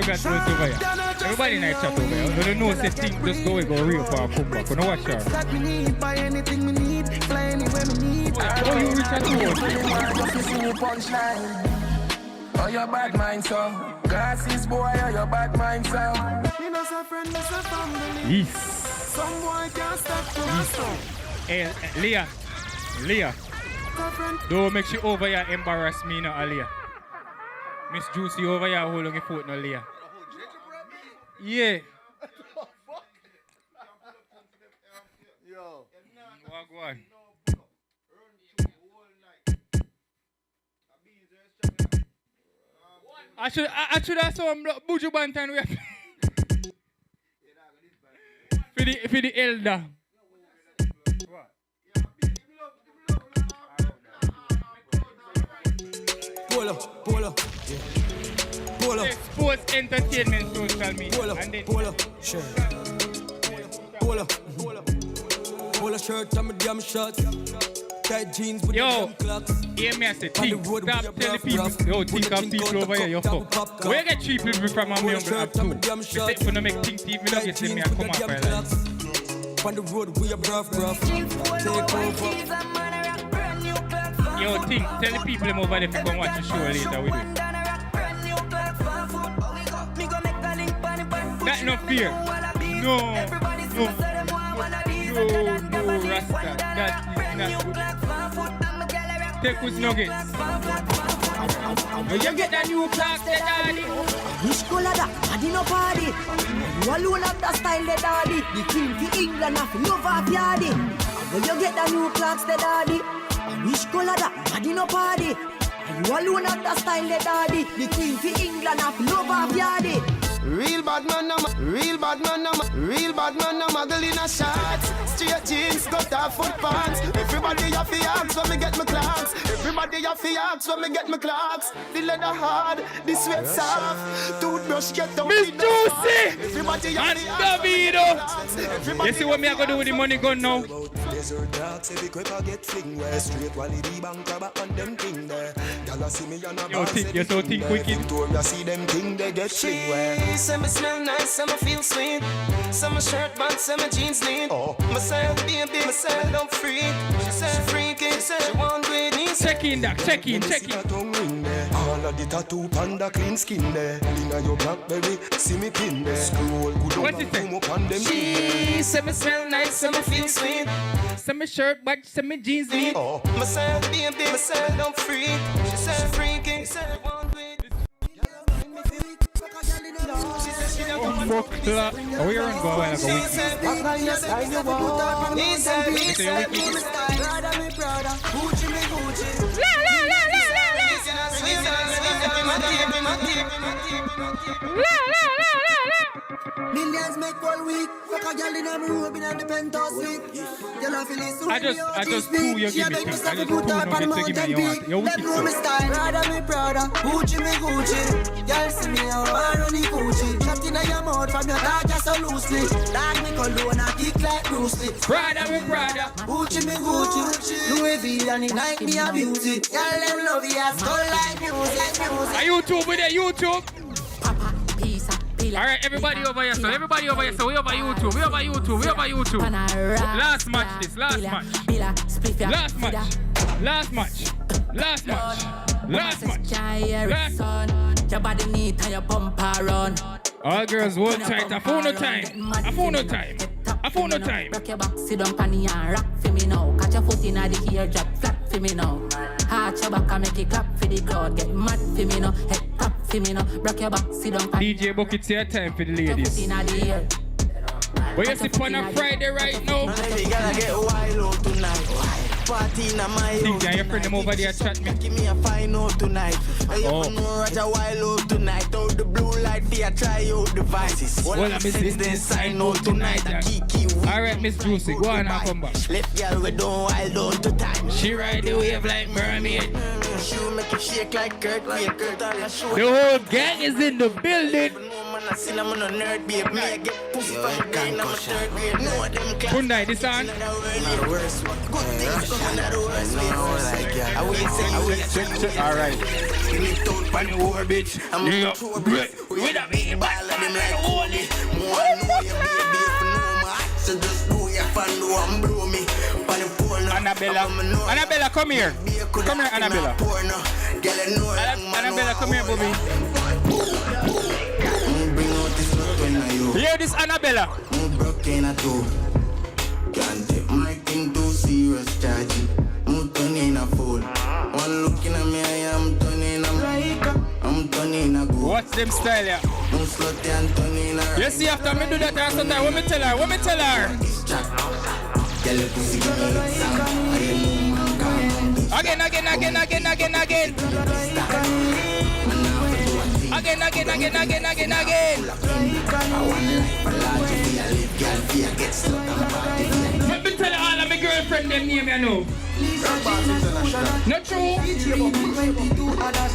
forgot to was over here. Everybody in that chat over here. You don't know say things just go real for a come back. You know what, sure? That me need, buy anything me need, fly anywhere me need. Oh, you reach out to Oh, your bad mind, so glasses, boy, oh, your bad mind, so you know, some friend, that's a family. Yes. Some boy can't stop to us. Hey, Leah. Don't make you over here embarrass me now, Leah. Miss Juicy over here holding your foot now, Leah. Yeah. Yo. Go on. I should have some Buju Bantan for the elder. Polo. Sports entertainment social media. And then Sure. Polo shirt, I'm a damn shot. Tight jeans with yo, the damn clocks. hear me, I say, think, stop telling people, yo, think of people over here, yo, fuck. Where you get cheap people from I'm young up too? You say, if you don't make things even though you see me, I come up for like. On the road, we are bruv. Take over. Yo, think, tell the people them over there if you come watch the show later with it. That no fear. No, Rasta. That is not good. Take us nuggets. You get that new class, the daddy. Which color that? I did no party. You alone have that style, the daddy. The king for England, have love of yardy. When you get that new clocks, the daddy. Which color that? I did no party. You alone have that style, the daddy. The king for England, have love of yardy. Real bad man, no muggle in a shot. Straight jeans, got off foot pants. Everybody have to ask when me get my clocks. Everybody have to ask when me get my clocks. The leather hard, the sweat soft. Toothbrush get down. Miss Juicy! Everybody And Davido! You see what me I gonna do with the money gun now? Desert dogs, every quicker get fling where straight while the bank grab on them thing there. Y'all see me on a Yo, think, you're so think wicked. Victoria see them thing they get fling where. Some smell nice, some feel sweet. Some shirt bad, some jeans neat. Myself, baby, myself, I'm free. She said freaky, she want with me. Check in. All of the tattoo panda clean skin there. Inna your blackberry, see me pin there. Scroll good What on is that? come up on them. She said me smell nice, some feel sweet. Some shirt, but some jeans neat. Myself, baby, myself, I'm free. She said freaky, she want with me. Oh, we are on go like a week. Millions make one week. Fuck a girl in a room in the penthouse suite. I just two you give me things. I just two nuggets you give me you want. Yo, Them know me style. Prada me Prada. Gucci me Gucci. Y'all see me out running Gucci. Shot in your mouth from your dog just so loosely. Dog me cologne and kick like Bruce Lee. Prada me Prada. Gucci me Gucci. Louis V and it like me abuse it. Y'all them love it as skull like music. Are YouTube with it? YouTube? Papa, pizza. Alright, everybody over here, so we over YouTube. Last match. Your body neat and your bumper run. All girls, hold tight. I phone no time. Rock your back, sit down, panny and rock for me now. Catch your foot in the ear, drop flat for me now. Arch your back and make it clap for the crowd. Get mad for me now, head tap for me now. Rock your back, sit down, panny. DJ Bucket, say a time for the ladies. Foot in the ear. But you see on a Friday right now. Baby, gotta get wild out tonight. Party in my DJ, your friend them over there chat me. Give me a fine out tonight. I know Roger wild out tonight. Out the blue light, fear try out devices. Well, I'm missing this sign out tonight. Alright, Miss Juicy, go on and come back. Left girl, we don't wild out to time. She ride the wave like mermaid. She make it shake like Kurt. The whole gang is in the building. I seen I'm on a nerd, babe. Me, I get pussy from the brain, I'm a third grade. No, them class. Hyundai, this on. Not the worst. Good things coming out the worst. I will say, Alright. me told pan over, bitch. I'm a true bitch. With a big ball of them like holy. More know you baby if you know my. So just do your fan, do and blow me. Annabella, come here. Come here, Annabella. Annabella, come here, Bobby. Hear this, Annabella. Can't take my thing too serious, charge it. I'm turning a fool. One looking at me, I am turning I'm turning a good. What's them style, yeah? I'm slutty and turning a You see, after me do that, I sometimes, what me tell her? Again. Let me tell you all of my girlfriend them name, you know. Not true.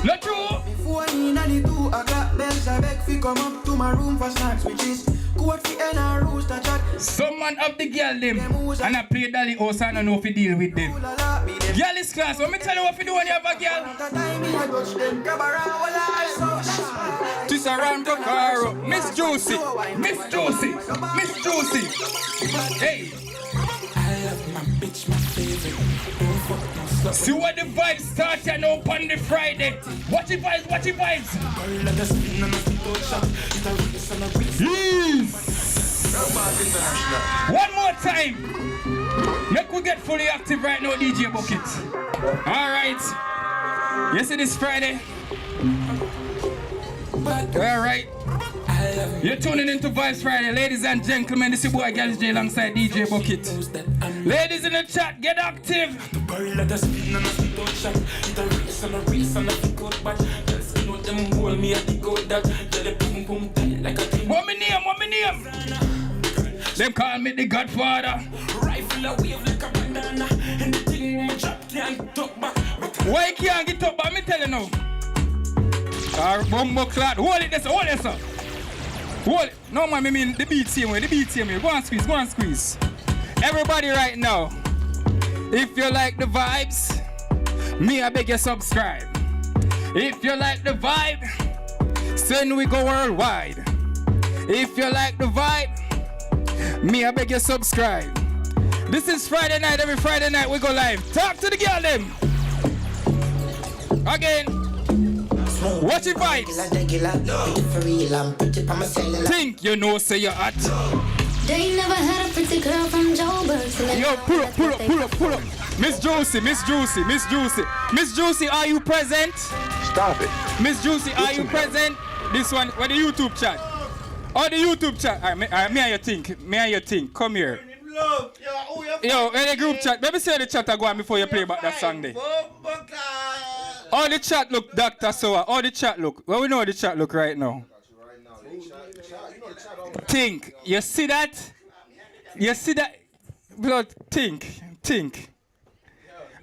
Not true. Before me and the 2 o'clock bells I beg fi come up to my room for snacks, which is coat fi and a rooster chat. Some man up the girl them and I play Dolly house and I know if you deal with them. Girl is class. Let me tell you what you do when you have a girl. Twist around the car. Miss Josie. Hey. I love my bitch, my favorite. Don't fuck no slut. See what the vibes start and up on the Friday. Watch the vibes. One more time. Make we get fully active right now, DJ Bucket. Alright. You see this Friday? Alright. You're tuning into Vibes Friday. Ladies and gentlemen, this is your boy Gals J alongside DJ Bucket. Ladies in the chat, get active. What me name? Them call me the Godfather. Why you can't get up? But me tell you now. Bumbo clad. Hold it, sir. Hold it. No man, I mean the beat same way. Go on squeeze. Everybody right now, if you like the vibes, me I beg you subscribe. If you like the vibe, send we go worldwide. If you like the vibe, me I beg you subscribe. This is Friday night. Every Friday night we go live. Talk to the girl them. Again. Watch it vibes. Think you know say you're hot. They never had a pretty girl from Joburg. Yo, pull up. Miss Juicy, are you present? Stop it. Miss Juicy, are you present? This one, what the YouTube chat? Oh, the YouTube chat. Alright, me and you think. Come here. Yo, in the group chat. Let me say the chat I go on before you play back that song there. All the chat look, Dr. Soa. All the chat look. Well, we know how the chat look right now. Think. You see that? Blood, think.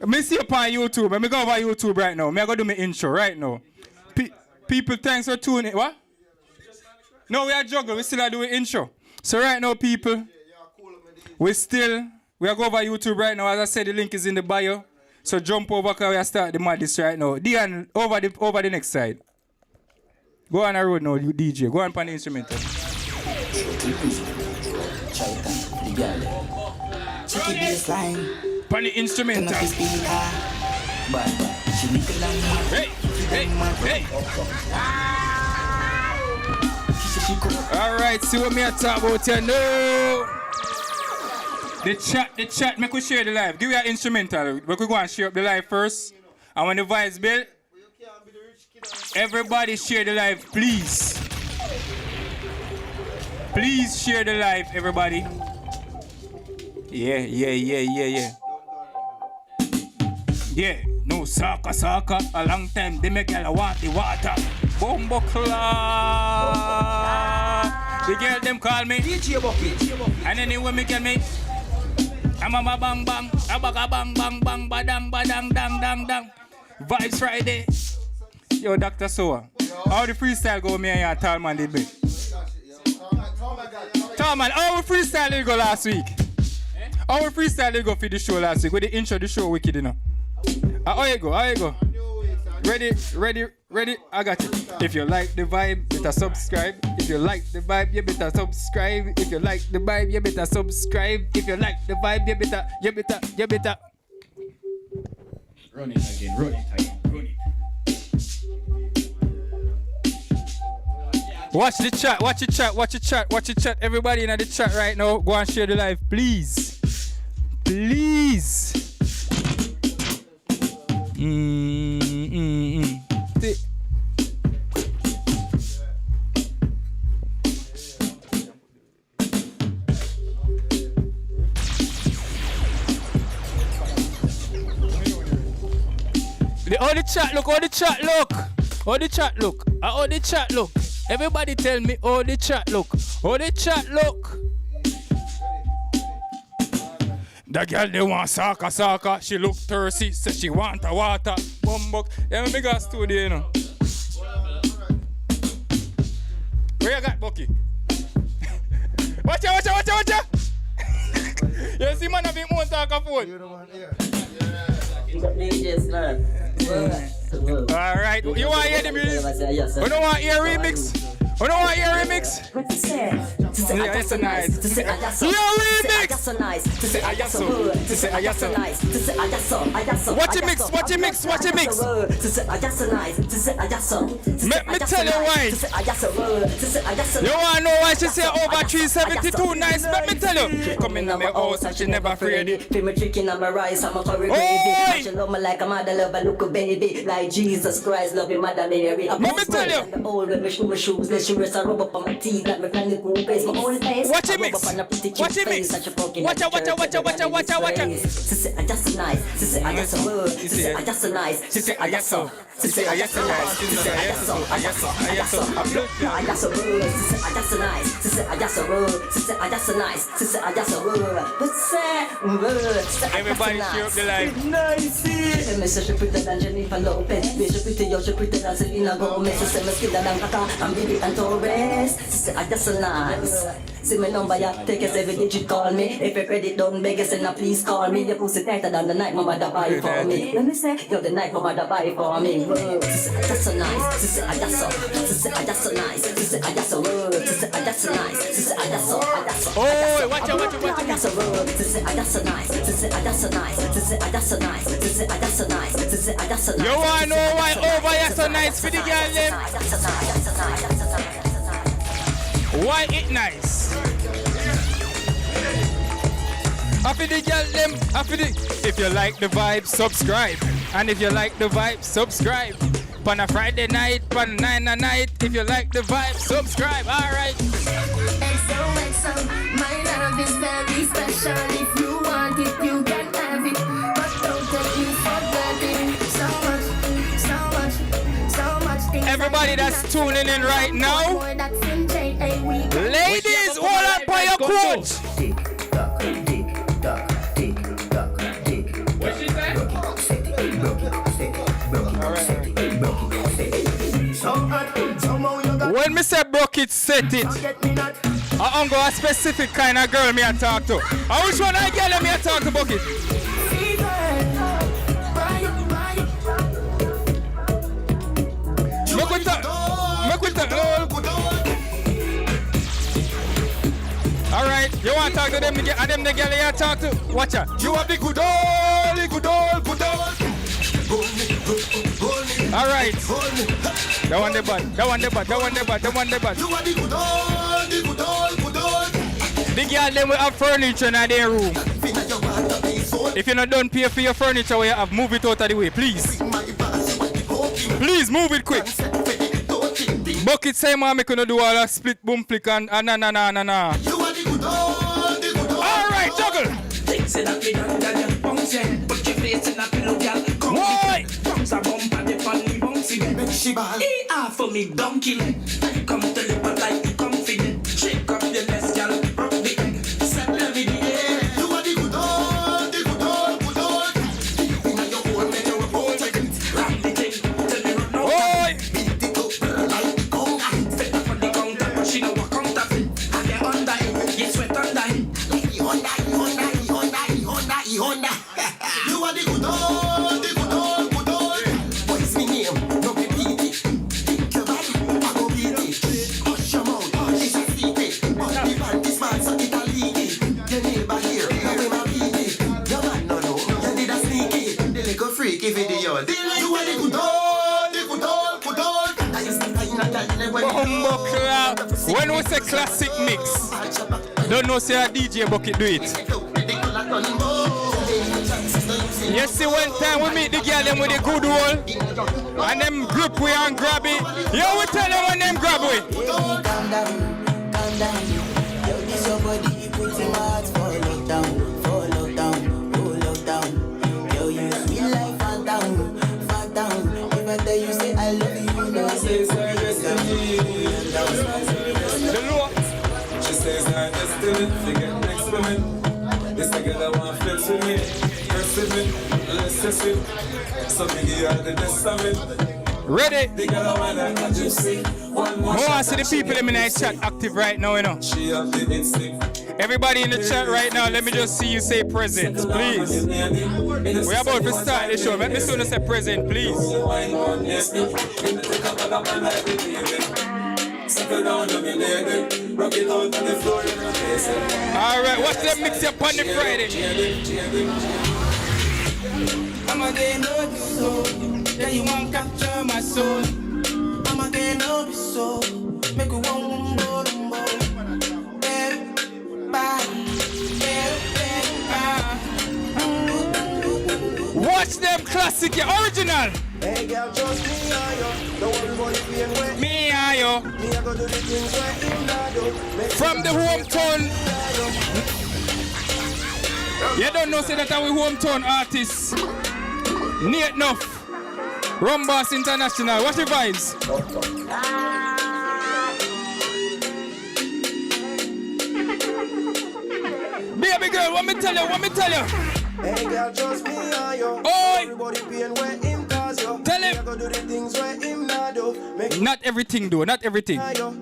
Me see up on YouTube. Let me go over YouTube right now. Me go do my intro right now. People, thanks for tuning. What? No, we are juggling. We still are doing intro. So right now, people, we are going over YouTube right now. As I said, the link is in the bio. So jump over because we are starting the madness right now. Dion, over the next side. Go on the road now, you DJ. Go on the instrumental. Check it baseline. Pan the instrumental. Hey. Alright, see what me I talk about you know. The chat, make we share the live. Give you an instrumental. We could go and share up the live first. And when the vibes build, everybody share the live, please. Please share the live, everybody. Yeah. Yeah, no soccer. A long time, they make y'all want the water. Bumbo Club. The girl them call me DJ Bucket. And anyway me can me. I'm a bang, a baga bang, badang, dang. Vibes Friday. Yo, Dr. Soa. How the freestyle go me and your tall man did me? Tom, man, how we freestyle did go last week? How we freestyle did go for the show last week? With the intro, the show wicked, you know. How you go? Ready? I got you. If you like the vibe, better subscribe. If you like the vibe, you better subscribe. If you like the vibe, you better subscribe. If you like the vibe, you better. Run it again. Watch the chat. Everybody in the chat right now, go and share the live, please. All the chat look. Everybody tell me, all the chat look. The girl they want soccer. She look thirsty, says she want a water. Bumbuk. Yeah, me got studio, you know. Where you got Bucky? Watch out. You see man having more talk of phone. Alright, you want to hear the music? You don't want to hear remix? Yeah, it's nice. Remix! Watch it mix. Let me tell you why. You want to know why she say over 372 nice? Let me tell you. She come in my house and she never afraid it. She love me like a mother love a look baby. Like Jesus Christ love your mother Mary. Let me tell you. Watch it mix. Watch. I just nice. I just a word. I just nice. I just so. I just a word. I just a word. Everybody share up the life. Nice. Me say she pretty than Jennifer Lopez. Me she pretty, yo she pretty than Selena Gomez. She say me skinner than Kaka and Bibi and Torres. She say I just nice. See me number ya, take us every digit call me. If your credit done beg you say now please call me. Your pussy tighter than the night mama da buy for me. Let me say, yo the night mama da buy for me. She say I just nice. She say I just so. She say I just nice. She say I just a word. She say I just nice. She say I just so. Oh, watch out. I just a word. She say I just nice. She say I just nice. She say I just nice. She say I just nice. She say I just nice. You wanna know why over here so nice for the girl them? Why it nice? Happy the girl them, If you like the vibe, subscribe. And if you like the vibe, subscribe. On a Friday night, on 9 at night. If you like the vibe, subscribe. Alright. XOXO, my love is very special. If you want it, you can have it. But don't take me for granted. So much things. Everybody that's tuning in right now, ladies, hold up by your coach. What she say? When me say broke it, set it. I'm go a specific kind of girl me I talk to. Which one I girl me I talk to bucket? Alright, you want to talk to them the girl you talk to? Watch out. You have the good old. Alright. That one the bad. You are the good old. The girl them will have furniture in their room. If you're not done pay for your furniture, we have move it out of the way, please. Please move it quick. Bucket say man me gonna do all that split boom flick and nah. Alright, juggle. Why? For me, donkey. Come to the one like you confident. Shake up your best, girl. Rock the egg. Set every day. You are the good old. Now your old man, you're a boy. Ram the thing. Tell me run now. Beat it up like Conga. Set up on the counter, but she know what counterfeit. And they're Bumbo clap. When we say classic mix, don't know say a DJ Bucket do it. You see one time we meet the girl them with the good hole and them grip we and grab it. Yo, we tell them when them grab we. Calm down, calm down. Yo, this your body, you put in my heart for lockdown, for lockdown, oh lockdown. Yo, you sweet like phantom, phantom. If I tell you say I love you, you know say She says I'm destined to get next woman. This nigga that want flex with me. First of it, let's test it. So me give you all the best of it. Ready? The girl I wanna catch you see. One more I want shot. to see the people in the chat active right now, you know. She have the instinct. Everybody in the chat right now, let me just see you say present, please. We're about to start the show. Let me see you say present, please. Alright, what's the mix up on the Friday? I'm again up your soul. Yeah, you want capture my soul. I'm again up your soul. Make you one more. Watch them classic, your original. Hey girl, just me and you. Don't worry about it being wet. Me and you. Me I go do the things where him not do. From the hometown. You don't know say that our hometown artists. Neat enough. Rumbas International. What's the vibes? Baby girl, what me tell you? Hey girl, just me and you. Oi! Everybody being where him cause you. Tell him. Me I go do the things where him not do. Make Not everything though, not everything. you.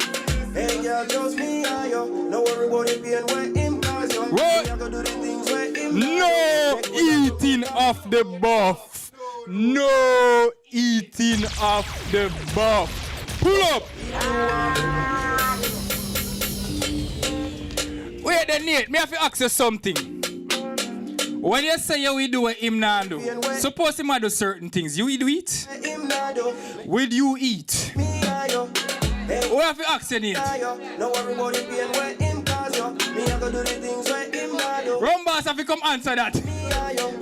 Hey girl, just me and you. No worry about it being where him cause you. What? Me I go do the things where him No eating off the buff. No eating off the buff. Pull up. Wait the Nate, me have to ask you something. When you say you will do what him now do, suppose him do certain things, you will do it? him not do. Will you eat? Me and you. Hey, We have to ask you Nate. no worry about it being where him cause you. Me I go do the things where him not do. Rumbas have to come answer that. Me and you.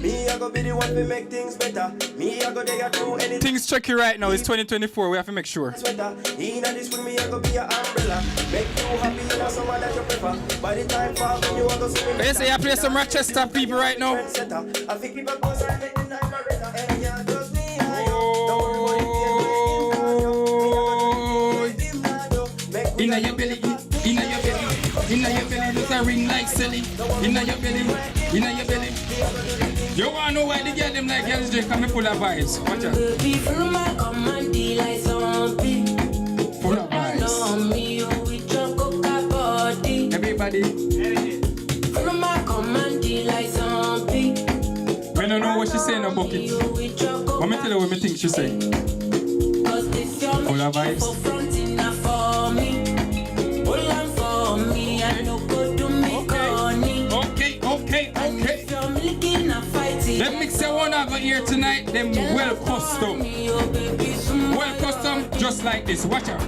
Me I go be the one to make things better. Me I go there do anything. Things tricky right now, it's 2024, we have to make sure. Sweater. In this with me, I go be your umbrella. Make you happy in summer that you prefer. By the time fall when you want to see me. You say you play some Rochester people right now. I think people go sign it in my brother. Hey, yeah, just me and you. Don't worry about it. Inna your belly, inna your belly, just a ring like silly. Inna your belly. You wanna know why they get them like girls drink? Come full of vibes. Watch out. Baby, full my command, like zombie. Full of vibes. On me, you with your coca body. Everybody. Full my command, like zombie. We don't know what she saying no bucket. You with your coca. Let me tell you what me think she say. Cause this your Full of vibes. for fronting for me. Hold on for me, I no go do me corny. Okay. And if you're licking a fighting. Them mix the one over here tonight, them well custom. Well custom, just like this. Watch out.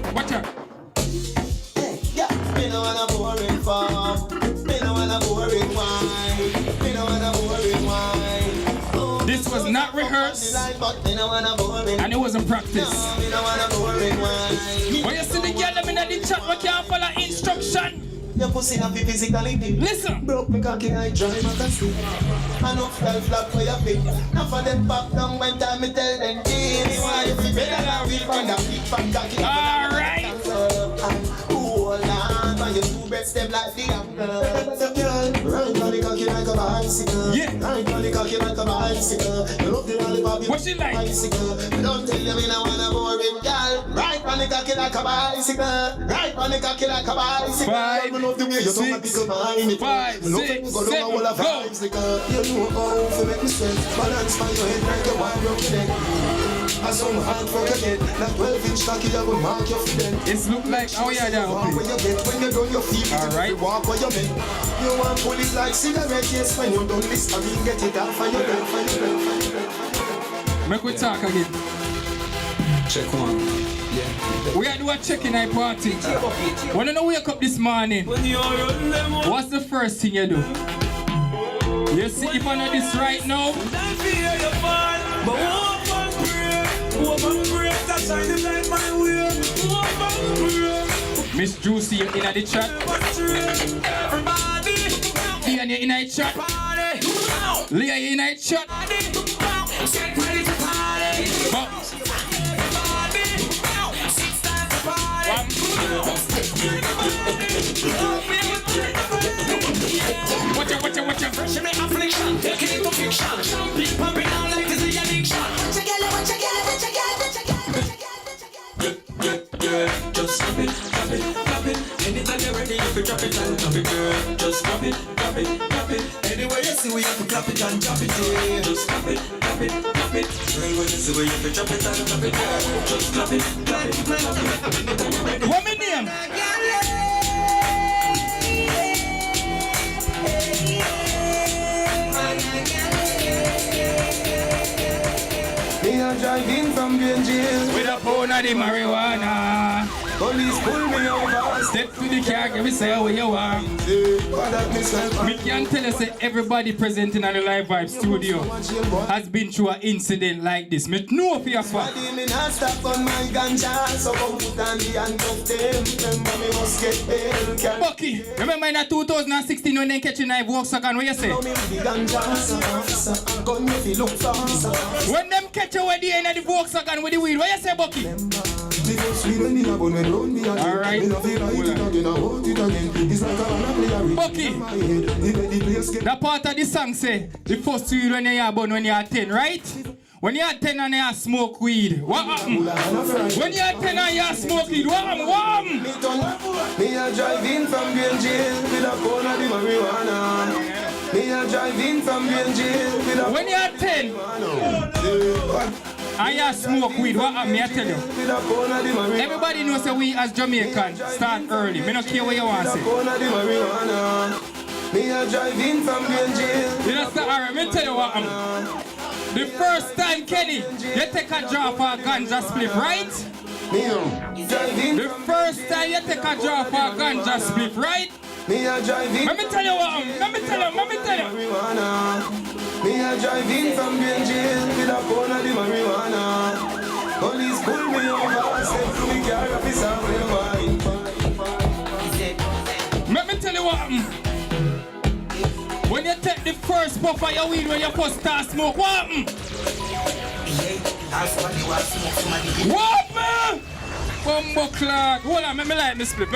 Yeah, me no wanna boring farm. Me no wanna boring wine. Me no wanna boring wine. This was not rehearsed, and it wasn't practiced. Me no wanna boring wine. When you see the girl them in the chat, we can't follow instruction. Your pussy not be physically deep. Listen. Broke me cocky, I drive my taxi. Enough fell flat for your feet. Now for them pop down when time me tell them, Jimmy, why you feel better than we find a big fat cocky. Alright. Hold on, but you two best step like the apple. So girl, ride on the cocky like a bicycle. Yeah. Ride on the cocky like a bicycle. You love the lollipop, you What she like? bicycle. But don't tell them I wanna boring girl. Ride on the cocky like a bicycle. Ride on the cocky like a bicycle. 5, Love the way you don't want 6, pickle mine. 5, Love 6, it, go down 7, all of go. vibes, like, you know how to make me sweat. Balance by your head like a wine rock neck. I some hard for your head. That 12-inch cocky I will mark your feet. It's look like how you Walk where down. you get when you done your feet. Alright. Walk where you make. You want pull it like cigarette, yes. When you done this, I mean get it off and you bend. Make we talk again. Check one. Yeah. We are doing a check-in night party. When you wake up this morning, what's the first thing you do? You see if I know this right now? Miss Juicy, you in the chat? Leah, you in the chat? Leah, you in the chat? Watch out. Fresh in my affliction, taking it to fiction. Pumping out like it's an addiction. Girl, just drop it. Anytime you're ready, you can drop it and drop it, girl. Just drop it. Anywhere you see where you can clap it and drop it, yeah. Just drop it. Girl, when you see where you can drop it and drop it, girl. Just drop it. What my name? Me a driving from Green Jail With a phone of the marijuana. Police pull me over. Step to the car, give me say where you are. What that myself? We can tell us that everybody presenting at the Live Vibe studio has been through an incident like this. Me know for your fact. Me not stop on my ganja, so come put on the handcuff them. Remember me must get bail. Bucky, remember in 2016 when they catch a knife walk second, what you say? Now me with the ganja, so gun me fi look for. When them catch you at the end of the walk second with the weed, what you say, Bucky? Alright. Bucky, that part of the song say the first weed when you are born when you are 10, right? When you are 10 and you smoke weed, what happen? When you are 10 and you smoke weed, what happen? Me a driving from Green Jail with a phone of the marijuana. Me a driving from Green Jail with a. When you are 10 and you smoke weed, what happen? Me I tell you. Everybody knows that we as Jamaicans start early. Me not care what you want to say. Me a driving from Green Jail. You know, alright, me tell you what happened. The first time, Kenny, you take a draw for a ganja split, right? The first time you take a draw for a ganja split, right? Let me tell you what happened. Let me tell you. Me a driving from Green Jail with a phone of the marijuana. Police pull me over, step to me car, officer, where you want. Let me tell you what happened. When you take the first puff of your weed when you first start smoke, what happened? What, man? Bumbo clock. Hold on, let me light me split.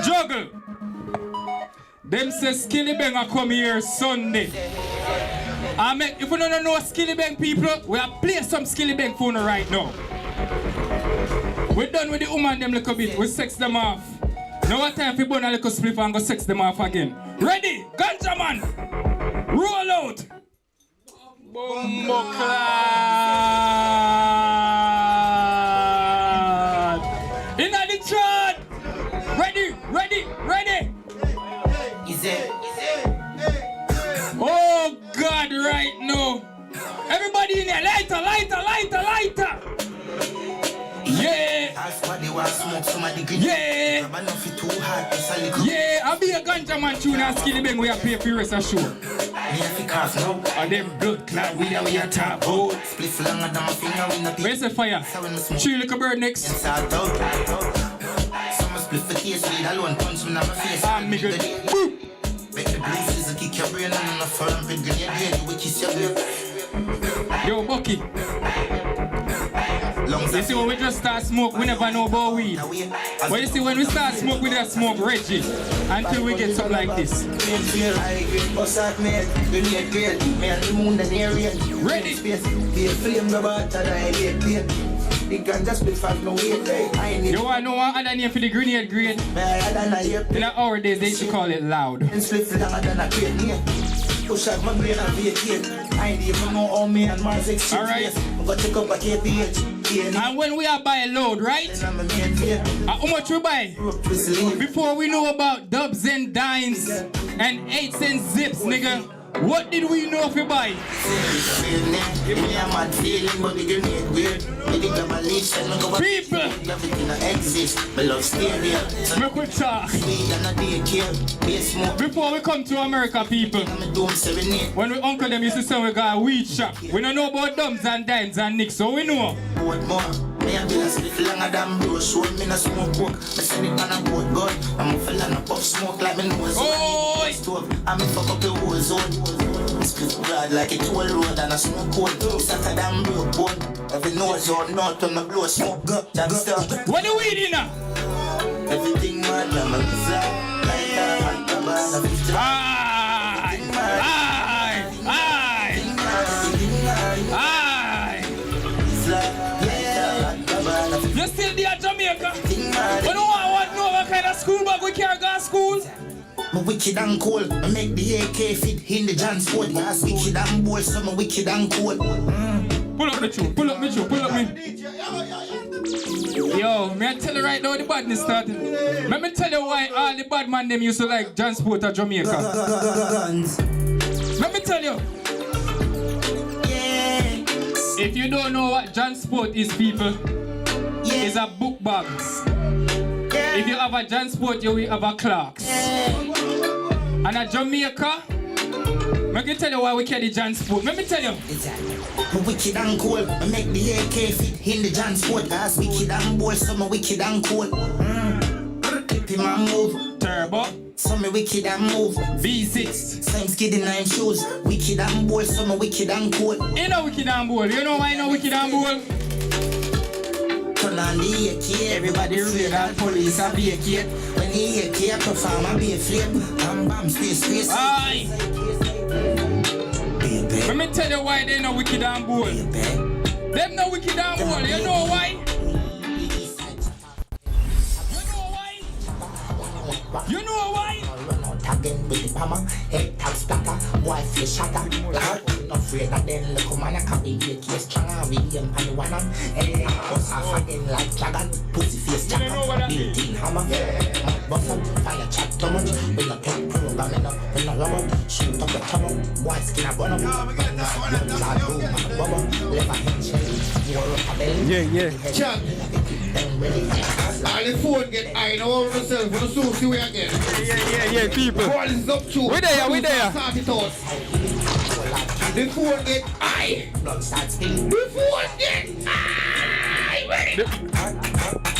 Juggle. Them say Skilly Bang a come here Sunday. If you don't know Skilly Bang people, we are play some Skilly Bang phone right now. We're done with the woman them little bit. We sex them off. Now what time for burn a little spliff and go sex them off again. Ready? Ganja man! Roll out! Bumbo clad! Inna the chart! Ready! Oh God, right now! Everybody in there, lighter! Yeah! Yeah! I'll be a ganja man tune and Skilly Bang we are pay for the rest of show. And them blood clot we are top out. Where's the fire? Chill like a bird next. I'm good. Yo, Bucky. You see when we just start smoke, we never know about weed. But you see when we start smoke, we just smoke Reggie until we get something like this. Ready? You want to know what other name for the grenade grade? In our days, they used to call it loud. Alright. And when we are buying load, right? How much we buy? Before we know about dubs and dimes and 8 cent zips, nigga. What did we know if you buy? Give me a mad feeling, but the grenade weird. People! Everything I exist, my love stereo. Make we talk. Before we come to America, people, when we uncle them used to say we got a weed shop, we don't know about dumbs and dimes and nicks, so we know. What more? Me a bill a split longer than bro. Show me no smoke coke. Me send it on a boat gun. I'm a fella no puff smoke like me nose. Oh! I'm a fuck up the whole zone. Split broad like a toll road and a smoke cone. It's hotter than broke bone. Every nose out north on the blow smoke. Jack stop. What the weed in now? Everything mad, I'm a bizarre. Like a banana. Aye! Aye! Aye! You still there at Jamaica? You know what no kind of school bag we can't go to school? I'm wicked and cold. I make the AK fit in the John Sport. Yes, wicked and bold, so I'm wicked and cold. Pull up the tune, pull up me. Yo, me I tell you right now the badness started. Let me tell you why all the bad man them used to like John Sport at Jamaica. Let me tell you. If you don't know what John Sport is, people, it's a book bag. If you have a John Sport, you will have a Clarks. And at Jamaica, I can tell you why we carry John Sport. Let me tell you. I'm wicked and cold. I make the AK fit in the John Sport. As wicked and bold, so I'm wicked and cold. Clip him and move. Turbo. So me wicked and move. V6. Same skid in 9 shoes. Wicked and bold, so I'm wicked and cold. You know wicked and bold. You know why you know wicked and bold? Turn on the AK, everybody read that police are vacate. When the AK perform, I be a flip. Bam, space. Aye. Let me tell you why they know wicked and bold. Them know wicked and bold. You know why? You know why? Run out again with the hammer, head tap splatter, boy flesh shatter. Not afraid of them, look man, I can't be AK stronger. William and the one on, head bust off again like dragon. Pussy face chopper, built-in hammer. Buffer, fire chat too much. We not take program enough, we not rubber. Shoot up the trouble, boy skin a bun up. Blood room and a bubble, lever hinge, war up a belly. Yeah. Chuck. All the phone get high now over myself for the source you again. Yeah, people. Call is up to. We there. Start it out. The phone get high. The phone get high.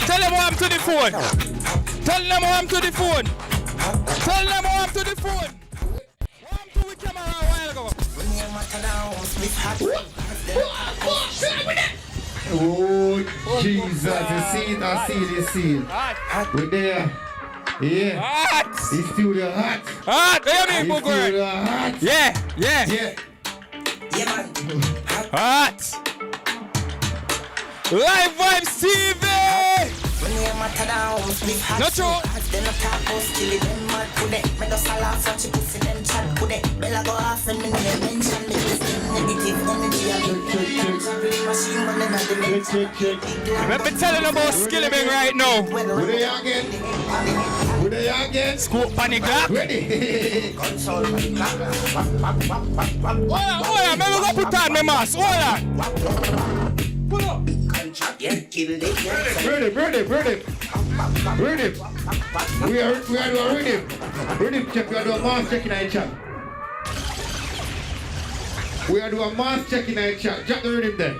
Tell them I'm to the phone. Tell them I'm to the phone. Tell them I'm to the phone. I'm to the camera a while ago. Oh, Jesus, you see it, I see this scene. We're there. Yeah. Hot. It's studio hot. Hot. Hear me, It's studio hot. Yeah. Yeah, man. Hot. Live Vibes TV. When you matter down, live hard. Not true. Then I talk about skilly, them mad put it. Me just a laugh at you pussy, them chat put it. Bella go off and me never mention me. This negative energy, I get machine running at the next. Let me tell you about Skilly Bang right now. We're there again. Scoop panic up. Ready? Console my clock. Hold on, maybe go put on my mask. Hold on. Pull up. Get killed it. Ready. We are doing rhythm. Rhythm check. We are doing mass check in our chat. We are doing mass check in our chat. Check the rhythm there.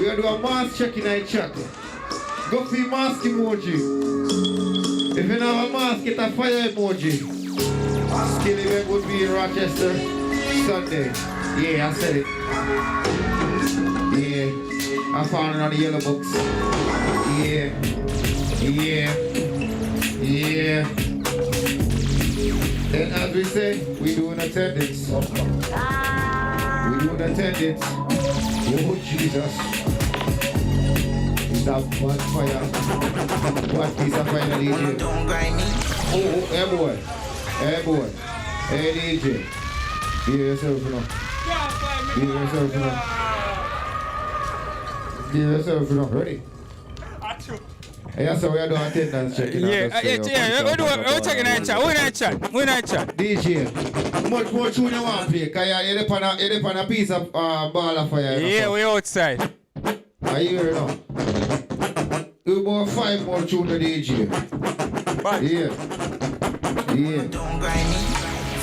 We are doing mass check in our chat. Go for your mask emoji. If you don't have a mask, get a fire emoji. Skilly Bang would be in Rochester Sunday. Yeah, I said it. Yeah. I found it on the yellow books. Yeah. Then as we say, we do an attendance. Oh Jesus. Is that one fire? What piece of fire, DJ? Don't grind me. Oh, hey boy. Hey DJ. Be yourself now. Ready? Yeah, so we are doing attendance checking. Yeah, we're checking that chat. We're in that chat. DJ, Much more tune you want to play? Because you're on a piece of ball of fire. Yeah, we outside. Are you here now? You about 5 more tune to DJ. Yeah. Don't grind me.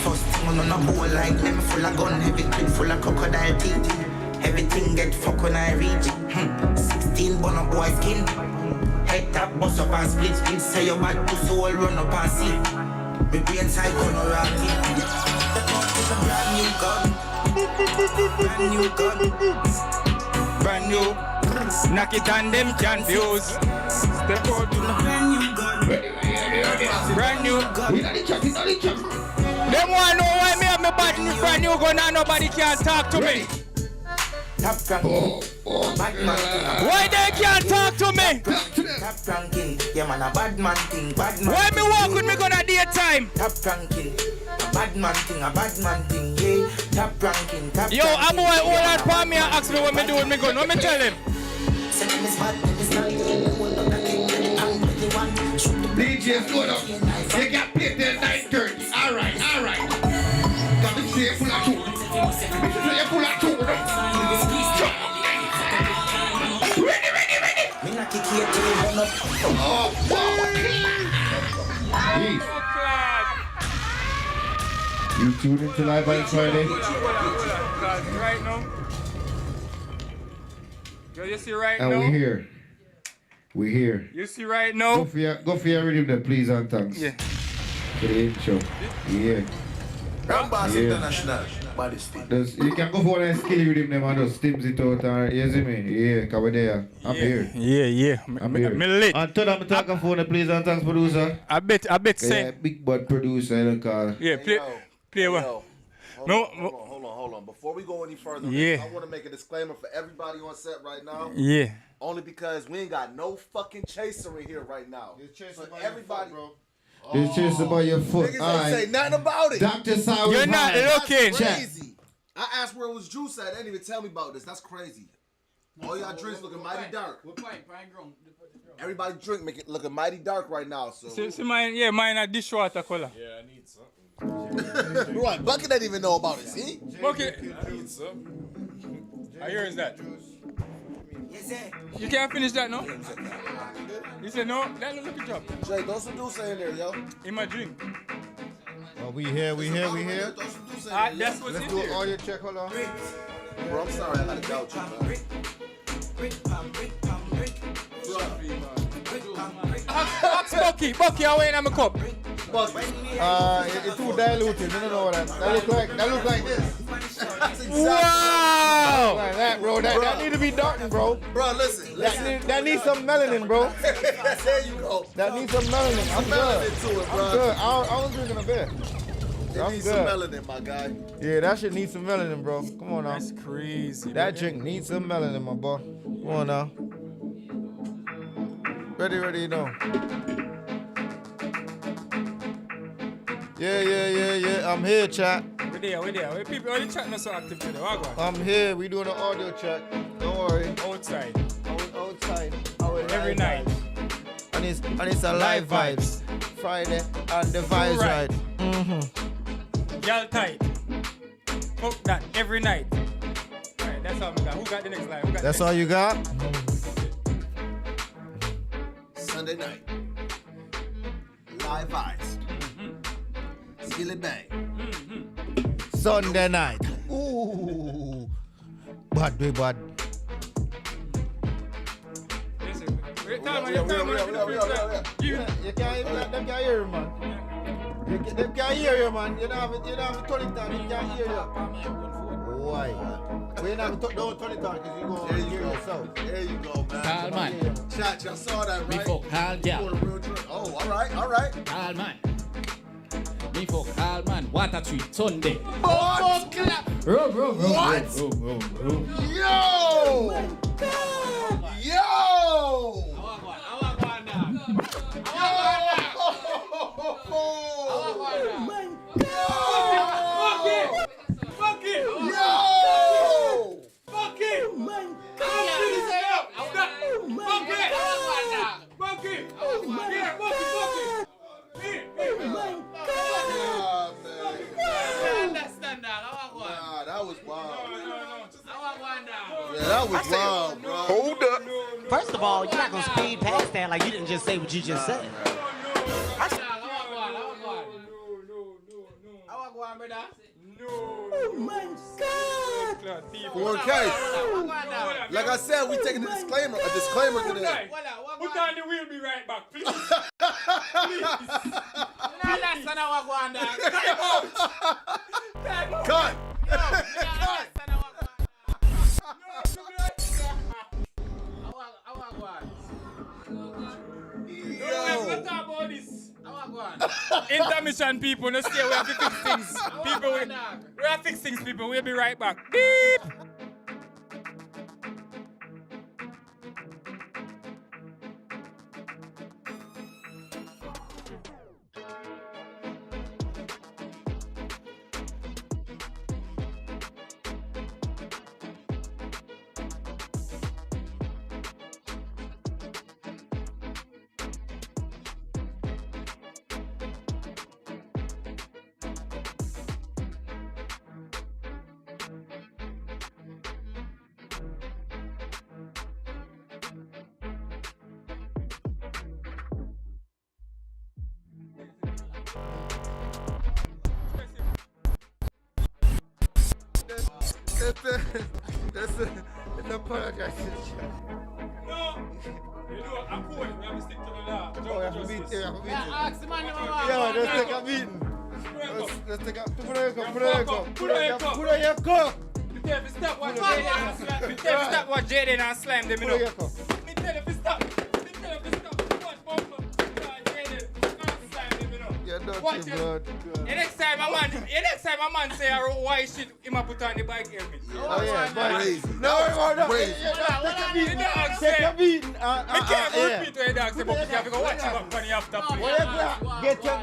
First thing on a bowl like them full of gun, heavy clip full of crocodile teeth. Everything get fuck when I reach. 16 bun a boy skin. Head tap bust up and split. Say your bad pussy all run up and see. Me brain side gonna rock it. It's a brand new gun. Brand new. Knock it on them confused. Step out to the brand new. Them want know why me have my brand new gun and nobody can talk to me. Why they can't talk to me? Tap ranking, yeah man, a bad man thing, bad man. Why me walk with me gun at daytime? Tap ranking, a bad man thing, yeah. Tap ranking, tap Yo, a boy hold on for me and ask me what me do with me gun. What me tell him? DJ, slow down. You can play till 9:30. Alright. Got me say full of tune. You're full of tune. Ready. Me not kick here till you run up. Oh, you tune into Live on Friday? Right now. Yo, you see right And now? we're here. You see right now? Go for your rhythm then, please, and thanks. Yeah. For the intro. Yeah. Rambass International. You can go for one and skill rhythm them and just stims it out and you see me? Yeah, come there. I'm here. Yeah. I'm here. Me lit. And tell them to talk for the please and thanks producer. I bet say. Yeah, big bad producer, I don't call. Yeah, play what? Hold on. Before we go any further, Yeah. I want to make a disclaimer for everybody on set right now. Yeah. Only because we ain't got no fucking chaser in here right now. So everybody, It's just about your foot. niggas ain't say nothing about it. Dr. Sawi. You're not looking. That's crazy. I asked where was Juice at. They didn't even tell me about this. That's crazy. All y'all drinks looking mighty dark. Everybody drink make it looking mighty dark right now. So See mine a dishwater color. Yeah, I need some. Right, Bucket didn't even know about it. See? Bucket. I need some. How yours that? You can't finish that, no? You said no? That look a job. Jay, throw some Deuce in there, yo. In my drink. Oh, we here. Throw some Deuce in there, that's what's Let's in do there. all your check, hold on. Bro, I'm sorry, I gotta doubt you, man. Ask Bucky, I wait in my cup. It's too diluted. You don't know what that look like this. Wow! Like that, bro. That need to be darkened, bro. Bro, listen. That needs some melanin, bro. There you go. That needs some melanin. I'm good. Melanin to it, bro. I'm good. I was drinking a bit. It needs some melanin, my guy. Yeah, that shit needs some melanin, bro. Come on now. That's crazy. That drink needs some melanin, my boy. Come on now. Ready, you know. Yeah. I'm here, chat. We there. People only chat not so active today. I'm here. We doing an audio check. Don't worry. Outside. Outside. Every night. And it's a live vibes. Friday and the vibes right. Y'all tight. Fuck that every night. Alright, that's all we got. Who got the next line? That's all you got? Sunday night. Live vibes. Skilly bang. Sunday night. Ooh. Bad. Listen, You can't hear you, man. They can't hear you, man. You don't have to turn it down. They can't hear you. Why? We don't turn it down because you're going to hear yourself. There you go, man. Carl, man. Chat, y'all saw that, right? Me fuck Carl, yeah. Oh, all right. Carl, man. Me fuck Carl, man. Water Tree, Sunday. What? What? Yo! that was wild, bro. Hold up. First of all, you're not gonna speed past that like you didn't just say what you just said. Oh my God. 4K. Like I said, we taking a disclaimer today. Put on the wheel, be right back, please. Cut. Let's talk about this. Intermission people, no stay, we have to fix things. People, we have to fix things, people. We'll be right back. Beep. That's an apologize. No. You know, I'm cool. We have to stick to the law. Oh, you have to beat him. Ask the man. Yo, let's take a beating. Let's take a... Put on your cup. Me tell you to stop what Jaden and slam. Me tell you to stop what Jaden and slam them, you know. Me tell you to stop. Me tell you to stop. Watch Bumper. Jaden and slam them, you know. You're Watch dirty, it. blood. The next time a man say why shit him a put on the bike helmet. Oh yeah, Crazy. No. Crazy. Take a beating. Me can't repeat what the dog say, but you have to go watch him up when you have to play. Get your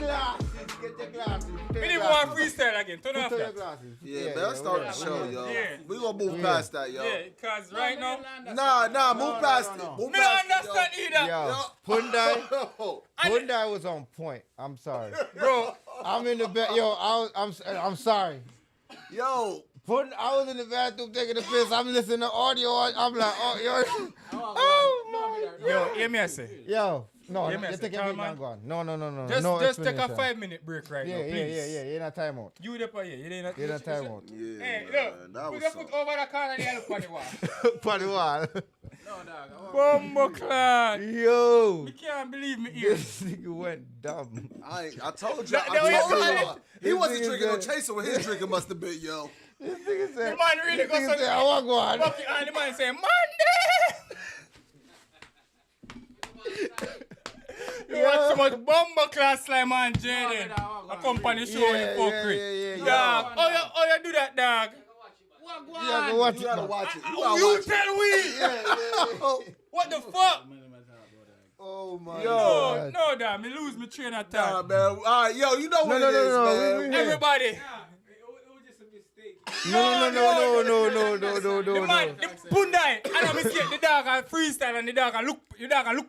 glasses. We need more freestyle again. Turn off Put your that. glasses. Yeah, man, let's start the show, yo. Yeah. We gonna move past that, yo. Yeah, cause right now, Nah, move past it. Move me don't past it, yo. understand either. Yo, Hyundai was on point. I'm sorry. Bro, I'm in the bed. Yo, I'm sorry. Yo. I was in the bathroom taking a piss. I'm listening to audio. I'm like, yo, hear me I say. Yo, no, Yeah, you Mr. take a Calm, beat and go on. No. Just take a explanation. 5-minute break right now, please. Yeah. You're in a timeout. You the here. You ain't You're in a timeout. Yeah, Hey, man, look. that Put was your foot over the corner and you look on the wall. Party wall. Bumbleclad. Yo. You can't believe me here. This nigga went dumb. I told you. He wasn't drinking no chaser when his drinking must have been, yo. This nigga The said, man really goes on I want one. Bucky and the man say, Monday! You watch so much Bumbleclad slime and Jaden. A company show you fuckery. Yeah. Dog, oh you do that, dog? You gotta watch it. You gotta watch it. You tell we! What the fuck? Oh my God. No, dog, me lose my train of thought. Nah, man. All right, yo, you know what it is, man. Everybody. No. The man, the Pundai, I know me see the dog and freestyle and the dog and look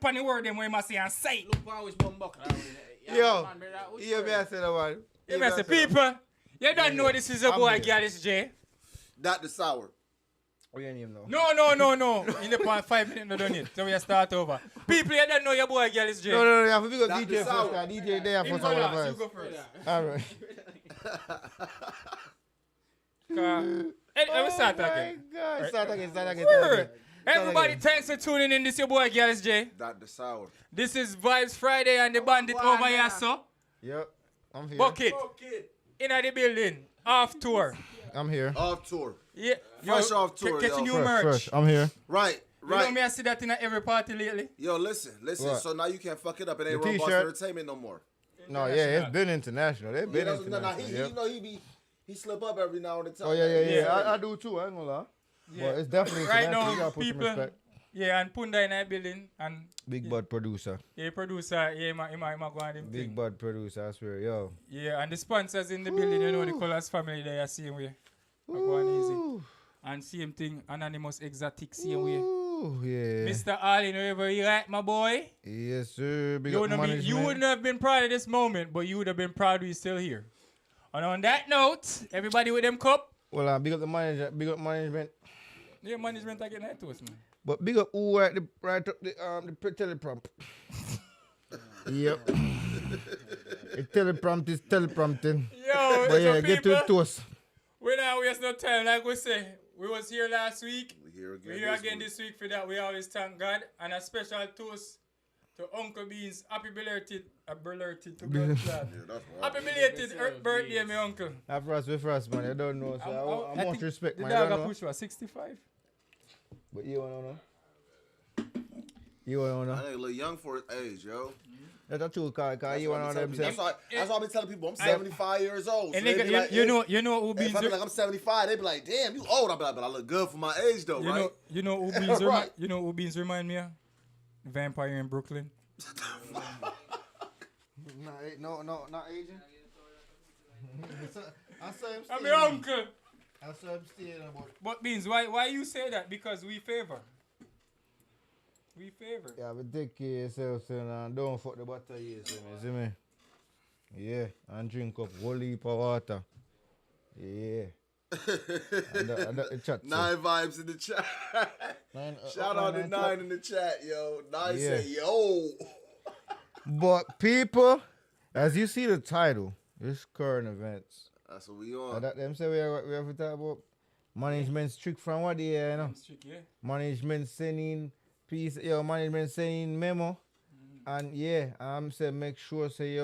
on the word them where you must say and say. Yo, you me I say that one. You must say, people, you don't know this is a boy, Gallus J. Dr. Sour. What your name now? No. In the point 5 minutes, no done it. So we start over. People, you don't know your boy, Gallus J. No, you have to go Dr. DJ Sour. first. DJ there You for some of the go first. first. All right. Let me start again. God. Start again. Word. Everybody, thanks for tuning in. This is your boy, Gallus J. Dr. Sour. This is Vibes Friday and the bandit over here, so. Yep, I'm here. Bucket. In the building. Off tour. I'm here. Off tour. Yeah. Fresh off tour, Get yo. your new merch. Fresh. I'm here. Right. You know me, I see that in every party lately. Yo, listen. What? So now you can't fuck it up. It ain't The Robust t-shirt. Entertainment no more. No, yeah, it's been international. They've been international. You know he slip up every now and then. Oh yeah. I do too. I ain't gonna lie. Yeah. But it's definitely Right international. You now, gotta put some people, respect. yeah, and Punda in that building, and Big Bud producer. yeah, producer, yeah, he might go on him Big thing. Bud producer. I swear, yo. Yeah, and the sponsors in the building, you know, the Colors family, they are same way. I go on easy. And same thing, Anonymous Exotic, same way. Ooh, yeah. Mr. Allen, wherever you at, my boy. Yes, sir. Big You up wouldn't, management. you wouldn't have been proud of this moment, but you would have been proud we're still here. And on that note, everybody with them cup. Well, big up the manager. Big up management. Yeah, management are getting that to us, man. But big up who right up the teleprompt. Yep. The teleprompt is teleprompting. Yo, but yeah, so get to the people, toast. We don't waste no time. Like we say, we was here last week. We're here again this week. For that, we always thank God. And a special toast to Uncle Beans. Happy belated to God. Happy belated birthday, my uncle. First, man. I don't know. So I much respect, the man. dog got pushed for 65. But you wanna know? You wanna know? I ain't a little young for his age, yo. That's true, cause you wanna know them. That's why I be telling people I'm 75 years old. And So nigga, they be like, you know who if Beans I be like I'm 75, they be like, damn, you old. I be like, but I look good for my age though, right? You know who Beans Right. you know who Beans remind me of? Vampire in Brooklyn. No, not aging. I saw him. I'm your uncle. I saw him staying about. But Beans, why you say that? Because we favor. We favor. Yeah, but take care of yourself, son, and don't fuck the butter here, see me? Yeah, and drink up whole heap of water. Yeah. and the chat. 9 vibes in the chat. Shout out to 9 in the chat, yo. 9 say, yo. But people, as you see the title, it's current events. That's what we on. That them say we have to talk about management's trick from what year, you know? Management sending piece, management sending memo. And I'm saying make sure say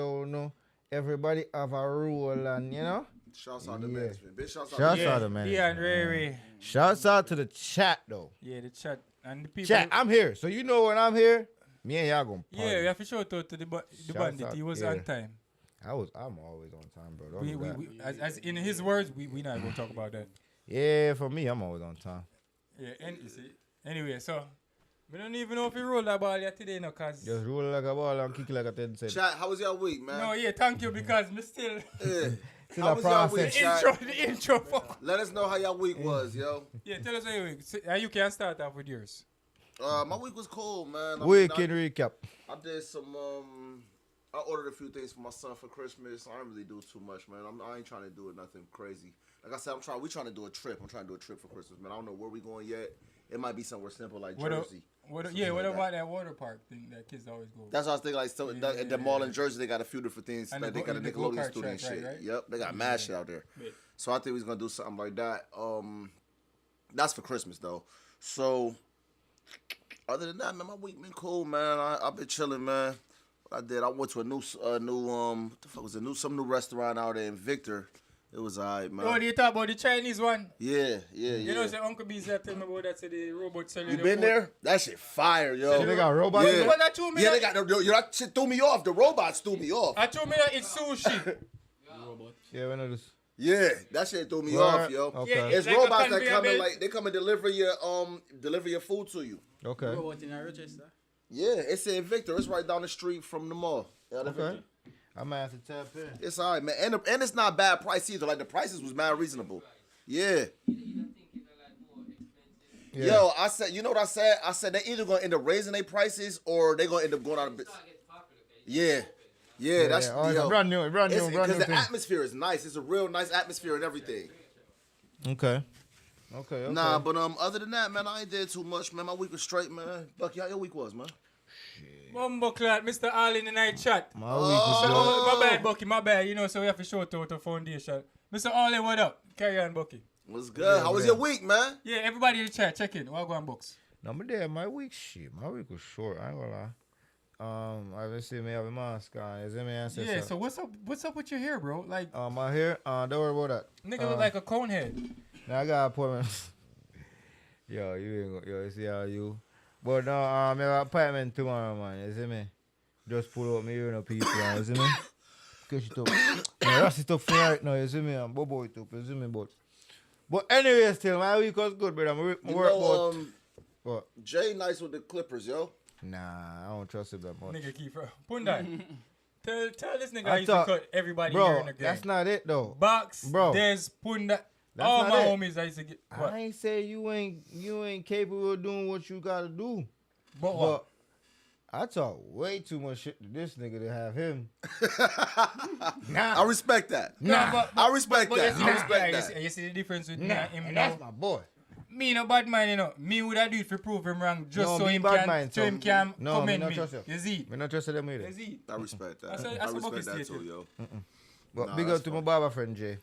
everybody have a rule and Shouts out to management. Big shouts out Shouts to out to management. Ray. Shouts out to the chat though. Yeah, the chat and the people. Chat, I'm here. So you know when I'm here, me and y'all gonna party. Yeah, we have to shout out to the bandit. He was on time. I'm always on time, bro. We as in his words, we not gonna talk about that. Yeah, for me, I'm always on time. Yeah, and you see. Anyway, so we don't even know if we roll that ball yet today, no, cause just roll like a ball and kick like a 10 cent. Chat, how was your week, man? No, yeah, thank you because me still. Yeah. Still How a was your week, process. chat? The intro. Fuck. Let us know how your week was, yo. Yeah, tell us how your week. So, you can start off with yours. My week was cool, man. Weekend recap. I did some. I ordered a few things for my son for Christmas. I don't really do too much, man. I ain't trying to do nothing crazy. Like I said, we trying to do a trip. I'm trying to do a trip for Christmas, man. I don't know where we going yet. It might be somewhere simple like Jersey. What about that water park thing that kids always go? That's what I was thinking. Like, at the mall in Jersey, they got a few different things. Like they got a Nickelodeon studio and shit. Right? Yep, they got mad shit out there. Yeah. So I think we was gonna do something like that. That's for Christmas though. So other than that, man, my week been cool, man. I've been chilling, man. What I did, I went to a new what the fuck was it? Some new restaurant out there in Victor. It was alright, man. Oh, you talk about the Chinese one? Yeah. You know, say Uncle B's tell me about that. Say the robot selling. You been there? That shit fire, yo. So they got robots. Yeah, Well, that told me they got that shit threw me off. The robots threw me off. I told me that it's sushi. Yeah, we know this. Yeah, that shit threw me off, yo. Okay. Yeah, It's like robots that conveyor come in belt. like they come and deliver your food to you. Okay. Robot in a Rochester. Yeah, it's in Victor. It's right down the street from the mall. Yeah, the Okay. Victor. I might have to tap in. It's alright, man, and it's not bad price either. Like the prices was mad reasonable. Yeah. Yo, I said, you know what I said? I said they either gonna end up raising their prices or they gonna end up going out of business. Yeah. Yeah, that's brand new because the thing. atmosphere is nice. It's a real nice atmosphere and everything. Okay. Nah, but other than that, man, I ain't did too much, man. My week was straight, man. Bucky, how your week was, man? Bumbo Clat, Mr. All in the night chat. My week was My bad, Bucky, my bad. You know, so we have to show it to the foundation. Mr. All in, what up? Carry on, Bucky. What's good? How was your week, man? Yeah, everybody in the chat, check in. What go on, books? No, but there, my week was short. I ain't gonna lie. I haven't seen me have a mask on. Is it me? Yeah, so what's up with your hair, bro? Like, my hair, don't worry about that. nigga look like a cone head. Now I got an appointment. Yo, you ain't gonna, you see how you. But no, I have an appointment tomorrow, man. You see me? Just pull up me here, no people, you see me? Catch it up. That's it up for right now, you see me? I'm bobo it up, you see me? But anyway, still, my week was good, brother. My work about. What? Jay nice with the Clippers, yo. Nah, I don't trust him that much. Nigga, keep Pundan. tell this nigga I used to cut everybody here in the game. That's not it, though. Box, bro. Des, Punda. That's all not my it. homies I used to get. What? I ain't say you ain't capable of doing what you gotta do. But what? I talk way too much shit to this nigga to have him. I respect that. Nah, I respect that. I respect that. You see the difference with me and him and now? that's my boy. Me no bad mind, you know. Me would have do it to prove him wrong just No, so me him bad can, mind, so so him can no, me commend not me. trust you. You see? Me not trust them either. You see? I respect that. That's a I bucket respect that statement. too, yo. But Nah, big that's up to my fine. barber friend Jay.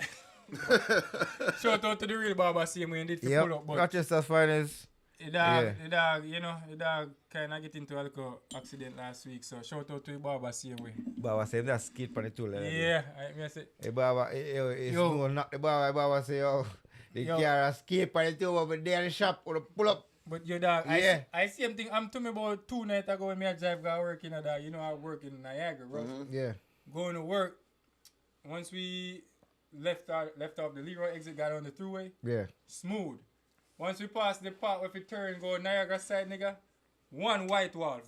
Shout out to the real barber, same way he did to pull up. Yep, But Rochester's finest. the dog, you know, the dog kind of get into a little accident last week. So shout out to the barber, same way. Barber say that skate on the tool. Yeah, I say. Hey, barber, it's Yo. no knock the barber. Barber say, oh, the Yo. car escape on the tool over there in the shop or pull up. But your dog, Yeah. I see him thing. I'm to me about 2 nights ago when me I drive got work in a dog. You know I work in Niagara, bro. Yeah. Going to work. Once we left off the Leroy exit, got on the thruway. Yeah. Smooth. Once we pass the part where we turn go Niagara side, nigga, one white wall.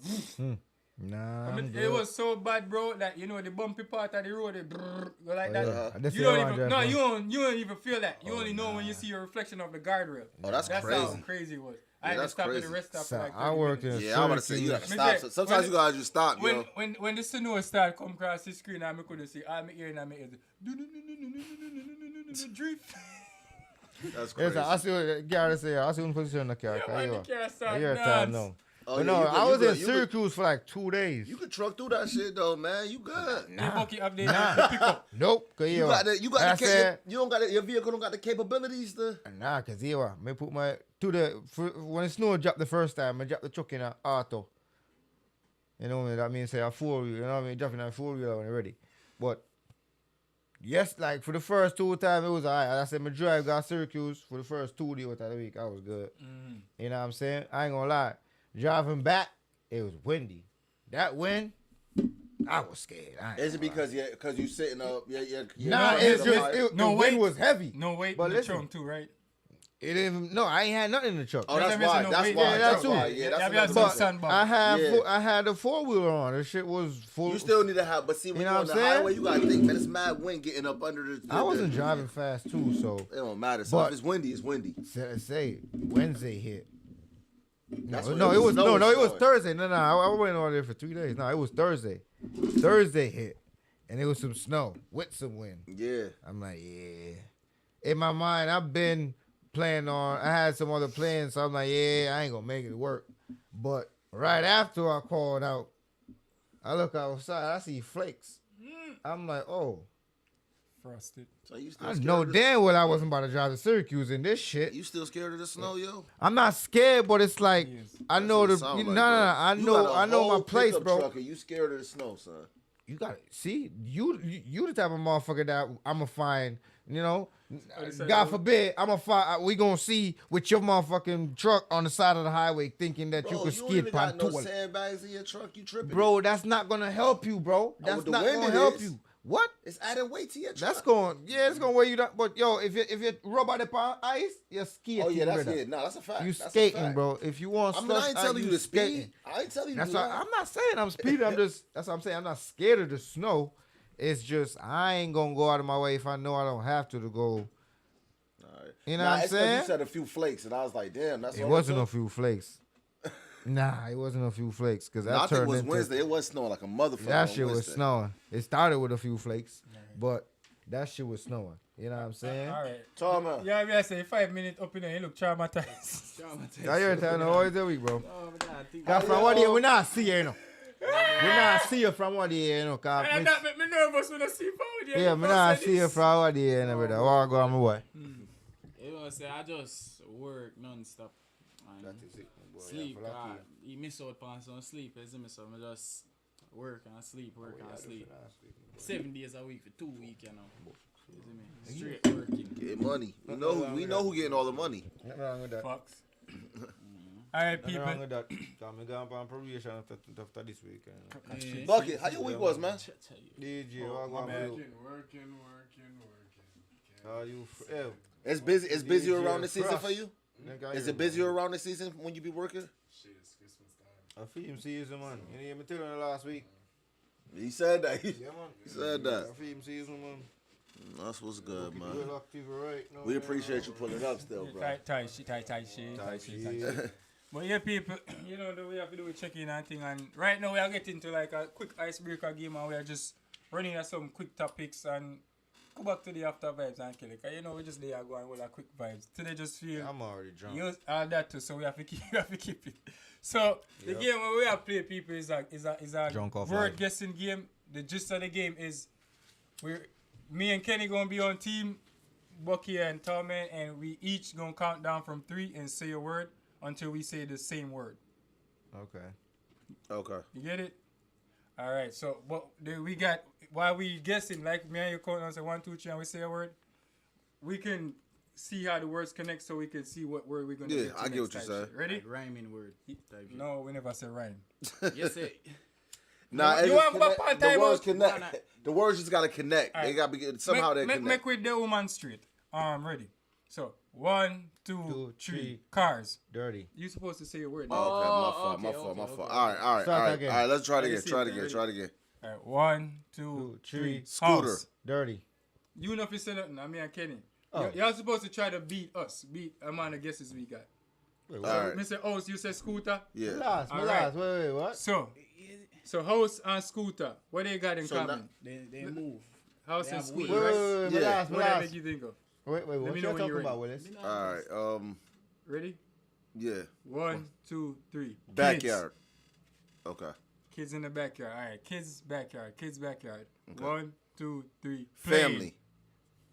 Nah, I mean, I'm it good. was so bad, bro, that you know the bumpy part of the road, it brrr, go like Oh, that. yeah. That's You the don't one even drive no, on. you don't even feel that. You only know when you see your reflection of the guardrail. Oh, that's how crazy. crazy it was. Yeah, I had to that's stop at the crazy. rest stop for So, like 30 I worked minutes. in Yeah, I'm about to say you gotta Me stop. say, Sometimes when you gotta just stop, yo. when the snow start come across the screen, I couldn't see. I'm here and I'm here. Drift. That's Yes, crazy. I see what Gary say. I see one position in the car. Yeah, man, the car start You're nuts. time now. Oh, But yeah, no, you good, I you was good, in you good. Syracuse for like 2 days. You can truck through that shit though, man. You good. The bucket of the Nah. pickup. Nope. Cause You got the, I said, you don't got the, your vehicle don't got the capabilities to. nah, cause me put my when the snow dropped the first time, I dropped the truck in an auto. You know what I mean? That means say a 4-wheel. You know what I mean? Dropping a 4-wheeler when you're ready. But yes, like for the first 2 times it was alright. I said my drive got Syracuse for the first 2 days of the week. I was good. You know what I'm saying? I ain't gonna lie. Driving back, it was windy. That wind, I was scared. I ain't Is it gonna lie. because you sitting up? Yeah. Nah, it's just the wind was heavy. No weight But in the listen, trunk too, right? it didn't even. No, I ain't had nothing in the truck. Oh, that's There's why. no That's weight. why. Yeah, That's that why. too. Yeah, that's Yeah, another some reason. sandbox. I had the 4-wheeler on. The shit was full. You still need to have, but see, when You you're know on what the I'm saying? highway, you gotta think, man, it's mad wind getting up under the. I wasn't driving fast too, so It don't matter. So But- if it's windy, it's windy. say Wednesday hit. That's No, when no, it was snow no, it was snowing. Thursday. No, I went on there for 3 days. No, it was Thursday. Thursday hit, and it was some snow with some wind. Yeah. I'm like, yeah. In my mind, I've been planning on. I had some other plans, so I'm like, yeah, I ain't gonna make it work. But right after I called out, I look outside, I see flakes. I'm like, oh, Frosted. So you still I scared know of the- damn well I wasn't about to drive to Syracuse in this shit. You still scared of the snow, yo? I'm not scared, but it's like I know what the it sound no, like, no, bro. I You know got a I know my whole place, pickup bro. truck and you scared of the snow, son. You got to see you the type of motherfucker that I'ma find. You know, God forbid I'ma find. We gonna see with your motherfucking truck on the side of the highway, thinking that Bro, you could you ain't skid even got on no toilet. sandbags in your truck. You tripping, Bro, that's not gonna help you, bro. That's with the not wind gonna it help is. you. What? It's adding weight to your truck. That's going, yeah, it's gonna weigh you down. But yo, if you rub out upon ice, you're skating. Oh yeah, that's brother. it. No, that's a fact. You That's a skating, fact. bro. If you want I mean, slush I ain't ice, telling you to skating. speed. I ain't telling you That's to why do that. I'm not saying I'm speeding. That's what I'm saying. I'm not scared of the snow. It's just I ain't gonna go out of my way if I know I don't have to go. All right. You know Nah, what I'm it's 'cause saying? You said a few flakes, and I was like, damn, that's It all wasn't it a took? few flakes. Nah, it wasn't a few flakes because No, that I think it turned was into Wednesday. It was snowing like a motherfucker. that on shit was Wednesday. snowing. It started with a few flakes, but that shit was snowing. You know what I'm saying? All right. Talk about. Yeah, I say 5 minutes up in there, you look traumatized. I hear telling the always a week, bro. Oh, my God, I think- Cause from what year we not see you, you know. We not see you from what year, you know. Cause And that make me nervous when I see forward. yeah, me not see you from what year, you know, brother. Walk on my boy. You know, say I just work non-stop. And sleep. You miss out on some sleep, isn't it? So I just work and sleep, work and sleep. 7 days a week for 2 weeks, you know. Isn't it? Straight working. Get money. We know who getting all the money. Nothing wrong with that. Fox. All right, Nothing people. wrong with that. Cause me going on probation after this week. You know. Bucket, how your week was, man? DJ, what going on? Working. How you? Yeah. It's busy. It's busier DJ around the season Frost. for you. Nigga, Is you, it busier around the season when you be working? Shit, it's Christmas time. I film season, man. You hear me tell you last week. He said that. Yeah, man. He said that. I film season, man. That's what's good, man. We're active right now. We appreciate you pulling up still, bro. Tight shit. But yeah, people, you know, we have to do a check-in and thing. And right now we are getting to like a quick icebreaker game and we are just running at some quick topics and go back to the after vibes and kill it. Cause you know we just there going with a quick vibes. Today just feel. I'm already drunk. You all that too, so we have to keep it. So the game where we have play people is a Drunk off word life. guessing game. The gist of the game is me and Kenny gonna be on team, Bucky and Tommy, and we each gonna count down from 3 and say a word until we say the same word. Okay. You get it? All right. So we got while we guessing, like me and you count on say 1, 2, 3, and we say a word. We can see how the words connect, so we can see what word we're gonna. Yeah, get to I get next what you type say. shit. Ready? Like rhyming word. No, we never say rhyme. Yes, it. Nah, You want connect, one the time words out? connect. The words just gotta connect. All right. They gotta be somehow they connect. Make with the woman straight. Ready. So 1, 2, 3. Cars. Dirty. You supposed to say a word. Oh, okay, my fault. All right. again. All right, let's try it Are you again. serious? Try it again. All right. 1, 2, 3. Scooter. House. Dirty. You know if you say nothing, I mean and Kenny. Oh. Y'all supposed to try to beat us. Beat amount of guesses we got. Wait, All right. Mr. House, you said scooter? Yeah. All right. Wait, what? So house and scooter, what they got in So common? They move. House They and have scooter, wheels. right? Wait, Yeah. What that make you think of? Wait, Let what me you know when talking you're about, ready. Willis? All right. Ready? Yeah. 1, 2, 3. Backyard. Okay. Kids in the backyard. All right. Kids backyard. Okay. 1, 2, 3. Family.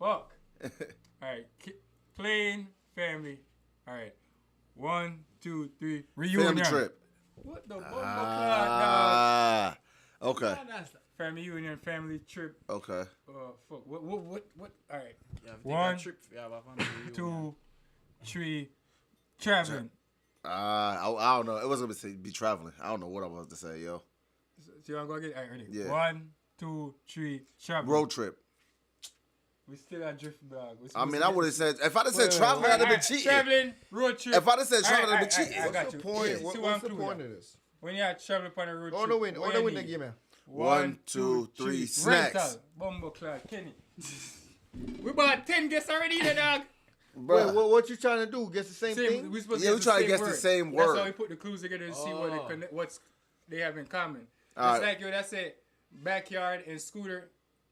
Fuck. All right. Plane. Family. All right. 1, 2, 3. Reunion. Family trip. What the fuck? Ah. Okay. Family union. Family trip. Okay. Fuck. What? All right. Yeah, 1, trip. Yeah, 2, 3. Traveling. I don't know. It wasn't going to be traveling. I don't know what I was to say, yo. So you want to go again? All right, ready? Yeah. 1, 2, 3. Traveling. Road trip. We still at drift bag. I mean, I would have said, if I'd have said traveling, I'd have been cheating. Traveling, road trip. If I'd have said traveling, I'd have been cheating. I got What's you. the point? See What's the clue point here. of this? When you are traveling on a road trip. On the win what you the need? game. 1, 2, 3. Snacks. Rental. Bumbo clad. Kenny. We bought 10 guests already, the dog. Wait, what you trying to do? Guess the same thing? We supposed Yeah, to we try to guess word. the same That's word. how we put the clues together to see what they have in common. All It's right. like, yo, that's it. Backyard and scooter.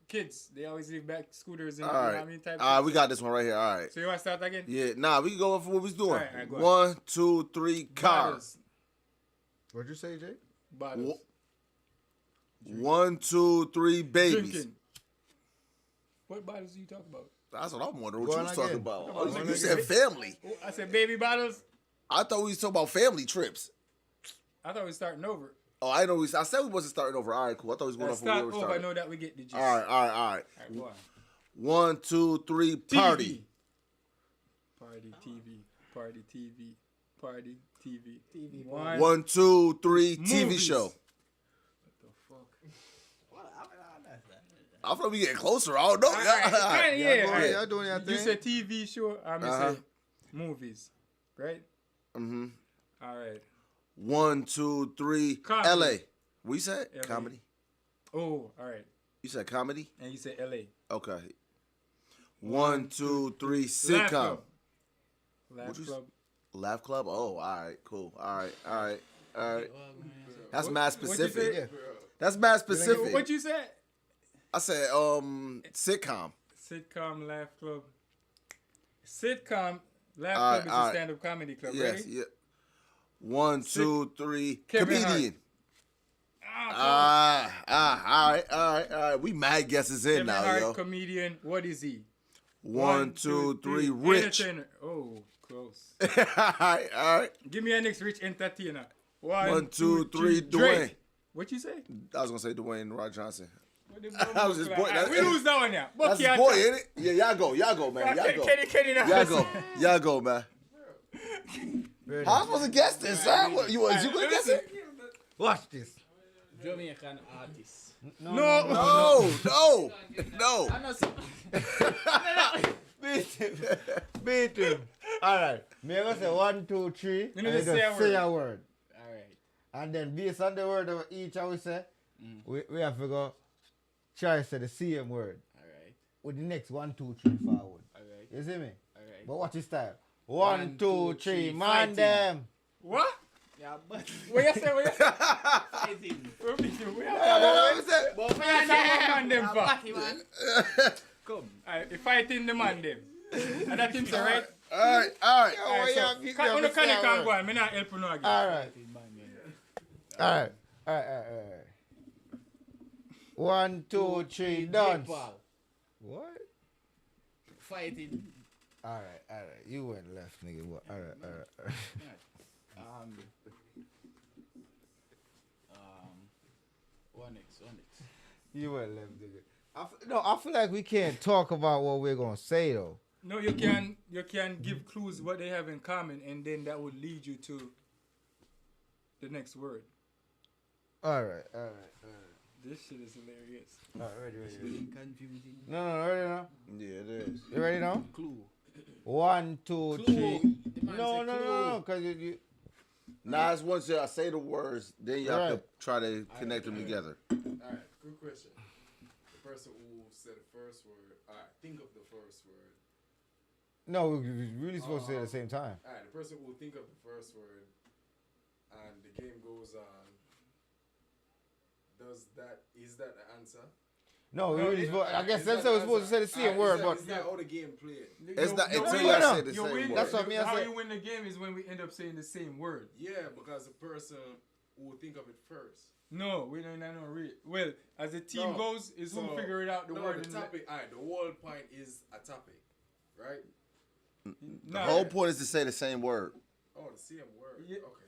Kids, they always leave back scooters in. All You know right. what I mean, type All right, shit. we got this one right here. All right. So you want to start again? Yeah, nah, we can go for what we was doing. All right, go 1, 2, 3. Cars. Bottles. What'd you say, Jay? Bottles. 1, 2, 3. Babies. Drinking. What bottles are you talking about? That's what I'm wondering. Go What you on was talking again. about? Come Oh, on, you said family. Oh, I said baby bottles. I thought we was talking about family trips. I thought we were starting over. Oh, I know. I said we wasn't starting over. All right, cool. I thought we was going Let's off where we start were over. I starting. know that we get the gist. All right. All right, go on. 1, 2, 3. Party. TV. Party TV. Party TV. Party TV. TV. 1, 2, 3. TV Movies. show. What the fuck? I feel like we getting closer. I don't know. Yeah. Y'all doing your You thing? said TV show. I'm Uh-huh. say movies, right? Mm-hmm. All right. 1, 2, 3. Comedy. LA. What you said? LA. Comedy. Oh, all right. You said comedy? And you said LA. Okay. 1, 2, 3. Laugh Sitcom. Club. Laugh What'd you Club. Laugh Club? Oh, all right. Cool. All right. That's What- mad what you specific. say? That's mad specific. What you said? I said sitcom. Sitcom, Laugh Club. Sitcom, Laugh All Club right, is all a right. stand-up comedy club. Yes. Ready? Yeah. 1, 2, 3. Kevin Hart. Comedian. Ah, All right. We mad guesses in Kevin now, Hart, yo. comedian. What is he? 1, 2, 3. Rich. Entertainer. Oh, close. All right. Give me a next rich entertainer. 1, 2, 3. Drake. Dwayne. What you say? I was gonna say Dwayne Rock Johnson. What the That was his boy. Alright, we lose that one, yeah. That's his boy, ain't it? Yeah, y'all go, man. Y'all go. Kenny, now. Y'all go, man. How am I supposed to guess this, sir? What, you gonna guess it? Watch this. Jamaican artist. No. Beat him. All right. Me gonna say 1, 2, 3. You and need to then just say say a a word. All right. And then based on the word of each, I will say, we have to go try to say the same word. All right. With the next 1, 2, 3 forward. All right. You see me? All right. But watch this style. 1, 2, 3, man fighting. them. What? Yeah, but What you say? fighting. What you say? Man them for. Come. Alright, Alright, you fighting the man them. And that him say, right? Alright. Alright, so, when you can go on, me not help you no again. Alright. 1, 2, 3, dance. What? Fighting. Alright. You went left, nigga. What? Alright. One next. You went left, nigga. I feel like we can't talk about what we're gonna say though. No, you can give clues what they have in common, and then that would lead you to the next word. All right. This shit is hilarious. All right, ready. Confusing. No, ready now? Yeah, it is. You ready now? Clue. 1, 2, 3. No, because you. Nah, it's once I say the words, then you have to try to connect them together. Alright, good question. The person who said the first word, alright, think of the first word. No, we're really supposed to say it at the same time. Alright, the person who will think of the first word, and the game goes on. Is that the answer? No, we really supposed. I guess that's how we're supposed to say the same word, but Is that how the game played? It's not until you say the same word. That's what I mean. How you win the game is when we end up saying the same word. Yeah, because the person who will think of it first. No, we don't know real. Well, as the team goes, is who figure it out the word. The topic. Alright, the whole point is a topic, right? The whole point is to say the same word. Oh, the same word. Yeah. Okay.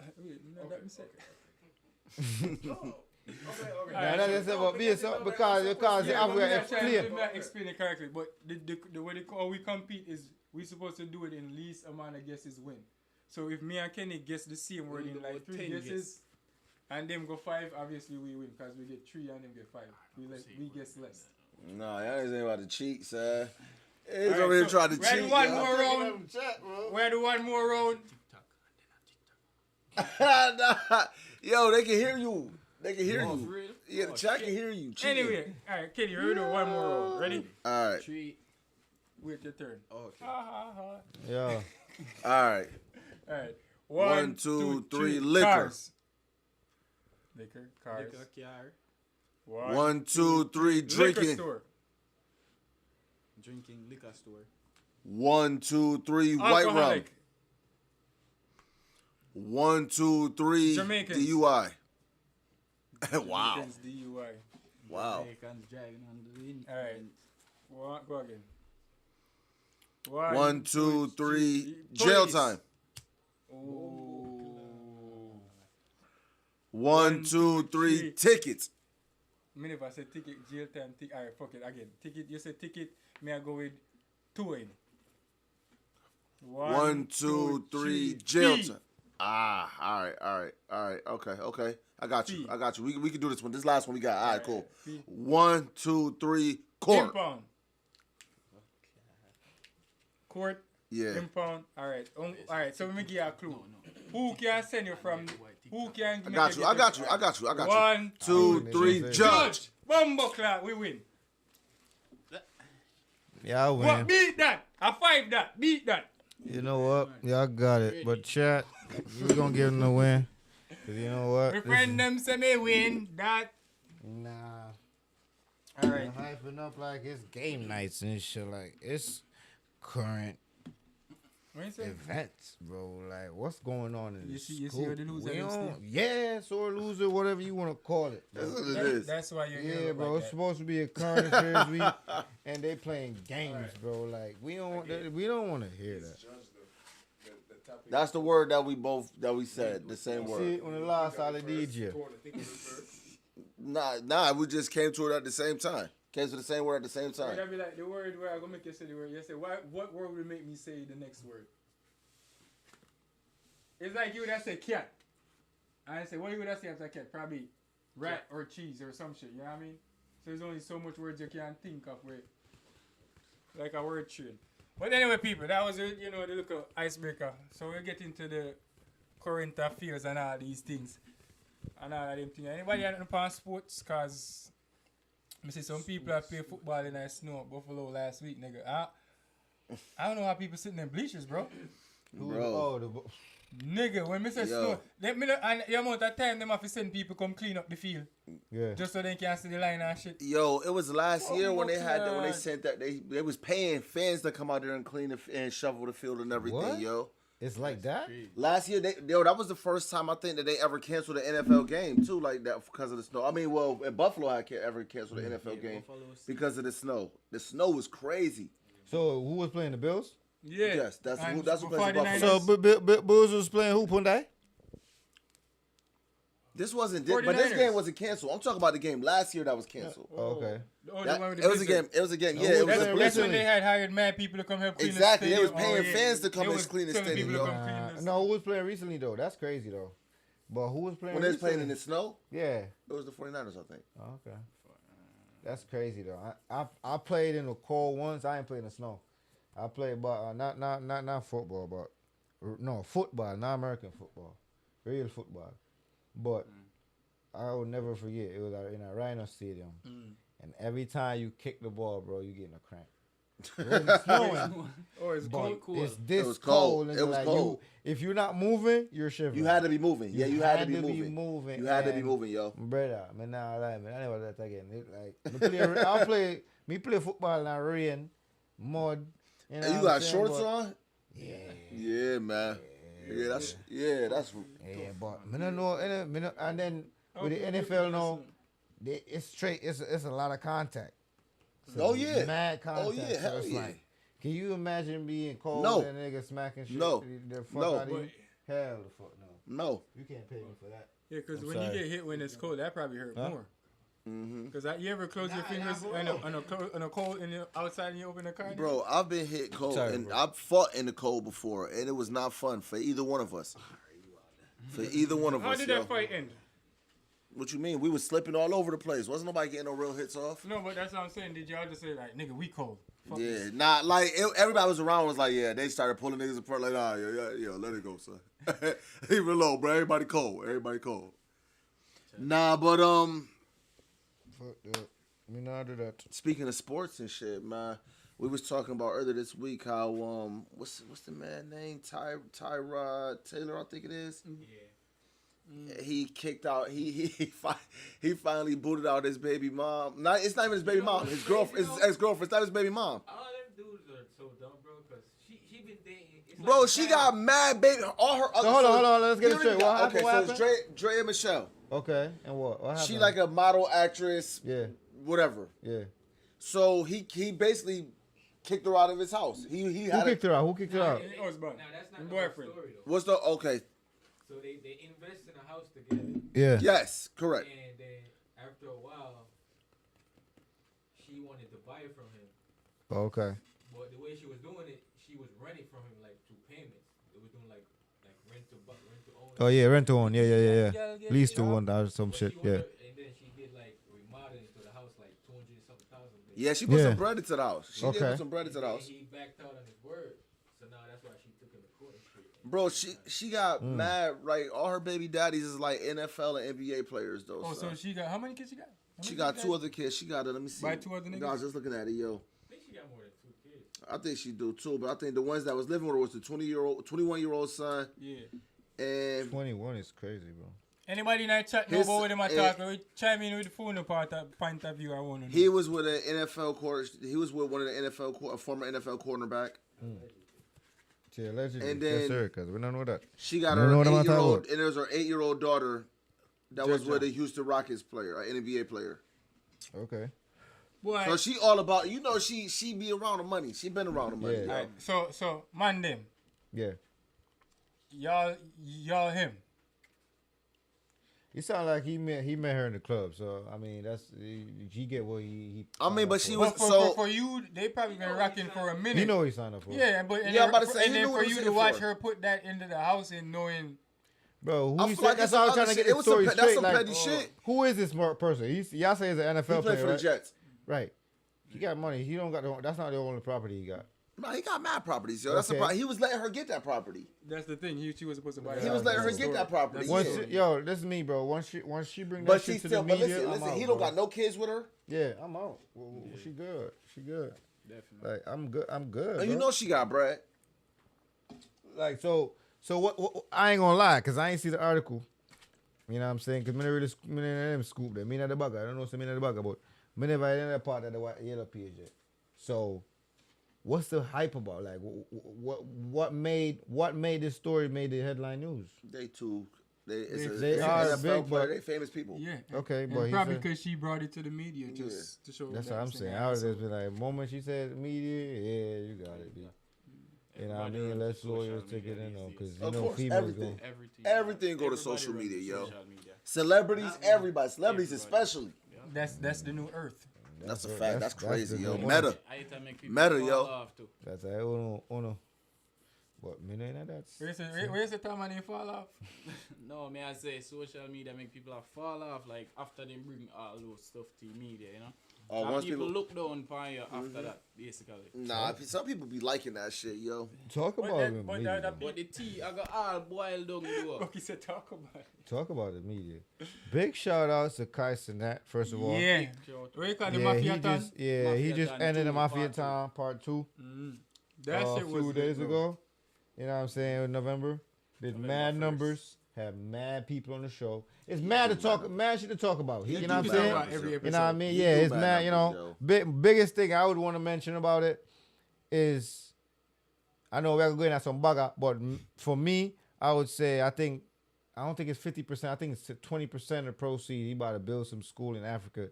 Let me say. Okay. That's about me, so because I'm going to explain it correctly, but the way how we compete is we supposed to do it in least amount of guesses win. So if me and Kenny guess the same word in like 3 guesses, and them go 5, obviously we win because we get 3 and them get 5. We guess less. No, y'all ain't about to cheat, sir. He's over here trying to cheat. We're one more round. We're the one more round. Nah. Yo, they can hear you. They can hear you. Yeah, the chat can hear you. Cheating. Anyway, all right, Kenny, we're doing one more round. Ready? All right. 3. Wait your turn. Okay. Yeah. All right. All right. 1, 2, 3. Liquor. Cars. Liquor. Cars. Liquor, car. 1, 2, 3. Drinking. Liquor store. Drinking, liquor store. 1, 2, 3. White rum. Alcoholic. 1, 2, 3. Jamaicans. DUI. Wow. Jamaicans, DUI. Wow. Jamaicans driving on the wind. All right. Go again. 1, 2, 3. Jail time. Oh. 1, 2, 3. Tickets. Me never say ticket, jail time, ticket. Alright, fuck it again. Ticket, you say ticket, me I go with 2 in. 1, 2, 3. Jail time. All right. Okay. I got you. We can do this one. This last one we got. All right, cool. 1, 2, 3. Court. Impound. Court. Yeah. Impound. All right. All right. So let me give you a clue. Who can send you from? Who can? I got you. 1, 2, 3. Judge. Bumbo clock. We win. Yeah, I win. What? Beat that. I 5 that. Beat that. You know what? Y'all got it. But chat, we're going to give them the win. Because you know what? My friend them say me win that. Nah. All right. Hyping up like it's game nights and shit. Like, it's current events, bro. Like, what's going on in the school? You see what the loser is? Yeah, sore loser, whatever you want to call it. That's what it is. That's why you're Yeah, bro. Like it's supposed to be a current affairs week, and they playing games, bro. Like, we don't want to hear that. That's the word that we said. The same word. See, when the last I did you. Nah. We just came to it at the same time. Came to the same word at the same time. That'd be like the word where I'm gonna make you say the word. You say what word would make me say the next word? It's like you would have said cat. I say what you would have said after cat? Probably rat or cheese or some shit. You know what I mean? So there's only so much words you can think of with like a word train. But anyway, people, that was the little icebreaker. So we'll get into the current affairs and all these things. And all of them things. Anybody on sports? Cause I see some people that play football in the snow at Buffalo last week, nigga. I don't know how people sit in them bleachers, bro. Nigga, when me say snow, let me know, and the amount of time them have to send people come clean up the field. Yeah. Just so they can see the line and shit. Yo, it was last year when they had that, when they God. sent that, they was paying fans to come out there and clean and shovel the field and everything, What? yo. It's like that? Last year, that was the first time I think that they ever canceled an NFL game too, like that because of the snow. I mean, well, in Buffalo, I can't ever cancel the NFL game because of the snow. The snow was crazy. So who was playing the Bills? Yeah. Yes, that's And who plays in before the Buffalo. So Bills was playing who Punday? This wasn't, but this 49ers. game wasn't canceled. I'm talking about the game last year that was canceled. Oh, okay. It was a game. It was a game. Yeah, it was a That's blizzard. when they had hired mad people to come help clean Exactly. the They stadium. was paying fans to come They and was clean the telling stadium, people to yo. come clean the No, who was playing recently though? That's crazy though. But who was playing When they was recently? playing in the snow, Yeah. it was the 49ers, I think. Oh, okay. That's crazy though. I played in the cold once. I ain't played in the snow. I played, but not football, but no football, not American football, real football. But I will never forget. It was in a Rhino Stadium, and every time you kick the ball, bro, you getting a cramp. It wasn't snowing. Oh, it's but cold. it's this It was cold. and It was like cold. if you're not moving, you're shivering. You had to be moving. Yeah, you had to be moving. moving. You had to be and moving, yo. Brother, man, now I never that again. It, like me play football in the rain, mud. You know And you what I'm got saying? shorts But- on? Yeah. Yeah, man. Yeah, that's Yeah, but me don't know, and then with the NFL now, it's straight. It's a lot of contact. So Oh, yeah. mad contact. Oh, yeah, So hell it's yeah. like, can you imagine being cold No. and a nigga smacking shit? No. The fuck No. out of you? Hell the fuck no. No. You can't pay me for that. Yeah, because I'm when sorry. you get hit when it's cold, that probably hurt Huh? more. Mm-hmm. Because you ever close your fingers on a cold in the outside and you open the car? Bro, I've been hit cold, Sorry, and bro. I've fought in the cold before, and it was not fun for either one of us. For either one of How us, did yo. that fight end? What you mean? We was slipping all over the place. Wasn't nobody getting no real hits off. No, but that's what I'm saying. Did y'all just say, like, nigga, we cold? Fuck Yeah, this. nah, like everybody was around was like, yeah, they started pulling niggas apart like, nah, yeah, let it go, son. Leave it alone, bro. Everybody cold. Nah, but Fuck that. Me not do that. speaking of sports and shit, man, we was talking about earlier this week how what's the man name? Tyrod Taylor, I think it is. Yeah. He kicked out. He finally booted out his baby mom. It's not even his baby mom. His girlfriend, his ex-girlfriend. It's not his baby mom. All them dudes are so dumb, bro, because she been dating. It's Bro, like she got mad baby. All her other. So hold on, let's get it Here straight. we go. What happened? Okay, What so happened? it's Dre and Michelle. Okay, and what happened? She like a model actress. Yeah. Whatever. Yeah. So he basically kicked her out of his house. He Who had kicked her out? Who kicked her out? Oh, it's about Now, that's not the the whole boyfriend. story, though. What's the okay? So they invest in a house together. Yeah. Yes, correct. And then after a while, she wanted to buy it from him. Okay. But the way she was doing it, she was renting from him like through payments. It was doing like rent to own. Oh yeah, rent to own. Yeah. Yeah, Lease to yeah. own. That was some But shit. she Yeah. wanted- And then she did like remodeling to the house like 200-something thousand. Yeah, she put Yeah. some bread into the house. She did Okay. put some bread into the house. He backed out on his word, so now that's why she took him to court and shit. Bro, she got mad. Right, all her baby daddies is like NFL and NBA players though. Oh, son. so she got, how many kids she got? How She many got kids two other kids. She got let me see. By two other No, I niggas? was just looking at it, yo. I think she got more than 2 kids. I think she do too, but I think the ones that was living with her was the 21-year-old son. Yeah. And 21 is crazy, bro. Anybody in that chat know His- about what them are eh, talking? We chime in with the phone point of view I want to know. he was with an NFL court. He was with one of the a former NFL cornerback. Yeah, allegedly. And yes, then sir, because we don't know that. She got We her don't know what I'm talking 8-year-old, about. and there was her 8-year-old daughter that was Jaja. with a Houston Rockets player, an NBA player. Okay. Boy, So she all about, she be around the money. She been around the money. Yeah. yo. alright, so man them, Yeah. y'all him. He sounded like he met her in the club. So I mean, that's he get what he I mean, but she was But so. for you, they probably been rocking for a minute. You know what he signed up for. Yeah, but Yeah, I'm about to say, and he then knew for what he you was to in watch for. her put that into the house and knowing. Bro, I who he feel said? like That's it's all I'm some trying to other get shit. the It was some story that's straight. some Like, petty shit. who is this person? Y'all say he's an NFL He player, played for the right? Jets. Right. He got money. He don't got that's not the only property he got. No, he got mad properties, yo. That's the Okay. problem. He was letting her get that property. That's the thing. She was supposed to buy. He was letting her get that property. Once Yeah. yo, this is me, bro. Once she bring But that she shit to still, the but media, listen, I'm out, he don't bro. got no kids with her. Yeah, I'm out. Well, she good. She good. Definitely. Like I'm good. And you bro. know she got bread. Like so So what I ain't gonna lie, cause I ain't see the article. You know what I'm saying? Cause me really scoop them. Me not the bugger. I don't know so me not the bugger, but me never in that part of the yellow page yet. So what's the hype about? Like what made this story made the headline news? They too. They are big, but they famous people. Yeah. Okay, And but probably because she brought it to the media just to show. That's what I'm saying. I was just be like, moment she said media, yeah, you got it, B. You know what I mean? Let's lawyers take it in, because you know females go. Everything go to social media, yo. Celebrities, everybody, celebrities especially. That's the new earth. That's a fact. That's crazy, yo. one. Meta, yo. That's uno. What minute that's? Where's the time when they fall off? No, may I say social media make people fall off like after they bring all those stuff to media, you know? Once people look down upon you after that, basically. Nah, some people be liking that shit, yo. Talk about it, media. But the tea, I got all boiled down to He said talk about it. Talk about it, media. Big shout outs to Kai Cenat, first of all. Yeah. What you call the Mafia Town? He just ended the Mafia Town Part 2. That shit was a few days ago. You know what I'm saying? In November. Did mad numbers. Have mad people on the show. It's mad shit to talk about. You know what I'm saying? You know what I mean? Yeah, it's mad, you know. Biggest thing I would want to mention about it is, I know we're going at some bugger, but for me, I would say, I don't think it's 50%. I think it's 20% of the proceeds. He about to build some school in Africa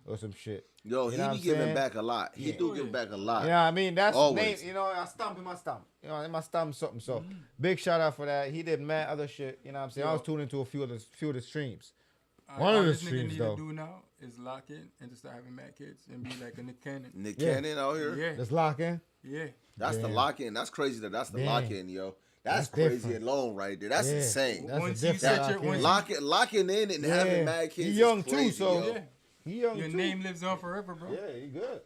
or some shit. Yo, he be giving back a lot. He do give back a lot. Yeah, I mean, that's always. You know, I stump in my stump. You know, in my stump something. So, big shout out for that. He did mad other shit. You know what I'm saying? I was tuning into a few of the streams. One of the streams, though. All this nigga need to do now is lock in and just start having mad kids and be like a Nick Cannon. Nick Cannon out here? Yeah. Let's lock in? Yeah. That's the lock in. That's crazy that's the lock in, yo. That's crazy different. alone right there. That's insane. That's a different locking in and having mad kids. He young is crazy, too, so yo. he young Your too. name lives on forever, bro. Yeah, he good.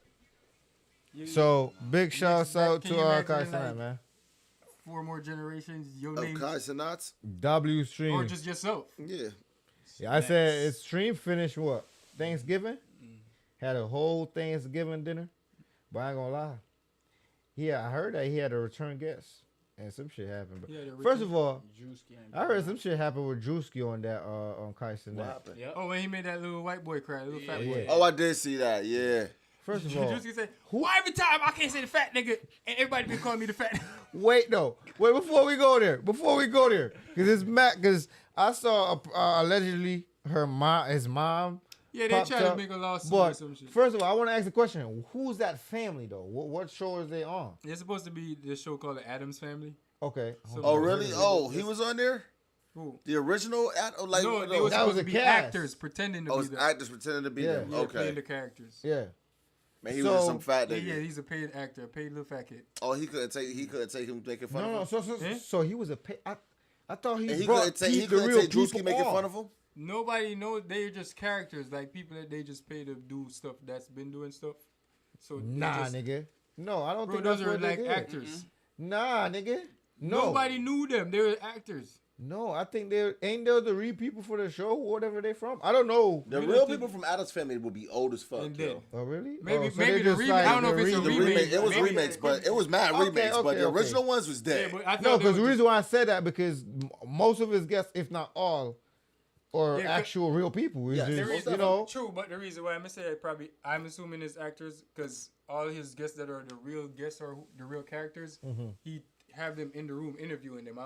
So big shouts out to Kai Cenat, man. 4 more generations. Your Of name. Kai Cenat? W stream. Or just yourself. Yeah. Yeah, I said his stream finished what? Thanksgiving? Had a whole Thanksgiving dinner. But I ain't gonna lie. Yeah, I heard that he had a return guest. And some shit happened. But first of all, I heard some shit happened with Drewski on that on Kai Cenat. What happened? Yep. Oh, when he made that little white boy cry, little fat boy. Oh, I did see that, yeah. First of all, Drewski said, why every time I can't say the fat nigga and everybody be calling me the fat nigga? Wait, before we go there, because I saw allegedly his mom. Yeah, they try to make a lawsuit or some shit. First of all, I want to ask the question: who's that family though? What show is they on? They're supposed to be this show called The Addams Family. Okay. Oh, really? Oh, he was on there? Who? The original? Like, no, they were supposed to be actors pretending to be them. Actors pretending to be them. Okay. Playing the characters. Yeah. Man, he was just some fat nigga. Yeah, he's a paid actor, a paid little fat kid. Oh, he couldn't take him making fun of him? So he was a paid... I thought he couldn't brought the real take Drewski people making on. fun of him? Nobody knows. They're just characters, like people that they just pay to do stuff that's been doing stuff. So nigga. No, I don't think those that's are what like they did. actors. Nah, nigga. No. Nobody knew them. They were actors. No, I think ain't there the real people for the show, whatever they from. I don't know. The real people from Addams Family will be old as fuck, yo. Oh, really? Maybe so maybe the remake. I don't know if it's a remake. It was remakes, but it was mad remakes. But the original ones was dead. Yeah, no, because the reason why I said that because most of his guests, if not all, are actual real people. It's just, you know. True, but the reason why I'm saying probably I'm assuming it's actors because all his guests that are the real guests or the real characters, he have them in the room interviewing them.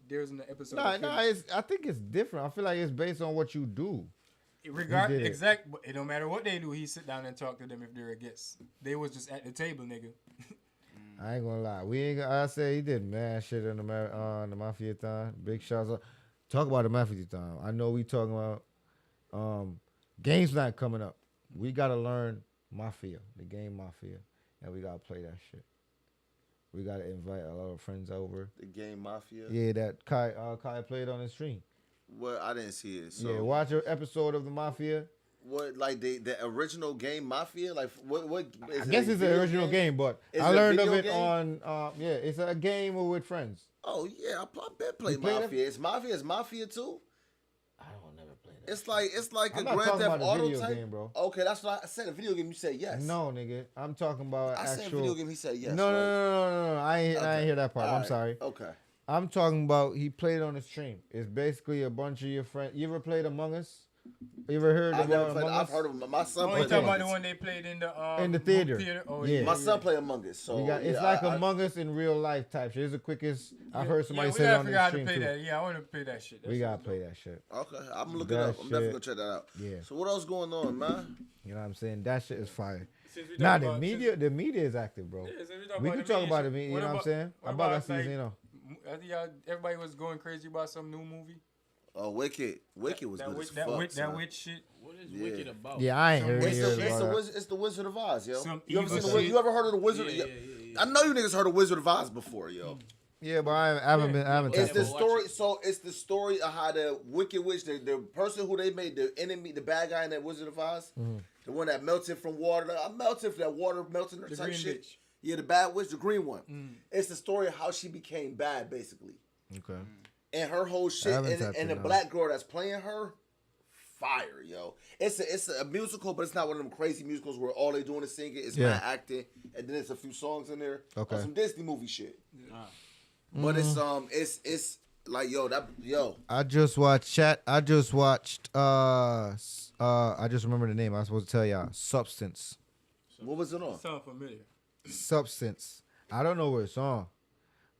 There's an episode. I think it's different. I feel like it's based on what you do. It don't matter what they do. He sit down and talk to them if they're a guest. They was just at the table, nigga. I ain't gonna lie. I say he did mad shit on the Mafia Time. Big shots out. Talk about the Mafia Time. I know we talking about games night coming up. We gotta learn Mafia, the game Mafia, and we gotta play that shit. We gotta invite a lot of friends over. The game Mafia? Yeah, that Kai played on the stream. Well, I didn't see it. So. Yeah, watch an episode of the Mafia. What, like the original game Mafia? Like what is I guess it's the original game, but I learned of it on it's a game with friends. Oh yeah, I bet play Mafia. It's Mafia too. I don't never play that. It's like I'm a not Grand talking Theft about a Auto video type game, bro. Okay, that's what I said. A video game. You said yes. No, nigga. I'm talking about I actual. said video game. He said yes. No. I ain't hear that part. I'm right. sorry. Okay. I'm talking about he played on the stream. It's basically a bunch of your friends. You ever played Among Us? You ever heard I've never about played. Among I've Us? heard of my son. Oh, played you talking about Among the Us. one they played in the theater? Oh, Yeah. My son play Among Us, so It's like Among Us in real life type shit. It's the quickest. I heard somebody say it on we the gotta stream play too. that. Yeah, I want to play that shit. We gotta play that shit. Okay, I'm looking That up. I'm definitely shit- gonna check that out. Yeah. So what else going on, man? You know what I'm saying? That shit is fire. Since we Nah, talk the about- media is active, bro. Yeah, since We can talk about the media. You what know what I'm about- saying? what About about, that season, you know. I think everybody was going crazy about some new movie. Oh, Wicked. Wicked was that good witch, as that fuck. witch, that son. witch shit. What is Wicked about? Yeah, I ain't heard It's about it's the Wizard of Oz, yo. Some You ever evil seen the shit. You ever heard of the Wizard? Yeah. I know you niggas heard of Wizard of Oz before, yo. Yeah, but I haven't been. I haven't. It's touched the it. story. So it's the story of how the Wicked Witch, the person who they made the enemy, the bad guy in that Wizard of Oz, the one that melted from water. I melted for that water melting or The type green shit. bitch. Yeah, the bad witch, the green one. It's the story of how she became bad, basically, Okay. and her whole shit, haven't tapped and the in, no. black girl that's playing her. Fire, yo! It's a musical, but it's not one of them crazy musicals where all they doing is singing. It's Yeah. not acting, and then it's a few songs in there. Okay. Or some Disney movie shit. But it's like yo. I just watched chat. I just watched. I just remember the name. I was supposed to tell y'all. Substance. What was it on? Sound familiar. Substance. I don't know where it's on,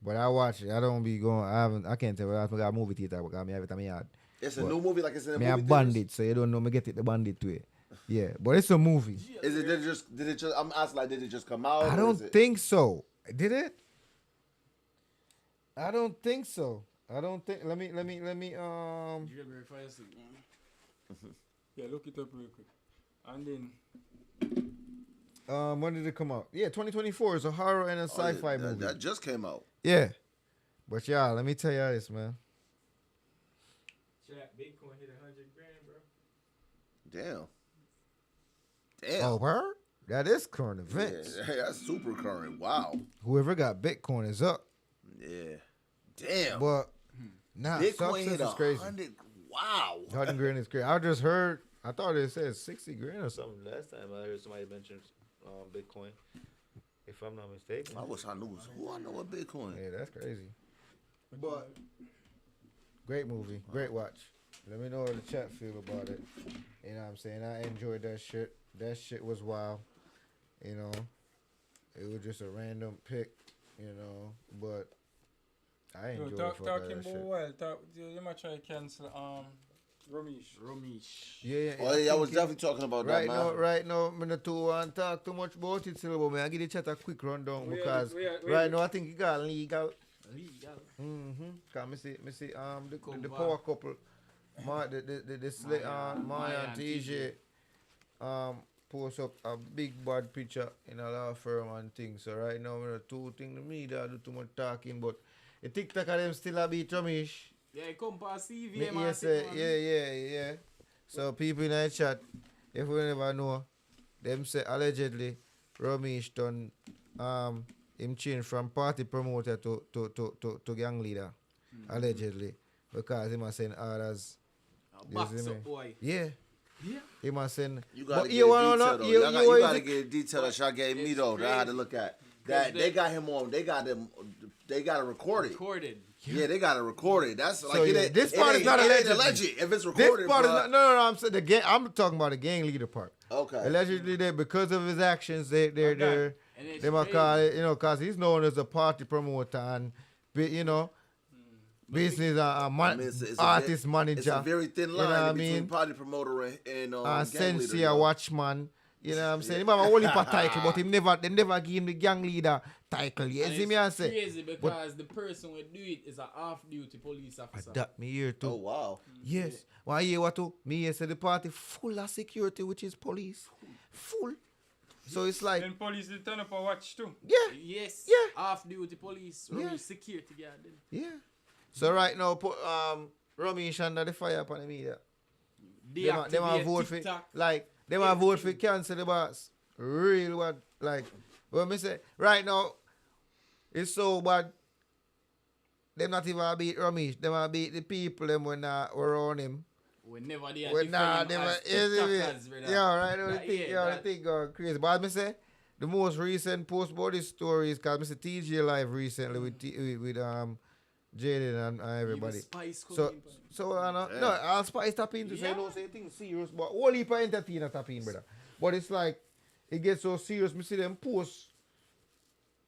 but I watch it. I don't be going. I can't tell. I got a movie theater. I me every time I had. It's a new movie, like it's in a Me movie a theaters? bandit, so you don't know me get it the bandit to it. Yeah, but it's a movie. Did it just? I'm asking, like, did it just come out? I or don't is it- think so. Did it? I don't think so. I don't think. Let me. You get very fast. Yeah, look it up real quick. And then When did it come out? Yeah, 2024 is a horror and a Oh, yeah, sci-fi that- movie. That just came out. Yeah, but y'all, let me tell y'all this, man. Chat, Bitcoin hit 100 grand, bro. Damn. Oh, word? That is current events. Yeah, that's super current. Wow. Whoever got Bitcoin is up. Yeah. Damn. But nah, Bitcoin substance hit is crazy. 100. Wow. 100 grand is crazy. I just heard. I thought it said 60 grand or something last time. I heard somebody mention Bitcoin. If I'm not mistaken. I wish I knew who I know what Bitcoin. Yeah, that's crazy. But great movie, great watch. Let me know what the chat feel about it. You know what I'm saying? I enjoyed that shit. That shit was wild. You know, it was just a random pick. You know, but I enjoyed the fuck out of that shit. You might try to cancel Romish. Yeah. Oh, yeah, I was definitely talking about that, man. Right now, I'm not too want to talk too much about it, still, but I give the chat a quick rundown because right now I think it got legal. Cause me see the power couple, Maya and TJ post up a big bad picture in a law firm and things. So right now, we two things the media do too much talking, but the TikTok of them still a beat Ramesh. Yeah, it come past CV, Me man. say, yeah. So people in the chat, if we never know, them say allegedly Ramesh done him change from party promoter to gang leader. Allegedly. Because him a send orders. You see me? Boy. Yeah. Him a send. You gotta But get you a wanna detail, know? though. You You gotta get a detail that y'all gave me, though, that I had to look at. That they got him on. They got him. They got to record it. Recorded. Yeah, they got to record it. That's like So, it yeah, ain't- this it part is ain't- not it ain't allegedly. alleged. If it's recorded, This part is bruh. not. No. I'm saying the gang. I'm talking about the gang leader part. Okay. Allegedly, that because of his actions, they might call it, because he's known as a party promoter and, business I mean, it's artist a manager. It's a very thin You know what line I between mean? party promoter and gang leader. Sensei, yo. a watchman. You know what I'm saying? He have a whole heap of title, but they never give him the gang leader title. You And see me? I it's say. crazy But because the person who do it is a off-duty police officer. that me here too. Oh wow. Yes. Why you what to? Me here say the party full of security, which is police. Full. So it's like. Then police they turn up a watch too. Yeah. Yes. Yeah. Off-duty police. Yeah. Security guard. then. Yeah. So right now, put Ramesh under the fire upon the media. They might vote for TikTok. they might vote for cancel the boss. Real what what me say right now it's so bad. Them not even beat Ramesh. Them a beat the people them when were around him. We never did. When never yeah, right now the That- thing going crazy. But me say the most recent post about this story is cause Mr. TJ live recently with Jaden and everybody. Spice So, no, I'll Spice tap in to say, don't say things serious, but whole heap of entertainer tap in, brother. But it's like, it gets so serious, me see them post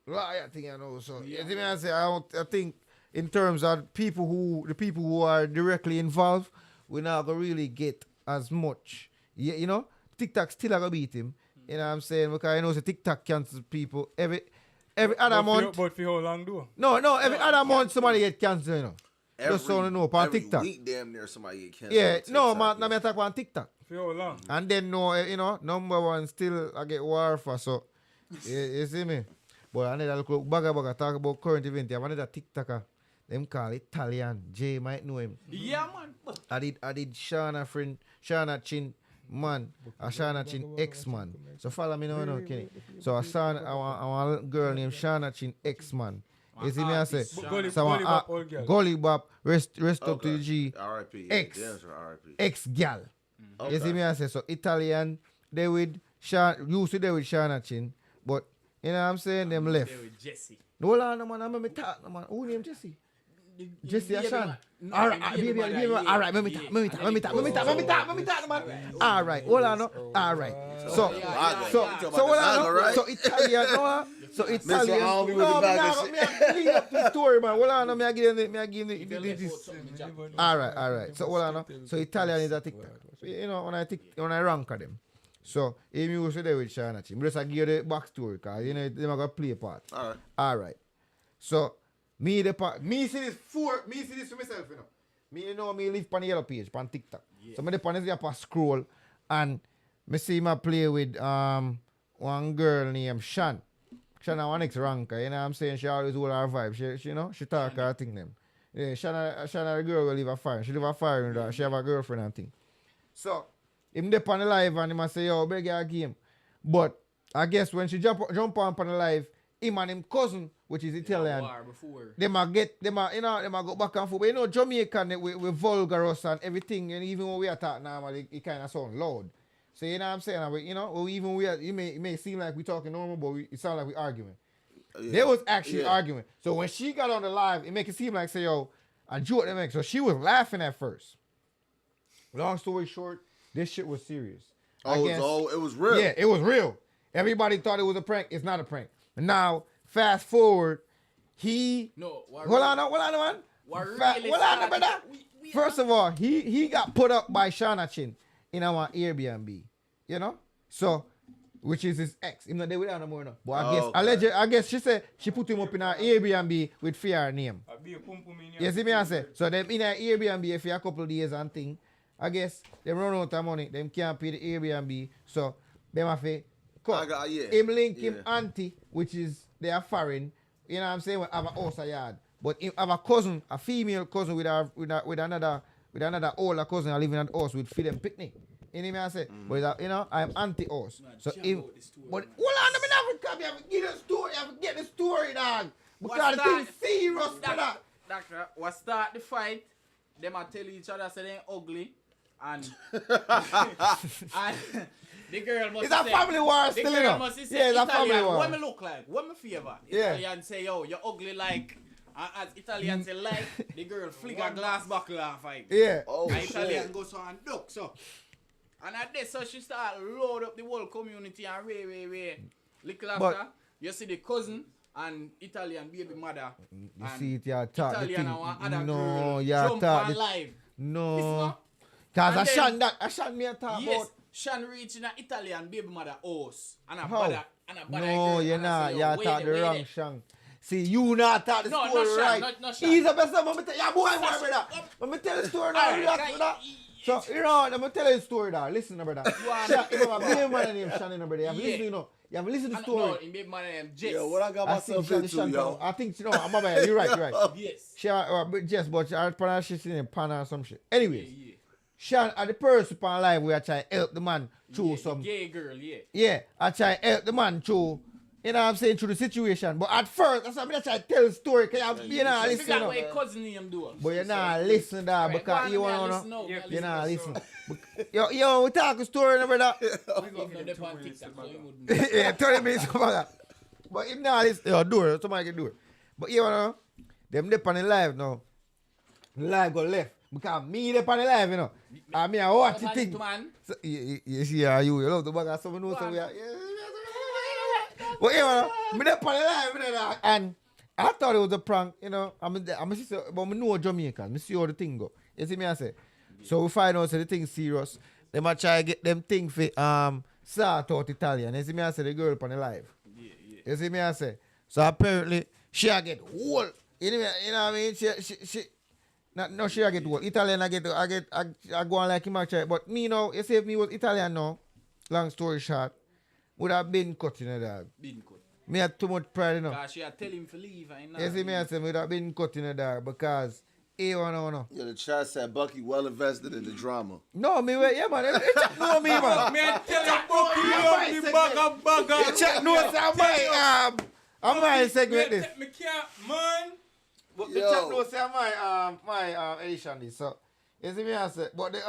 liar thing, you know. So, you see me, I say, I think in terms of the people who are directly involved, we're not going to really get as much. You know, TikTok still going to beat him. You know what I'm saying? Because I know the TikTok cancels people every other month. But for how long do? No, every other month somebody get cancelled, you know. Just so you know, on TikTok. Every week, damn near somebody get canceled. Yeah, on TikTok, no, man, I talk on TikTok. For how long? And then, no, you know, number one still I get war for, so, you see me? But another look, Baga talk about current event. I have another TikToker. Them call Italian. Jay might know him. Yeah, man. I did Shana Chin man, a Shana Chin X man. So follow me now, Kenny. So I want a girl named Shana Chin X man. You see me I say? So Gully Bop, rest up to the G. R.I.P. X. Yeah, R.I.P. X gal. Okay. You see me I say? So Italian, they with used to they with Shana Chin, but you know what I'm saying? Them left. They with Jesse. No, man, I'm talk, man. Who named Jesse? Jesse Ashan. Alright, baby, alright, let me talk, man. Alright, hold on, no. Alright. So hold on, so Italian, no. So Italian. No, me lead up the story, man. Hold on, no. Me I give this. Alright. So hold on, no. So Italian is a TikTok. You know, when I rank them. So, he used to do with Shana Chin. I just give you the backstory, because, you know, they're going to play a part. Alright. So, me see this for myself, you know. Me live on the yellow page, on TikTok. Yeah. So, I dey on this scroll, and me see him play with one girl named Shan. Shan is one ex-ranker, you know what I'm saying? She always hold her vibe. She you know, she talk her thing them. Yeah, Shan the girl will live a fire. She live a fire, you know, she have a girlfriend and thing. So, him dip on the live and him say, yo, beg a game. But I guess when she jump on the live, him and him cousin, which is Italian, they might go back and forth. But you know, Jamaican with vulgarous and everything, and even when we attack normally, it kind of sound loud. So you know what I'm saying? You know, even it may seem like we talking normal, but it sound like we arguing. Yeah. They was actually arguing. So when she got on the live, it make it seem like, say, yo, I joke them. So she was laughing at first. Long story short, this shit was serious. It was real. Yeah, it was real. Everybody thought it was a prank. It's not a prank. Now, fast forward, hold on, man. Brother. First of all, he got put up by Shana Chin in our Airbnb. You know? So, which is his ex. Him not there with her no more now. But I guess she said she put him up in her Airbnb with fear name. You see me I say? So them in her Airbnb for a couple of days and thing. I guess they run out of money. Them can't pay the Airbnb. So them have to cut. Him link him auntie, which is they are foreign. You know what I'm saying? We have a house a yard. But him have a cousin, a female cousin with another older cousin living in that house with feed them picnic. You know what I say? But you know, I'm anti-house. So if but hold on, I'm in Africa, you have to get the story, you have to get the story, dog. Because the thing's serious, brother. Doctor, what start the fight? Them a tell each other say they ain't ugly. And the girl must say... It's a family war still, you know? Yeah, it's a family war. What me look like? What me favor? Yeah. Italian say, yo, you're ugly like... as Italian say like, the girl flick a glass buckle off like. Yeah. And Italian goes on and duck, so. And at this, so she start load up the whole community and way. Little after, you see the cousin and Italian baby mother. You see it, you talk the thing. No, you talk the live. No. Because I Shan me a talk yes, about. Shan reaching an Italian baby mother house. And a How? bother. No, you're not. You talk the wrong Shan. See, you not talk the story right. No, Shan. He's the best of them. Yeah, boy, brother. Let me tell the story now. React to that. So, you know, let me tell you the story now. Listen, brother. Shan, you have a baby man named Shan, brother. You have listened, you know. You have listened to the story. No, in baby man named Jess. Yo, what I got myself into, yo. I think, you know, I'm about you're right. Yes. Jess, but I pronounce she's in a pan or some shit. Anyways. Yeah. Shan are the person on live where I try to help the man through some... gay girl, yeah. Yeah, I try to help the man through, you know what I'm saying, through the situation. But at first, that's why I try to tell the story, because you're not listening. Figure out what your cousin name do. But you're not listening, dog, because you want to know. You're not listening. Yo, we talk a story, no, brother. Yeah, 30 minutes about that. But if not listen, yo, do it. Somebody can do it. But you know, Them dip on the live now. The live go left. Because me dip on the live, you know. And me I watch the thing. So, you see how you love the bag of someone knows so we are. But yeah, me dip on the live, you know, and I thought it was a prank, you know. I'm sister, but I know Jamaican. I see how the thing go. You see me I say? So we find out so the thing serious. They might try to get them thing for sort out Italian. You see me I say the girl on the live. You see me I say? So apparently she a get whole. You know what I mean? She no she a get whole. Italian I go on like him actually. But me now, you see if me was Italian now, long story short, would have been cut, you know, dog. Been cut. Me had too much pride, you know. Cause she had tell him to leave. You see me I say would have been cut, you know, dog, because no. Yeah, the chat said Bucky well invested in the drama. No, me wait, yeah man. It know me, man. Me tell you, Bucky, you bugger. Check notes I'm my segment this. Me can't, man. But the chat notes my edition this. So you see me I say, but the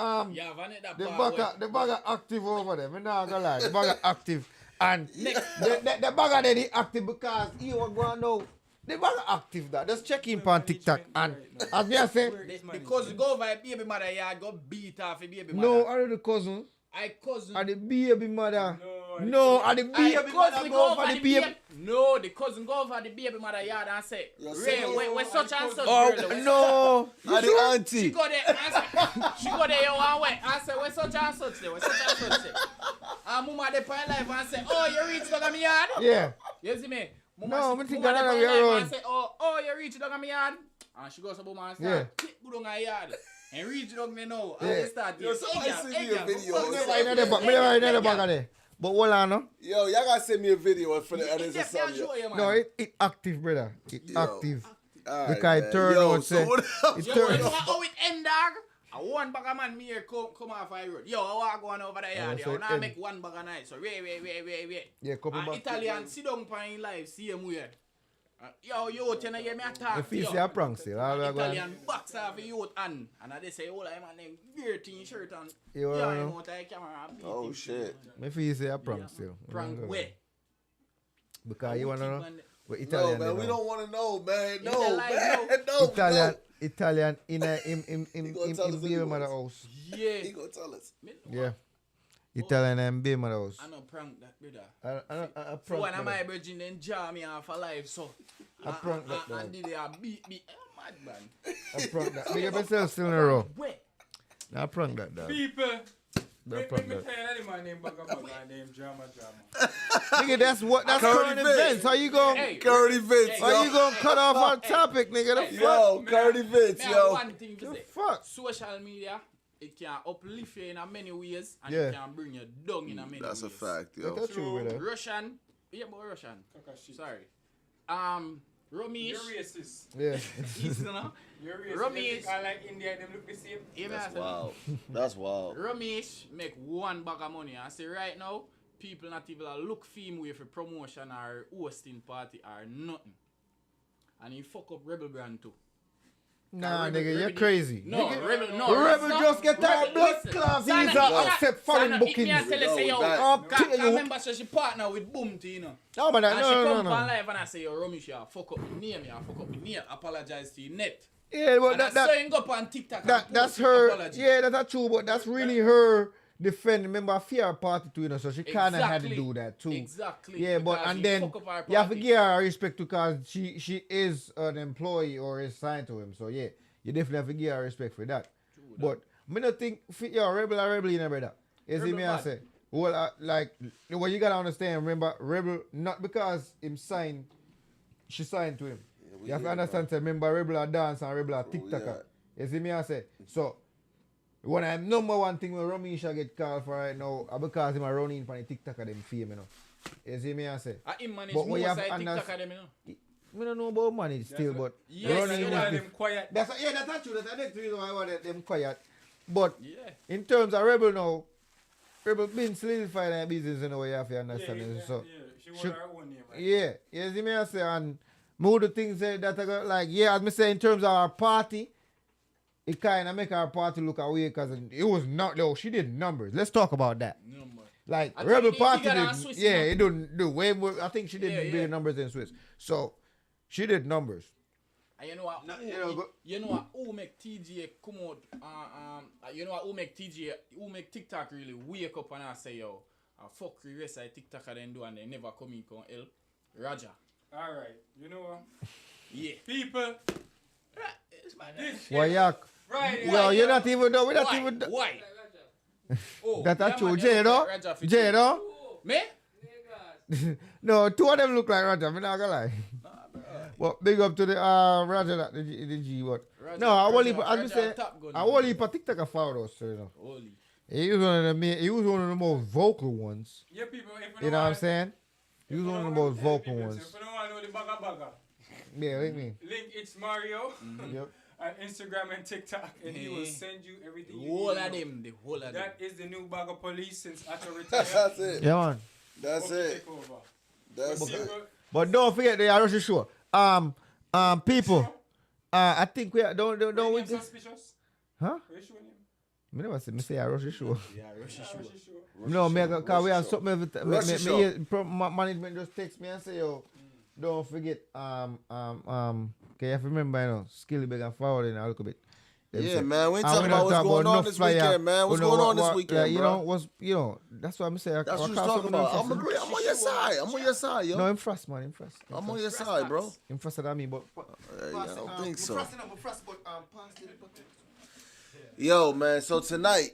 bugger active over there. Me not gonna lie, the bugger active. And the bugger then he active because he was going now. The bugger active that. Just check in on TikTok and as me I say. Because go over a baby mother yard, go beat off a baby mother. No, are the cousins? I cousin. Are the baby mother? No, are the baby mother go for the baby? No, the cousin go over the baby mother yard and say, Ray, wait, such and such oh, girl. No. Are the auntie? She go there and say, you want wait. I say, where such and such there? Where such and such there? And mama they pay life and say, oh, you reach down my yard? Yeah. You see me? No, I think another way around. And say, oh, you reach down my yard? And she goes to mama and say, click good on my yard. And reach down me now. And they start there. So I send me a video. Me never bag of there. But hold on, no? Yo, y'all gotta send me a video for the others or something. No, it active, brother. It active. Right, because it turn out, say. It turn out. How it end, dog? One bag of man me here come off the road. Yo, I want to go on over the yard. So I make one bag of night. So wait. Yeah, couple back. Italian sit down in live, see him weird. Yo, can I get me a talk? If you see a prank still, Italian box off a youth and they say, oh, I'm on them weird t-shirt and I'm out of the camera. Oh, shit. If you see a prank still. Prank where? Because you want to know? Italian, no, man, we don't want to know, man. No, man. No. Italian in baby mother house. Yeah. He gonna tell us. Yeah. Italian and baby mother house. I know prank that, brother. I so when I'm my virgin, then jar me off alive, so. I prank that, man. And did they beat me? Mad man. I prank that. Big up yourself still in a row. Where? I prank that, dog. People. Make me tell you that my name Bugger name Drama. Nigga, that's current events. How you going? Current events, yo. How you going to cut off our topic, nigga? The Yo, current events, yo. One thing to say. Fuck. Social media, it can uplift you in a many ways and it can bring you down in a many ways. That's a fact, yo. That's true, brother. Russian. Sorry. Romish. You're racist. Yeah. You're racist. Romish. I like India, them look the same. That's wild. That's wild. Romish make one bag of money and say right now, people not even look for him with a promotion or hosting party or nothing. And he fuck up Rebel brand too. Nah, nigga, you're crazy. No, nigga, Rebel just get our blood clot visa accept foreign bookings. I remember so she partner with Boomty, you know. No, but and she come no. on live and I say, yo, Romish, you fuck up my name, apologize to your net. Yeah, but and I go up on TikTok that's her. Apology. Yeah, that's true, but that's really her defend. Remember, fear party too, you know, so she kind of had to do that too. Exactly. Yeah, but and then you have to give her respect because she is an employee or is signed to him. So yeah, you definitely have to give her respect for that. True, but me not think rebel, you know, brother. You see me, I say, well, like what you gotta understand. Remember, rebel not because him signed, she signed to him. Yeah, you have to understand. Say, remember, rebel a dance and rebel a TikToker. You see me, I say so. One of the number one thing when Romisha get called for right now because him a running for the TikTok of them fame, you know. You see me I say? Him manage more side TikTok of them, you know. I don't know about money still, but running with them quiet. That's true. That's the next reason why I want them quiet. But in terms of Rebel now, Rebel been solidified in the business in a way you have to understand. So she want her own name, right? Yeah. You see me I say? And more the things that I got like, as me say in terms of our party, it kind of make our party look away because it was not, though, she did numbers. Let's talk about that. Like, Rebel Party did, it didn't do way more. I think she did bigger numbers than Swiss. So, she did numbers. And you know what? You know what? Who make TJ come out? You know what? Who make TikTok really wake up and I say, yo, fuck the rest of TikTok and then do and they never come in come help? Roger. All right. You know what? Yeah. People. Why yak? Right. Yo, you're not even done. We're not even done. Why? Oh, That's true. Jay, though? Jay, though? Me? No, two of them look like Roger. I'm not gonna lie. Well, big up to the Roger, that the G what? No, I only as we say, I only for TikTok a follow us, so you know. Holy. He was one of the most vocal ones. Yeah, people. If You know what I'm saying? He was one of the most vocal ones. If you don't want to know the bagga, Yeah, what do you mean? link it's Mario Yep. on Instagram and TikTok, and he will send you everything you Whole need to of know. them, the whole of them. That is the new Bagga Police since Acho retired. That's it. Yeah, man. That's Hope you it. take over. That's But it. people- But don't forget the Rush show. People. I think we don't we just. Suspicious? Huh? Are you showing him? Me never say me say I Rush show. Yeah, Rushy show. No, me cause we have something every time. Rushy show. Management just text me and say, yo, don't forget, can you have to remember, you know, Skilly big and forward in a little bit. Them Yeah, say, man. We ain't and talking don't about what's talk going on enough this flyer, weekend, man. What's you know, going on this what- weekend, you bro? know, that's what I'm saying. That's what you was talking about. I'm agree. I'm on your side. I'm on your side, yo. No, I'm frost, man. I'm frost. I'm on your side, bro. I'm frosted than me, but. I don't think so. Yo, man. So tonight,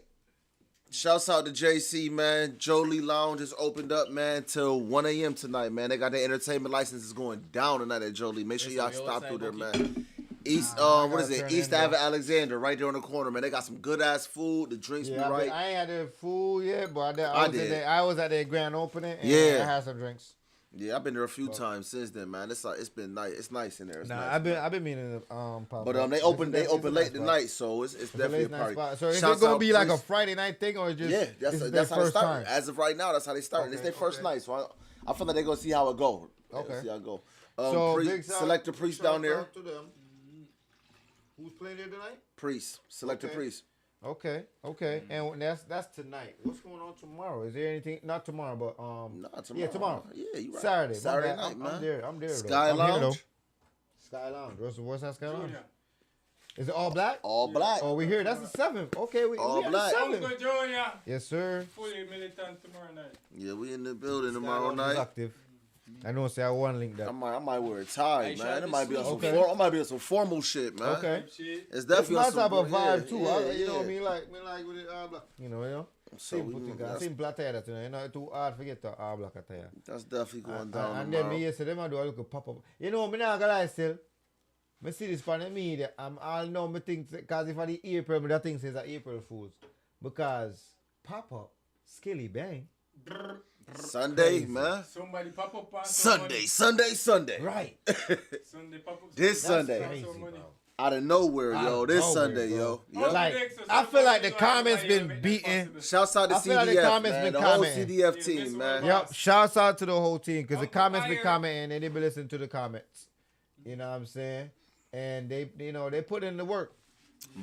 shouts out to JC, man. Jolie Lounge is opened up, man, till 1 a.m. tonight, man. They got their entertainment licenses going down tonight at Jolie. Make sure y'all stop through there, man. East, what is it? East Ave Alexander, right there on the corner, man. They got some good ass food. The drinks be Yeah, right. I ain't had the food yet, but I did. I was at the grand opening and Yeah. I had some drinks. Yeah, I've been there a few times since then, man. It's like it's been nice. It's nice in there. It's Nah, nice, I've been meaning to pop But up. they open It's a late nice spot. tonight, so it's definitely a late night party. spot. So is Shouts it gonna out be like a Priest. Friday night thing or just Yeah, this is that's their how they first start. time? As of right now, that's how they start. It's their first night, so I feel like they're gonna see how it go. Okay. See how it go. So Priest, big shout- Selector Priest down there. to them. Who's playing there tonight? Priest, Selector Okay. Priest. Okay, and that's tonight. What's going on tomorrow? Is there anything? Not tomorrow, but Nah, tomorrow. Yeah, tomorrow. Yeah, you right. Saturday. my Saturday bad. night, I'm man. there. I'm there. Sky though. I'm here, Lounge? though. Sky Lounge. What's that Sky Lounge? Is it all black? All black. Oh, we here. That's the 7th. Okay, we All at black. the Uncle 7th. Junior. Yes, sir. Fully militant tomorrow night. Yeah, we in the building Sky tomorrow Lounge is night. active. I know. Say I want link that. I might wear a tie, Hey, man. It shout might be on some Okay. I might be on some formal shit, man. Okay. It's It's definitely my on some type of yeah, vibe too. Yeah, You know yeah. me like with it all black. You know. So we Simple thing. that's- Simple attire that you know. Too hard to get the all black attire. That's definitely going down And then tomorrow. me yesterday, them I do a little pop up. You know, me not gonna lie still. Me see this on the media. I'm all know me think because if I the April, me that thing says a April Fools because pop up Skilly Bang. Sunday, Crazy. man. Somebody pop up on Sunday. Right. Sunday pop up. This That's Sunday. crazy, bro. Out of nowhere, Out yo. of This nowhere, Sunday, bro. yo. Yep. Like I feel like the comments been beaten. Shouts out to I feel like the CDF, comments man. been The whole commenting. CDF team, man. Yep. Shouts out to the whole team because the Uncle comments been Iron. commenting and they be listening to the comments. You know what I'm saying? And they put in the work.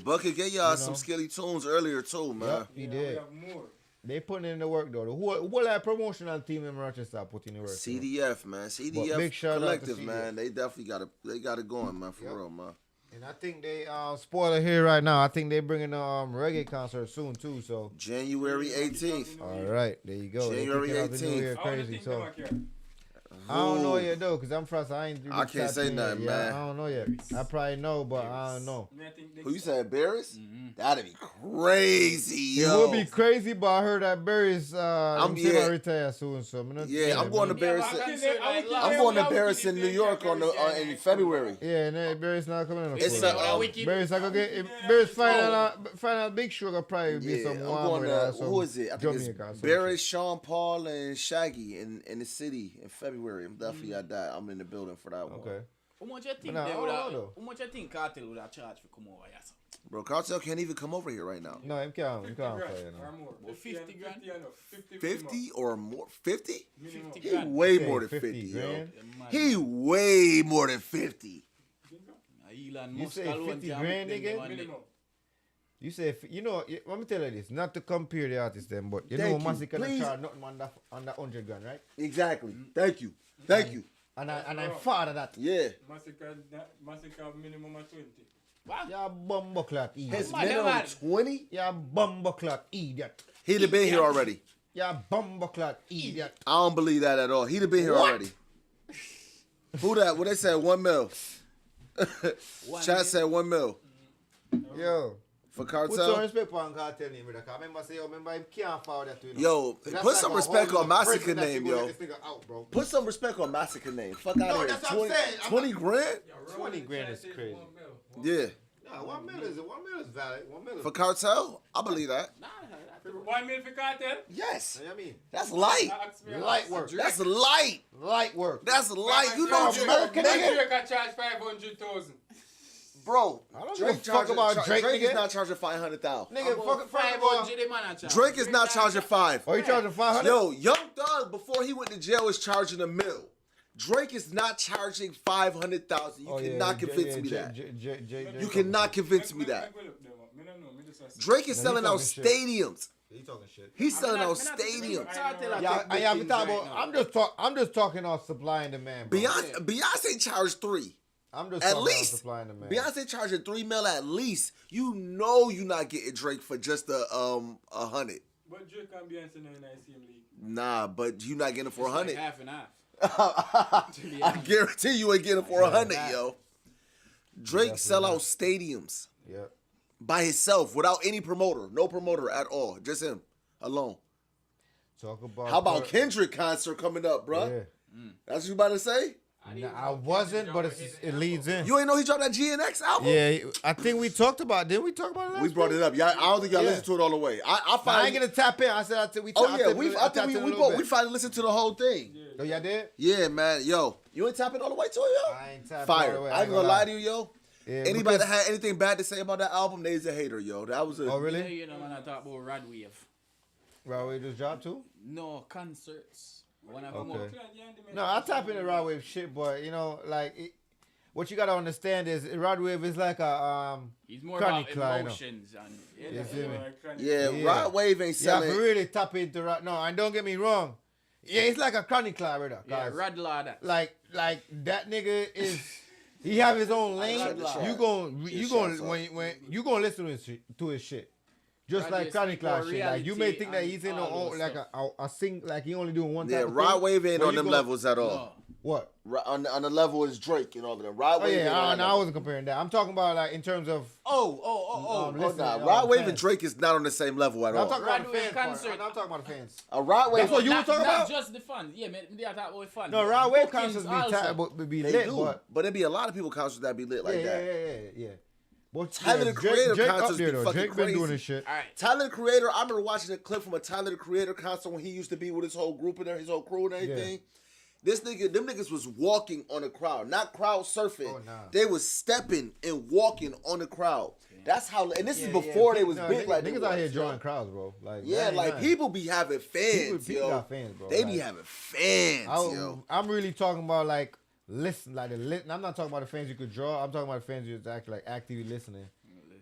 Bucket gave y'all You some know. skilly tunes earlier too, man. Yep, he did. They put in the work though. The whole promotional team in Rochester put in the work. CDF, man. But CDF big shout out to collective, CDF. man. They definitely got it going, man. For Yep. real, man. And I think they spoiler here right now. I think they bringing a reggae concert soon too. So January 18th. all right, there you go. They January kicking off the new 18th. year I don't crazy. think So them are care. I don't know Ooh. yet though, cause I'm from. I ain't. really I can't tapped say in nothing, yet. man. Yeah, I don't know yet. I probably know, but I don't know. Who you said, Barris? That'd be crazy, It yo. would be crazy, but I heard that Barry's I'm- yeah. yeah. retire soon. So I'm not Yeah, I'm going to Barris. I'm going to Barris in New York on in February. Yeah, no, Barry's not coming on. It's Barry's not gonna get. Barry's final big show will probably be Yeah, some I'm warm going weather, to some who is it? I think Jamaica or it's some Barris, Sean Paul, and Shaggy in the city in February. I'm definitely at that. I'm in the building for that one. Okay. How much you think But they nah, would I don't have? know, though. How much you think Cartel would have charged for come over here? So? Bro, Cartel can't even come over here right now. No, him can't. Him can't play, you know. Or more. Well, 50 grand? 50 or more? 50? 50 He grand. way Okay, more than 50 50, yo. grand. He way more than 50. Elon You Musk say alone 50 can grand make them again? one day. You say, you know, let me tell you this, not to compare the artists them, but you Thank know, you. Massey can Please. charge nothing under 100 grand, right? Exactly. Thank you. Thank you. And I father that. Yeah. Massacre minimum of 20. What? Yeah, bumbleclot idiot. His minimum 20? Yeah, bumbleclot idiot. He'd have been here already. Yeah, bumbleclot idiot. I don't believe that at all. He'd have been here already. Who that? What they said? 1 mil. Chat said 1 mil. Yo. For Put Cartel. some respect on Cartel name, brother. Cause remember him can't forward that to you. Yo, So that's put like some a respect whole on lot of Massacre prison that name, you go yo. let this nigga out, bro. Put some respect on Massacre name. Fuck out No, of here. that's what I'm saying. 20 grand? 20 grand is crazy. Yeah. Nah, 1 mil is valid. 1 mil is For Cartel? I believe that. 1 mil for Cartel? Yes. You know what I mean? That's light. Light work. That's light. Light work. That's light. You know American Drake nigga? can charge 500,000. Bro, I don't give a fuck about Drake, Drake is nigga. not charging 500,000. Nigga, fucking 500 the man a charge. Drake is not charging 5. Oh, you charging 500? Yo, Young Thug, before he went to jail, was charging $1 million. Drake is not charging 500,000. You cannot convince me that. You cannot convince me that. Drake is selling out stadiums. He talking shit. He's selling out stadiums. I'm just talking on supply and demand, bro. Beyonce charged 3. I'm just at talking least. on supply and demand. Beyonce charging $3 million at least. You know you're not getting Drake for just a 100. But Drake and Beyonce in the same league. Nah, but you're not getting it for 100. Like half and half. I guarantee you ain't getting it for 100, yo. Drake sell out stadiums. Yep. By himself, without any promoter, no promoter at all, just him alone. Talk about. How about Kendrick concert coming up, bruh? Yeah. That's what you about to say? Nah, I wasn't, but it leads in. You ain't know he dropped that GNX album? Yeah, I think we talked about it. Didn't we talk about it last We brought week? it up. Yeah, I don't think y'all listened to it all the way. I I ain't gonna tap in. I said we. Oh yeah, we finally listened to the whole thing. Oh, y'all did? Yeah, man. Yo, you ain't tapping all the way to it, yo? I ain't tapping Fire. all the way. I ain't gonna lie to you, yo. Yeah, Anybody that had anything bad to say about that album, they's a hater, yo. That was a. Oh really? Yeah, you know when I talk about Rad Wave. Rad Wave just dropped too? No, concerts. When I come Okay. up. No, I tap into Rad Wave shit, but you know, like what you gotta understand is Rad Wave is like a He's more chronic about line, emotions and You see me? Yeah, Rod Wave ain't You have selling. to really tap into Rad. No, and don't get me wrong. Yeah, it's like a chronic line, brother. Yeah, 'cause Rad Lada. Like that nigga is. He have his own lane. You gon' when you gonna listen to his shit. Just Rad like is Chronic more Class shit. Like you may reality think that he's in and all like a sing like he only doing one Yeah, type of Rod thing, Wave ain't but on you them gonna- levels at all. What? On the level is Drake and all of them. Rod Oh Wave ain't yeah, on that I level. wasn't comparing that. I'm talking about like in terms of Oh, nah. listening, Rod Wave fans. and Drake is not on the same level at I'm all. talking Rad about the Wave fans. concert. I'm talking about the fans. A Rod Wave. That's what you were talking Not about? just the fans. Yeah, man, they are talking about fans. No, Rod Wave Bookings concerts also. be They lit, do, but there be a lot of people concerts that be lit like yeah, that. yeah. But Tyler the Creator Drake concerts up there be though. fucking Drake crazy. been doing this shit. All right. Tyler the Creator, I remember watching a clip from a Tyler the Creator concert when he used to be with his whole group and his whole crew and everything. This nigga, them niggas was walking on the crowd, not crowd surfing. Oh, nah. They was stepping and walking on the crowd. That's how, and this is before they was big like niggas they out here was, yo. drawing crowds, bro. Like Yeah, like 99. people be having fans, People yo. got fans, bro. They be Like, having fans, yo. I'm really talking about like listen, like I'm not talking about the fans you could draw. I'm talking about the fans you actually like actively listening.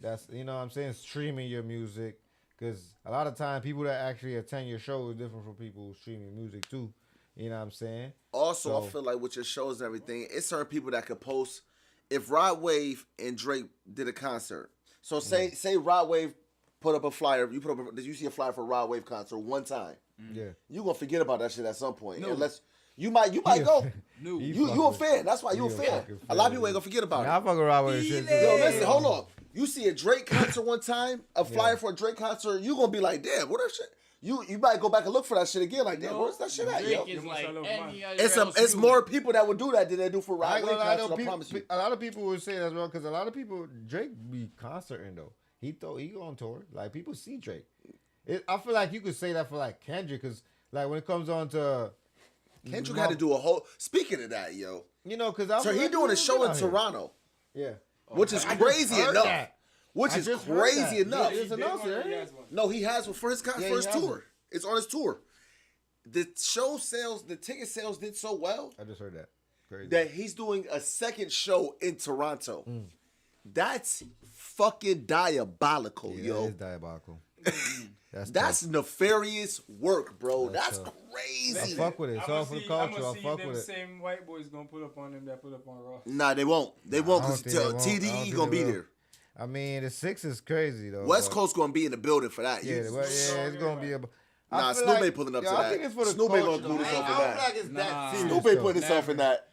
That's you know what I'm saying, streaming your music, because a lot of times people that actually attend your show is different from people who stream your music too. You know what I'm saying? Also, So- I feel like with your shows and everything, it's certain people that could post. If Rod Wave and Drake did a concert, so say Rod Wave put up a flyer. Did you see a flyer for Rod Wave concert one time? Yeah. You gonna forget about that shit at some point. No. Unless you might go. No. You a fan. That's why you a He a fan. fucking A lot of fan, people ain't gonna forget about I it. fuck around with shit too. Yo, listen, hold on. You see a Drake concert one time, a flyer for a Drake concert, you gonna be like, damn, what that shit? You might go back and look for that shit again. Like, damn, where's that shit at, yo? Drake is like any other It's else more people that would do that than they do for I Rod ain't Wave gonna lie concert. though, I promise you. a lot of people would say that as well, because a lot of people Drake be concerting though. He go on tour. Like people see Drake. I feel like you could say that for like Kendrick, because like when it comes on to Kendrick had to do a whole. Speaking of that, yo, you know, because so he doing a show in Toronto, Yeah, which is I just crazy heard enough. that. Which I is just heard crazy that. enough. Yeah, it's announced it, right? No, he has one for his Yeah, for he his has tour. it. It's on his tour. The show sales, the ticket sales did so well I just heard that. Crazy. that he's doing a second show in Toronto. That's fucking diabolical, Yeah, yo. it's diabolical. That's nefarious work, bro. That's tough. crazy. I fuck with it. It's all for the culture. I fuck them with it. same white boys gonna pull up on them that pull up on Raw. Nah, they won't. They won't I don't because think they won't. I don't TDE think gonna they be will. there. I mean, the 6 is crazy though. West but- Coast gonna be in the building for that. Yeah, it's gonna be a. Nah, I feel Snoop like- ain't pulling up yo, to I that. think it's for the Snoop ain't culture, gonna do though. this off I of don't that. feel like it's that serious. Snoop ain't though. putting himself in that.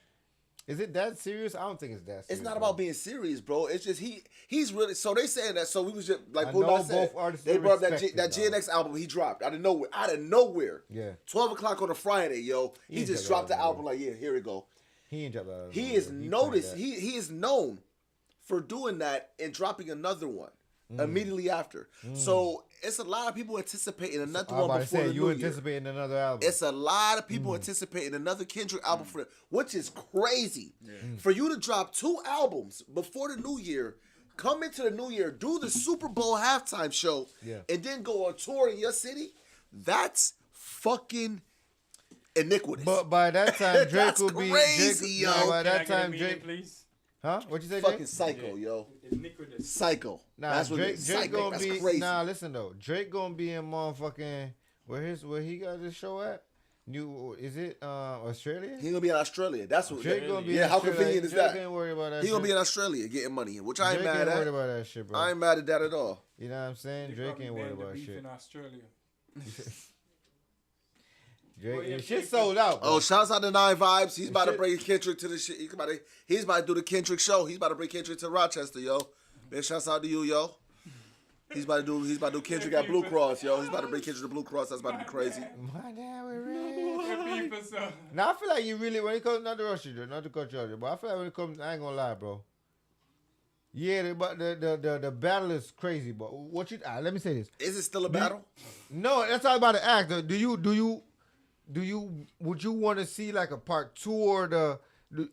Is it that serious? I don't think it's that serious. It's not about being serious, bro. It's just he's really. So they saying that. So we was just like I Bull know Dog said. both artists They are brought up that respected, that GNX album he dropped out of nowhere. Out of nowhere. Yeah. 12 o'clock on a Friday, yo. He ain't just dropped dropped the that album like, yeah, here we go. He ain't dropped that. He is noticed. He is known for doing that and dropping another one immediately after. So it's a lot of people anticipating another I'm one about to before say the you new year. anticipating another album. It's a lot of people anticipating another Kendrick album for which is crazy. For you to drop 2 albums before the new year, come into the new year, do the Super Bowl halftime show, and then go on tour in your city, that's fucking iniquitous. But by that time, Drake That's will be crazy, Drake, yo. By Can I that get a time, meeting, Drake. please? Huh? What you say, Fucking Jake? psycho, yo. Iniquitous. Psycho. Nah, that's what Drake, it is. Drake Psycho. gonna That's be. crazy. Nah, listen though. Drake gonna be in motherfucking where he got this show at? New is it Australia? He gonna be in Australia. That's what. Drake gonna be. Yeah, in how Australia. convenient is Drake that? Ain't worried about that. He gonna shit. be in Australia getting money, which I ain't Drake mad ain't at. worried about that shit, bro. I ain't mad at that at all. You know what I'm saying? Drake ain't worried about beef shit. in Australia. Drake, shit sold out. Bro. Oh, shouts out to Nine Vibes. He's about to Shit. bring Kendrick to the shit. He's about to do the Kendrick show. He's about to bring Kendrick to Rochester, yo. Big shouts out to you, yo. He's about to do Kendrick at Blue Cross, yo. He's about to bring Kendrick to Blue Cross. That's about to be crazy. My dad was rich. Now I feel like you really when it comes not to rush you, not to cut you out, but I feel like when it comes, I ain't gonna lie, bro. Yeah, but the battle is crazy. But what you let me say this: Is it still a battle? No, that's all about the act. Do you would you want to see like a part 2 or the?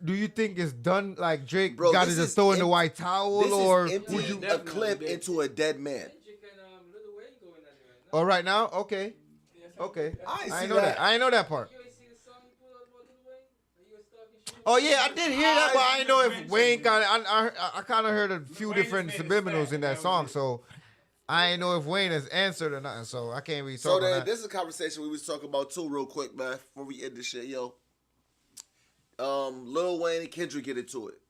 Do you think it's done like Drake Bro, got to this just is throw in the em- white towel This or is emptying a clip into a dead man. or right now? Okay, I ain't I see know that. that. I ain't know that part. Oh yeah, I did hear that, but I know if Wayne kind of, I kind of heard a few different subliminals in that song, so I ain't know if Wayne has answered or nothing, so I can't really So talk on then, that. this is a conversation we was talking about too, real quick, man. Before we end this shit, yo. Lil Wayne and Kendrick get into it.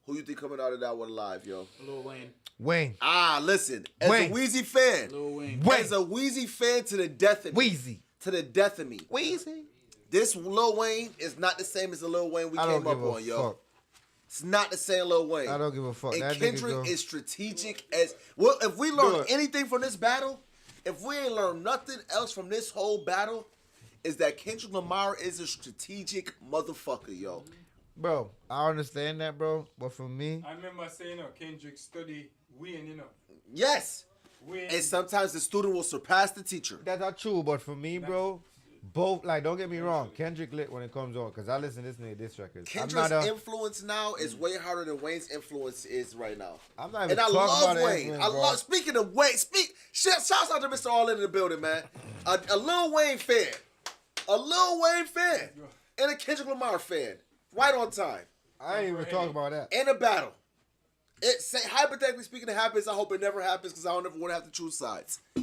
Who you think coming out of that one live, yo? Lil Wayne. Wayne. Ah, listen. As Wayne. a Wheezy fan, Lil Wayne. as a Wheezy fan to the death of me. Wheezy. To the death of me. Wheezy. This Lil Wayne is not the same as the Lil Wayne we I don't came up give a on, yo. fuck. It's not the same Lil Wayne. I don't give a fuck. And That nigga Kendrick go- is strategic as well. If we learn it. anything from this battle, if we ain't learned nothing else from this whole battle, is that Kendrick Lamar is a strategic motherfucker, yo. Bro, I understand that, bro, but for me, I remember saying, Kendrick study Wayne, you know. Yes. Wayne. And sometimes the student will surpass the teacher. that's not true. But for me, bro, both like don't get me wrong, Kendrick lit when it comes on because I listen to this nigga diss records. Kendrick's influence now is way harder than Wayne's influence is right now. I'm not even And I talking love about Wayne. influence, I bro. love. Speaking of Wayne, shouts out to Mr. All in the building, man. A Lil Wayne fan, a Lil Wayne fan, and a Kendrick Lamar fan, right on time. I ain't even talking about that. In a battle. Hypothetically speaking, it happens. I hope it never happens because I don't ever want to have to choose sides. I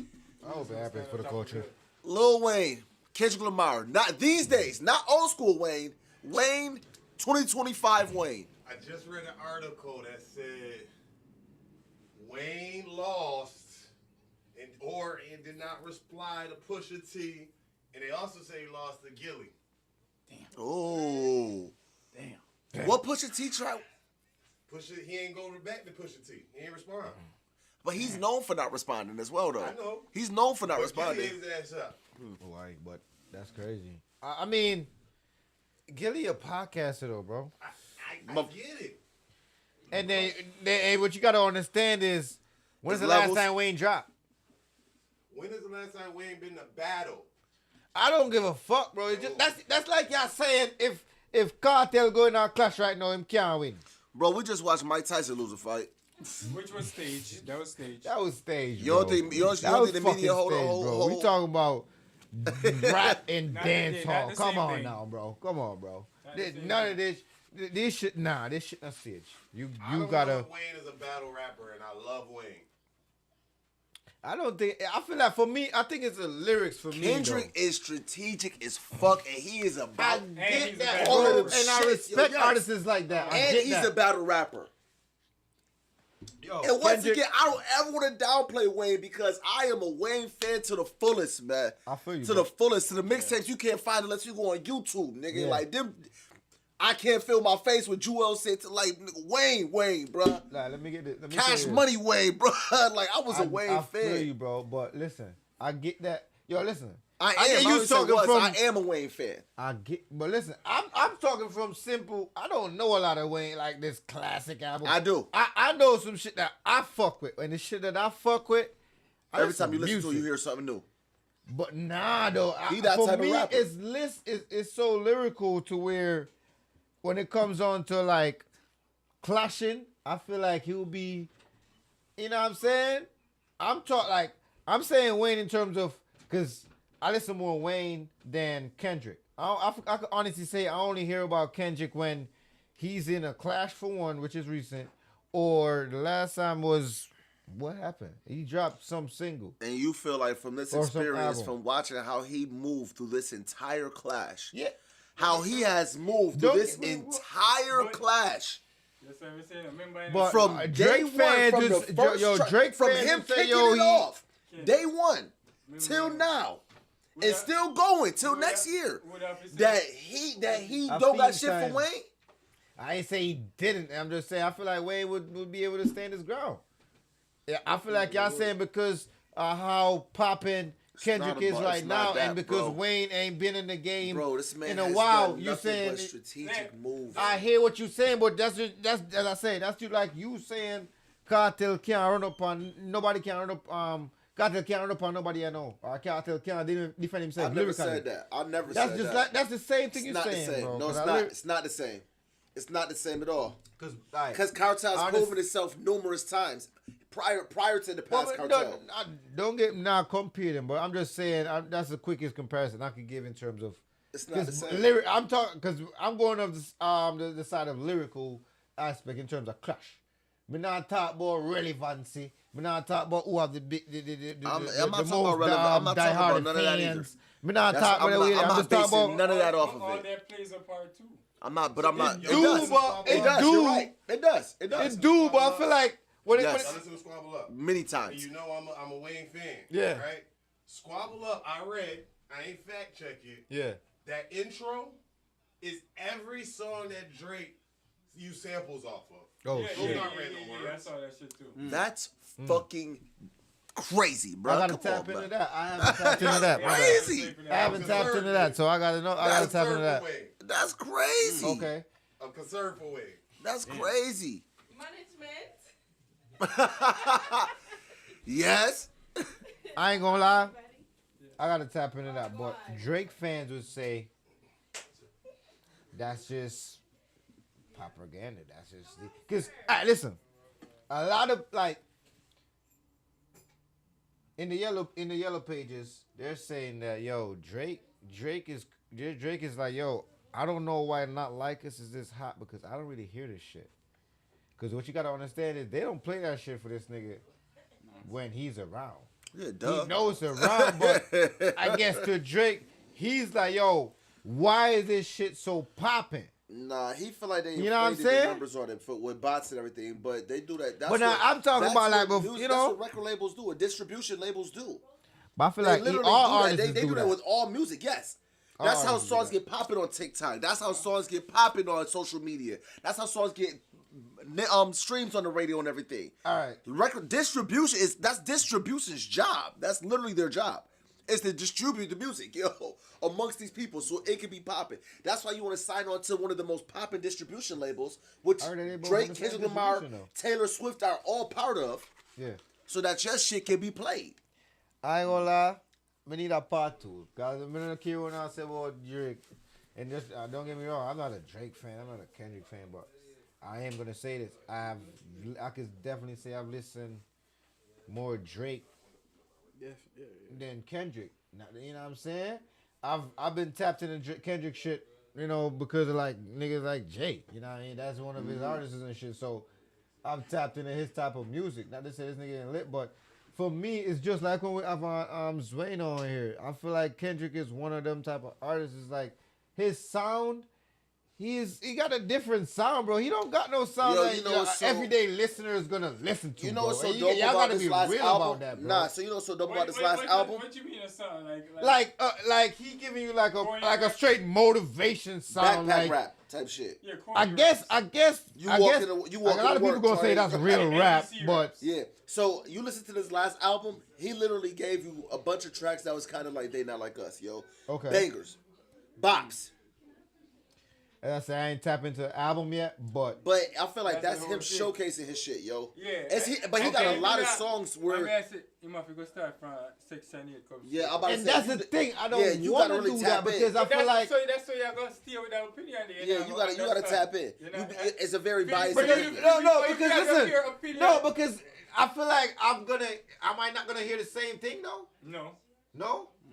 hope it happens for the culture. Lil Wayne, Kendrick Lamar, not these days, not old school Wayne. Wayne, 2025 Wayne. I just read an article that said Wayne lost and did not reply to Pusha T, and they also say he lost to Gilly. Oh. Damn. What Pusha T tried? He ain't going back to Pusha T. He ain't respond. But he's known for not responding as well, though. I know. He's known for not But responding. Gilly his ass up. Oh, but that's crazy. I mean, Gilly a podcaster though, bro. I get it. And then what you gotta understand is when's the last time Wayne dropped? When is the last time Wayne been in a battle? I don't give a fuck, bro. It's just, that's like y'all saying if Cartel go in our clash right now, him can't win. Bro, we just watched Mike Tyson lose a fight. Which was staged. That was staged. That was staged. You don't bro. think- you don't That was think the media fucking hold- staged, hold- bro. We hold- talking about rap and Not dance the- hall. not the Come same on thing. now, bro. Come on, bro. Not the same None of this shit. Nah, this shit not staged. I You don't gotta. know if Wayne is a battle rapper, and I love Wayne. I don't think. I feel like for me, I think it's the lyrics for me. Kendrick is strategic as fuck, and he is about. I get that, bro, and I respect artists like that. And he's a battle rapper. Yo, and once Kendrick, again, I don't ever want to downplay Wayne because I am a Wayne fan to the fullest, man. I feel you. To the fullest. To the mixtapes you can't find unless you go on YouTube, nigga. Yeah. Like them. I can't feel my face when Jewel said to like Wayne, bro. Nah, let me get this. Cash Money Wayne, bro. Like I was a Wayne I fan. feel you, bro. But listen, I get that. Yo, listen. I get am. you talking from. I am a Wayne fan. I get, but listen, I'm talking from simple. I don't know a lot of Wayne like this classic album. I do. I know some shit that I fuck with, and the shit that I fuck with. Every time you listen to it, you hear something new. But nah, though. He that for type of me, rapper. it's so lyrical to where when it comes on to like clashing, I feel like he'll be. You know what I'm saying? I'm saying Wayne in terms of because. I listen more Wayne than Kendrick. I could honestly say I only hear about Kendrick when he's in a clash for one, which is recent, or the last time was what happened? He dropped some single. And you feel like from this Or some experience, album. from watching how he moved through this entire clash, Yeah. how he has moved through this entire clash. That's what I'm saying. Remember But from Drake day one, fans from the just- first yo, track- Drake from fans him just say, kicking yo, it he- off, day one till now, and still going till next year. That he I don't got feel shit you for Wayne. I ain't say he didn't. I'm just saying I feel like Wayne would be able to stand his ground. Yeah, I feel like y'all saying because how popping Kendrick not is about- right it's not now, that, and because bro. Wayne ain't been in the game Bro, this man in a has while. done You nothing saying but strategic moves. I hear what you saying, but that's as I say, that's just like you saying Cartel can't run up on nobody can run up Cartel can't run up on nobody I know. Or Cartel can't defend himself. I never lyrically. said that. I never That's said just that. like that's the same thing It's you're not saying, the same. bro. No, it's 'Cause not. It's not the same. It's not the same at all. Because Cartel's honest- proven itself numerous times prior to the Well, past but Cartel. don't get now compare them, but I'm just saying that's the quickest comparison I could give in terms of. It's not the 'cause same. I'm talking because I'm going off the side of lyrical aspect in terms of clash. Me not talk about relevancy. Me not talk about who have the big I'm not talking about most relevant. I'm not talking about none of that either. fans. Me not That's- talk about I'm it. not I'm just talking basing about none of that off of All it. that plays a part too. I'm not, but I'm not. It do, does. but It it does. do. You're right. It does. It does. It do, but I feel like when Yes. I listen to Squabble Up. Many times. And you know I'm a Wayne fan. Yeah. Right? Squabble Up, I read, I ain't fact check it. Yeah. That intro is every song that Drake used samples off of. Oh, Those shit. aren't random words. I saw that shit too. That's fucking crazy, bro. I gotta Come tap on, into man. that. I haven't tapped into that. my bad. Crazy. I haven't tapped into that, so I gotta know. I gotta tap into that. That's crazy. Okay. I'm concerned for Wayne. That's crazy. Management. Yes. I ain't gonna lie. I gotta tap into that. But Drake fans would say that's just propaganda. That's just because. Listen, a lot of like in the yellow pages, they're saying that Drake is like I don't know why Not Like Us is this hot because I don't really hear this shit. Because what you gotta understand is they don't play that shit for this nigga when he's around. Yeah, duh. He knows around, but I guess to Drake, he's like, why is this shit so popping? Nah, he feel like they You know what I'm inflated the saying? numbers on it with bots and everything, but they do that. That's But now, what, I'm talking that's about, like, what with, music- you that's know? what record labels do, or distribution labels do. But I feel They like literally all do that. artists They do that with all music. Yes. That's All how artists do songs get popping on TikTok. That's how songs get popping on social media. That's how songs get streams on the radio and everything. All right. Record distribution that's distribution's job. That's literally their job. It's to distribute the music, amongst these people so it can be popping. That's why you want to sign on to one of the most popping distribution labels, which I heard they both Drake, on the same Kendrick Lamar, distribution, though. Taylor Swift are all part of. Yeah. So that your shit can be played. I ain't gonna lie, we need a part two. Cause I'm gonna keep when I say about Drake, and just don't get me wrong, I'm not a Drake fan, I'm not a Kendrick fan, but I am gonna say this. I could definitely say I've listened more Drake than Kendrick. Now, you know what I'm saying? I've been tapped into Kendrick shit, because of like niggas like Jay. You know what I mean? That's one of his artists and shit. So I've tapped into his type of music. Not to say this nigga ain't lit, but for me, it's just like when we have Zwane on here. I feel like Kendrick is one of them type of artists. It's like his sound. He got a different sound, bro. He don't got no sound Yo, that you know, so, everyday listener is gonna listen to. You know bro. what's so And dope y'all about gotta this be last real album? about that, bro. Nah, so you know what's so dope about this last album? What you mean a sound? Like he giving you like a straight motivation sound, Backpack like rap type shit. Yeah, I guess you walk guess in a lot of people gonna say that's real rap, but yeah. So you listen to this last album, he literally gave you a bunch of tracks that was kind of like They Not Like Us, yo. Okay. Bangers, bops. And I say I ain't tapped into the album yet, but I feel like that's him showcasing his shit, yo. Yeah. But he got a lot of songs where. You might go start from Section 8. Yeah, I'm about to and say, that's the thing. I don't you want gotta to really do tap that in. because I feel like that's so you're gonna steer with that opinion. Yeah, you gotta tap in. It's a very biased. Because listen, opinion. no, because I feel like am I not gonna hear the same thing though? No.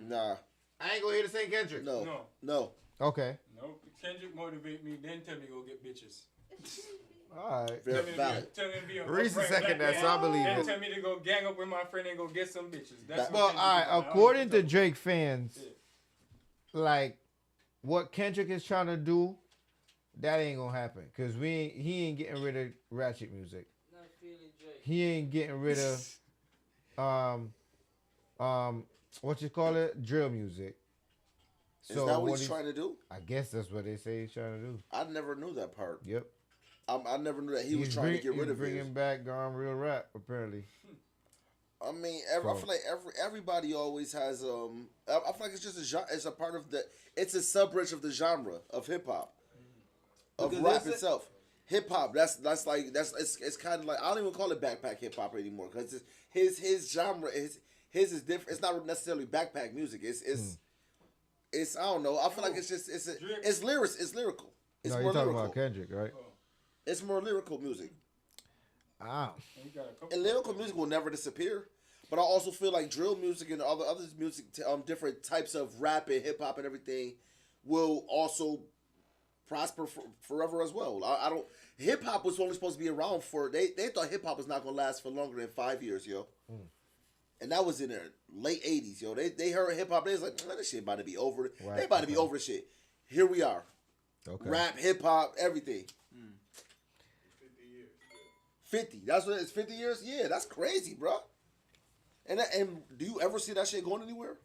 Nah. I ain't gonna hear the same Kendrick. No. Okay. No. Kendrick motivate me, then tell me go get bitches. Alright. Very valid. Tell me to be a Reese second that, so I believe then it. tell me to go gang up with my friend and go get some bitches. That's Well, what alright. According to Drake fans, like what Kendrick is trying to do, that ain't gonna happen because he ain't getting rid of ratchet music. He ain't getting rid of what you call it, drill music. So is that what he's trying to do? I guess that's what they say he's trying to do. I never knew that part. Yep. I never knew that he was trying to get rid of it. Bringing back Gone Real Rap, apparently. I mean, I feel like everybody always has. I feel like it's just it's a part of it's a sub-branch of the genre of hip hop, of rap itself. Hip hop, it's kind of like I don't even call it backpack hip hop anymore because his genre his is different. It's not necessarily backpack music. It's I don't know. I feel like it's lyrics. It's lyrical. It's no, more you're talking lyrical. about Kendrick, right? It's more lyrical music. Ah. And lyrical music will never disappear. But I also feel like drill music and other music, different types of rap and hip hop and everything, will also prosper forever as well. I don't. Hip hop was only supposed to be around for they thought hip hop was not gonna last for longer than 5 years, yo. And that was in their late 80s, yo. They heard hip hop. They was like, man, this shit about to be over. Right. They about to be over this shit. Here we are. Okay. Rap, hip hop, everything. 50. That's what it's 50 years? Yeah, that's crazy, bro. And do you ever see that shit going anywhere?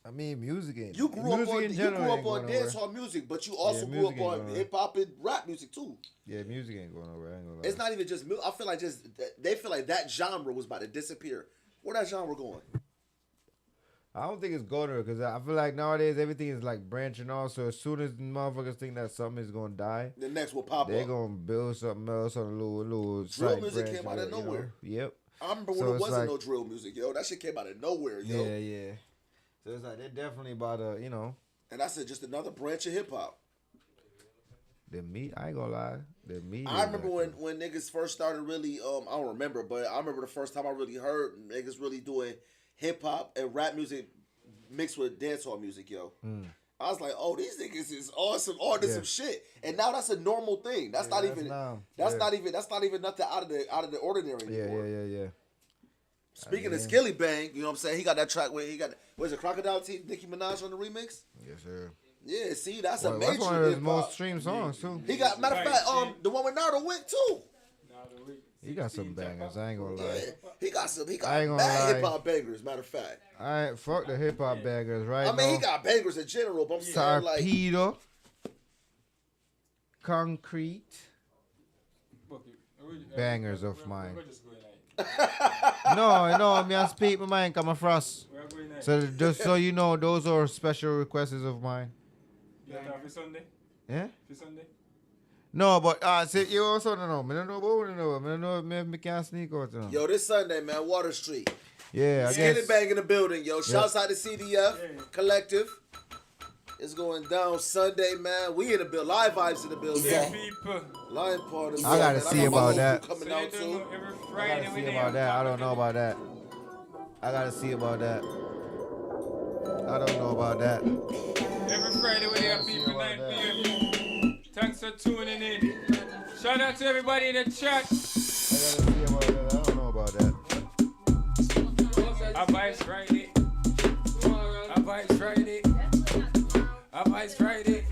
I mean, music ain't. You grew up on dancehall music, but you also grew up on hip hop and rap music too. Yeah, music ain't going nowhere. I ain't gonna lie. It's not even just music. I feel like they feel like that genre was about to disappear. Where that genre going? I don't think it's going to because I feel like nowadays everything is like branching off. So as soon as the motherfuckers think that something is gonna die, the next will pop up. They're gonna build something else on a little. Drill music came out of nowhere. Yep. I remember when it wasn't no drill music, yo. That shit came out of nowhere, yo. Yeah. So it's like they're definitely about to, And I said just another branch of hip hop. I ain't gonna lie. I remember when niggas first started really, I don't remember, but I remember the first time I really heard niggas really doing hip hop and rap music mixed with dancehall music, yo. I was like, oh, these niggas is awesome, some shit. And now that's a normal thing. That's not even nothing out of the ordinary anymore. Yeah. Speaking of Skilly Bang, you know what I'm saying? He got that track where he got was it Crocodile Teeth, Nicki Minaj on the remix? Yes, sir. Yeah, see, that's a major. That's one of his most streamed songs too. He got matter of fact, the one with Nardo Wick too. He got some bangers. I ain't gonna lie. Yeah, he got bad hip hop bangers. Matter of fact, I ain't fuck the hip hop bangers, right? I mean, he got bangers in general, but I'm saying like Torpedo, Concrete, bangers of mine. No, me I speak my mind come across. So just so you know, those are special requests of mine. For Sunday? Yeah? For Sunday? No, but see, you also don't know. I don't know about it. I don't know if me can sneak out. Yo, this Sunday, man, Water Street. Yeah, I Skilly guess. Bang in the building, yo. Shouts out to CDF Collective. It's going down Sunday, man. We in the building. Live Vibes in the building. Yeah, people. Live party. I gotta see about that. Coming out too. I gotta see about that. I don't know about that. I gotta see about that. I don't know about that. Every Friday we have people 9 p.m. Thanks for tuning in. Shout out to everybody in the chat. I gotta see about that. I don't know about that. I Vibes Friday. I Vibes Friday. I Vibes Friday.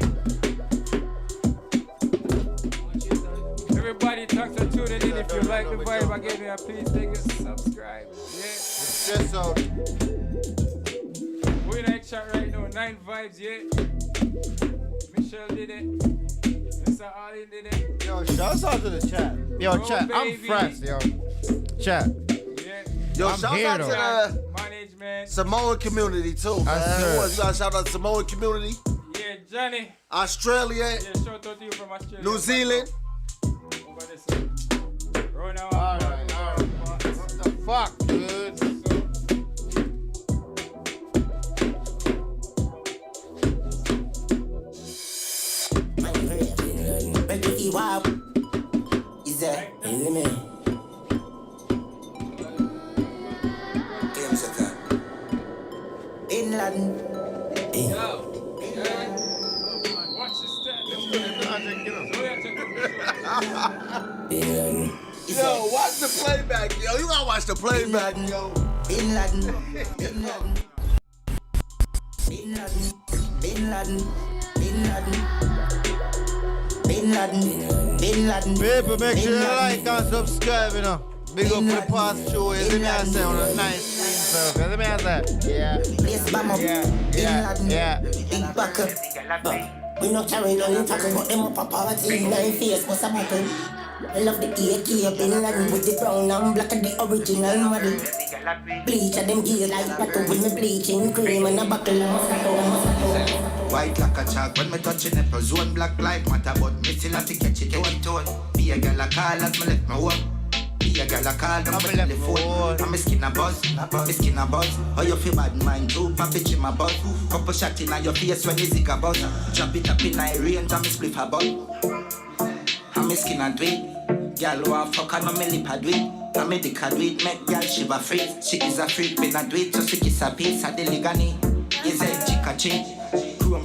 Everybody talks to tuning in. If you like the vibe I gave you, please take a subscribe. Yeah. Yes, so. We're in a chat right now. 9 vibes, yeah. Michelle did it. Mr. Arlen did it. Yo, shout out to the chat. Yo, Bro, chat, I'm baby. fresh, yo. Chat. Yeah. Yo, I'm shout here, out though. to Management. the Samoan community too, man. sir. What, you gotta shout out to the Samoan community, Yeah, Johnny. Australia, Yeah, shout out to you from Australia. New Zealand. Over this one. Right now. Alright. What the fuck, dude? Wow. Is that me? Bin Laden. Watch your step. Yo, watch the playback, yo. You gotta watch the playback, yo. Bin Laden. Bin Laden. Bin Laden. Bin Laden. Bin Laden. Bin Laden. Bin Laden. People, make sure you like and subscribe, you know. Big up for the past show, you see me I say on a nice screen, so you see me I say, yeah. Place bomb up. Yeah. Big backer. We not carry no tackle, but them up a party in my face, what's a buckle? I love the AK, Bin Laden with the brown and black and the original model. Bleach at them gears like battle with me bleaching cream and a buckle of moscato. White like a chalk when me touching nipple zone. Black life matter but me still have to catch it tone. Be a girl a call as me left my home. Be a girl a call them me telephone. And me skin a buzz, me skin a buzz. How you feel bad mind too, pa bitch in my butt. Couple shot in your face when you zig a buzz. Drop it up in my range and me split her butt. And me skin a tweet. Girl who a fuck and me lip a tweet. And me dick a tweet make girl shiver freeze. She is a freak when I do it just to kiss a piece of the ligani. Is a chick a chick.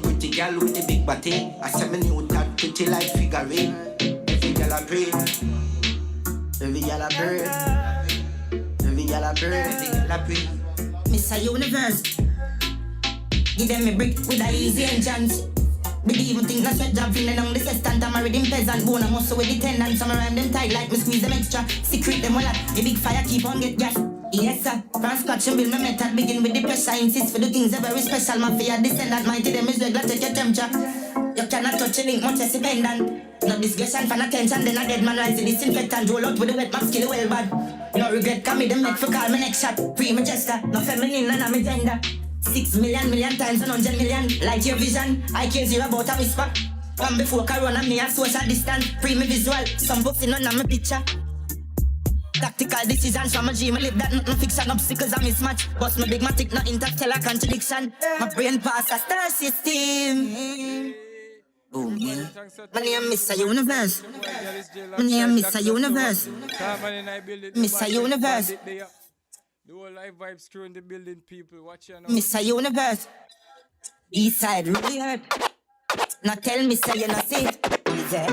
Pretty girl with the big body. I said me knew that pretty like figure eight. Every girl a breathe. Every girl a breathe. Every girl a breathe. Every girl a breathe. Mr. Universe. Give them a brick with a easy entrance. But even think that's what job feeling on the sextant. I'm married in peasant. Bone a muscle with the tendon. Some around them tight like me squeeze them extra. Secret them well at. The big fire keep on get gas. Yes sir, from scratch and build my method. Begin with the pressure, insist for the things that very special. My fear descendant, mighty them is regular, take your temperature. You cannot touch a link, much less dependent. No discussion, fan attention, then a dead man rise the disinfectant. Roll out with the wet mask, kill well bad. No regret, come me them make for call me next shot. Prima gesture, no feminine, none of me gender. 6 million times 100 million. Light your vision, I care zero about a whisper. Come before corona, me a social distance. Prima visual, some books in none of my picture. Tactical decisions from a dream, I live that nothing fiction. Obstacles a mismatch. Bust my big matic, not interstellar contradiction. My brain pass a star system. Boom, yeah. My name Mr. Universe. My name Mr. Universe. Mr. Universe. The whole live vibes through in the building, people. Watch your Mr. Universe. East side really hurt. Now tell me say you not see it. Is it?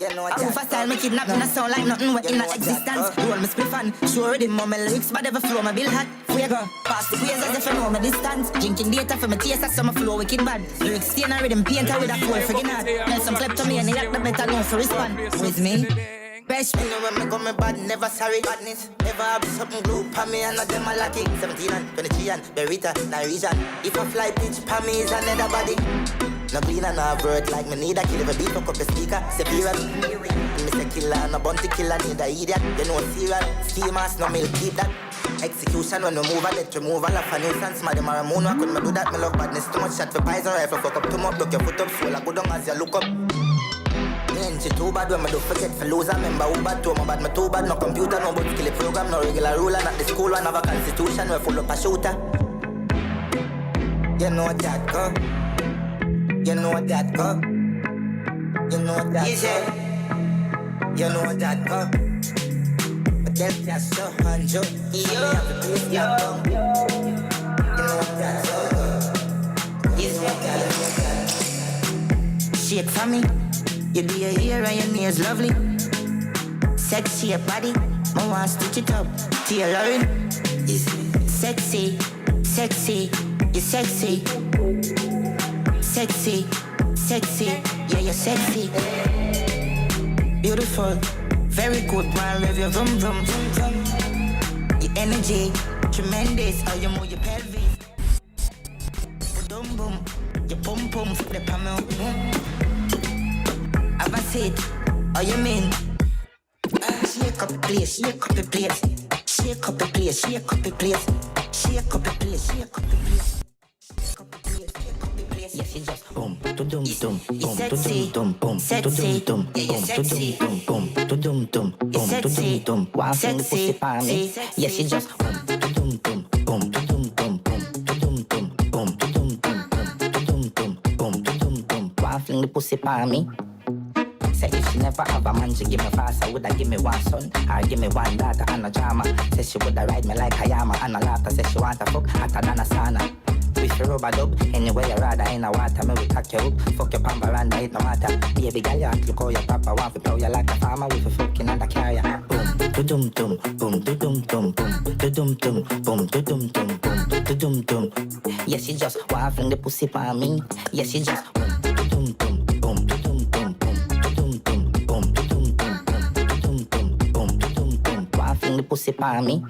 I roof a style, me kidnap, me not sound like nothing what in a existence. Roll me spliff and show rhythm on my lyrics, but ever flow my bill hot. Fuego, pass the ways as if I know my distance. Drinking data for my taste, so my flow wicked bad. Lyrics stain a rhythm, painter with a full friggin' heart. Tell some flip to me and that me better know for respond. With me? Best me know when me go me bad, never sorry badness. Never have something glue pa me and not them a lucky. 17 and 23 and Berita, Norwegian. If I fly pitch pa me is another body. No clean and no bird like me need a kill if a beat fuck up the speaker. Say period. Me say killer, no bounty killer, need a idiot. You know serial, steam ass, no milk, keep that. Execution when we move a let remove all of a nuisance. Madam Ramon, I couldn't do that, me love badness. Too much shot for pies or rifle, fuck up too much. Look your foot up, swell, I go down as you look up. She too bad when me do forget for loser. Remember who bad to me bad, me too bad. No computer, no but skill program, no regular ruler. Not the school one, have a constitution, we full up a shooter. You know that, go. You know that, go. You know that, go. You know that, go. But then just so hundred. You have to please your tongue. You know that, go. You know that. Shake for me. You do your hair and your nails lovely. Sexy your body, I want to stitch it up. Tailoring, sexy, sexy, you're sexy. Sexy, sexy, yeah, you're sexy. Beautiful, very good, man, rev your vroom vroom. Your energy, tremendous, how you move your pelvis. Boom boom, your pum pum, the pamel. Have a seat, how you mean? Shake up the place, shake up the place. Shake up the place, shake up the place. Shake up the place, shake up the place. Yes, you just boom, to dum dum, boom, to dum dum, boom, to dum dum, boom, to dum dum, boom, to dum dum, boom, to dum dum. One thing the pussy for me. Yes, you just boom, to dum dum, boom, to dum dum, boom, to dum dum, boom, to dum dum, boom, to dum dum, boom, to dum dum. One thing the pussy for me. Say if she never have a man, she give me fast, I woulda give me one son, or give me one daughter and a drama. Say she woulda ride me like a yama, and a laughter. Say she want a fuck hotter than a sauna. With your rubber dub, anyway you rather in a water, me will cock you up. Fuck your pamper and it no matter. Baby girl, you act look how your papa want to plow you like a farmer with a fucking under carrier. Boom, to dum dum, boom, to dum dum, boom, to dum dum, boom, to dum dum, boom, to dum dum. Yes, she just want fling the pussy for me. Yes, she just boom, to dum dum, boom, to dum dum, boom, to dum dum, boom, to dum dum, boom, to dum dum, boom, to dum dum. Want fling the pussy for me.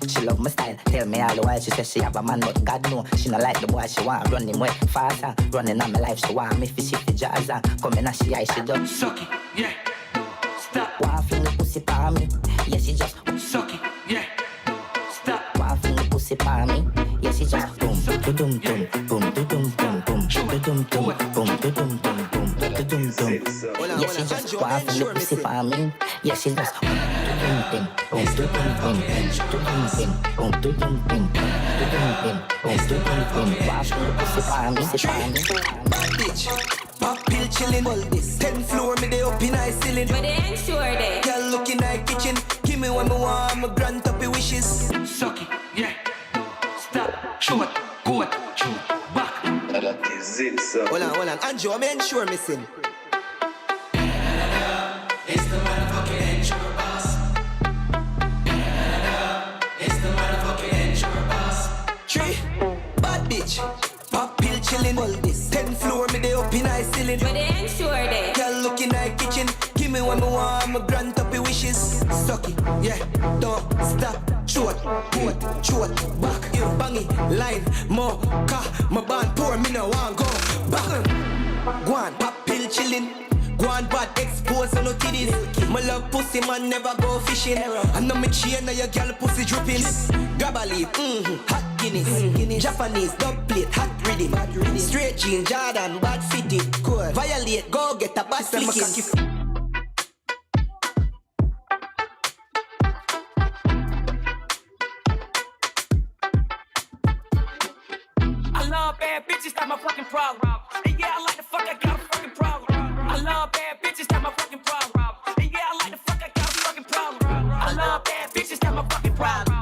She love my style, tell me all the while. She says she have a man, but God know she not like the boy. She want run him way faster, running on my life. She want me fi shift the jazz and come in and she ice she done. Suck it, yeah. Stop. Want fling the pussy for me? Yes, she just suck it, yeah. Stop. Want fling the pussy for me? Yes, she just boom, to dum dum, boom, to dum dum, boom, to dum dum, boom, to dum dum, boom, to dum dum. Yes, she just want fling the pussy for me? Yes, she just boom, boom, to dum dum, boom, to dum dum, boom, to dum dum, want fling the pussy for me? Bad bitch, pop pill chillin', all this 10th floor, me they up in high ceiling. But they ain't sure they. Girl look in my kitchen, give me what me want, me grant up your wishes. Suck it, yeah. Stop, short, good, shoot, back. That is it, sir. Hold on, Andrew, I'm ensure missing. It's the motherfucking ensure boss. It's the motherfucking ensure boss. 3, bad bitch, pop pill chillin', all this 10th floor, me they up in high ceiling. But they ain't sure they. Girl look in my kitchen, give me what me want, me grant up your wishes. Suck it, yeah, don't stop. Short, good, short, back, you bang it, line, more, car, my band pour, me no want go back. Go on, pop pill chillin', go on bad, expose on no titties. My love pussy man never go fishing. I know me chain, now your girl pussy dripping. Grab a leaf, hot Guinness, Japanese, dub plate, hot rhythm. Straight jean, Jordan, bad fitted, cool. Violate, go get a bad flicking. I love bad bitches, that's my fucking problem. And yeah, I like the fuck, I got a fucking problem. I love bad bitches, that's my fucking problem. And yeah, I like the fuck, I got a fucking problem. I love bad bitches, that's my fucking problem.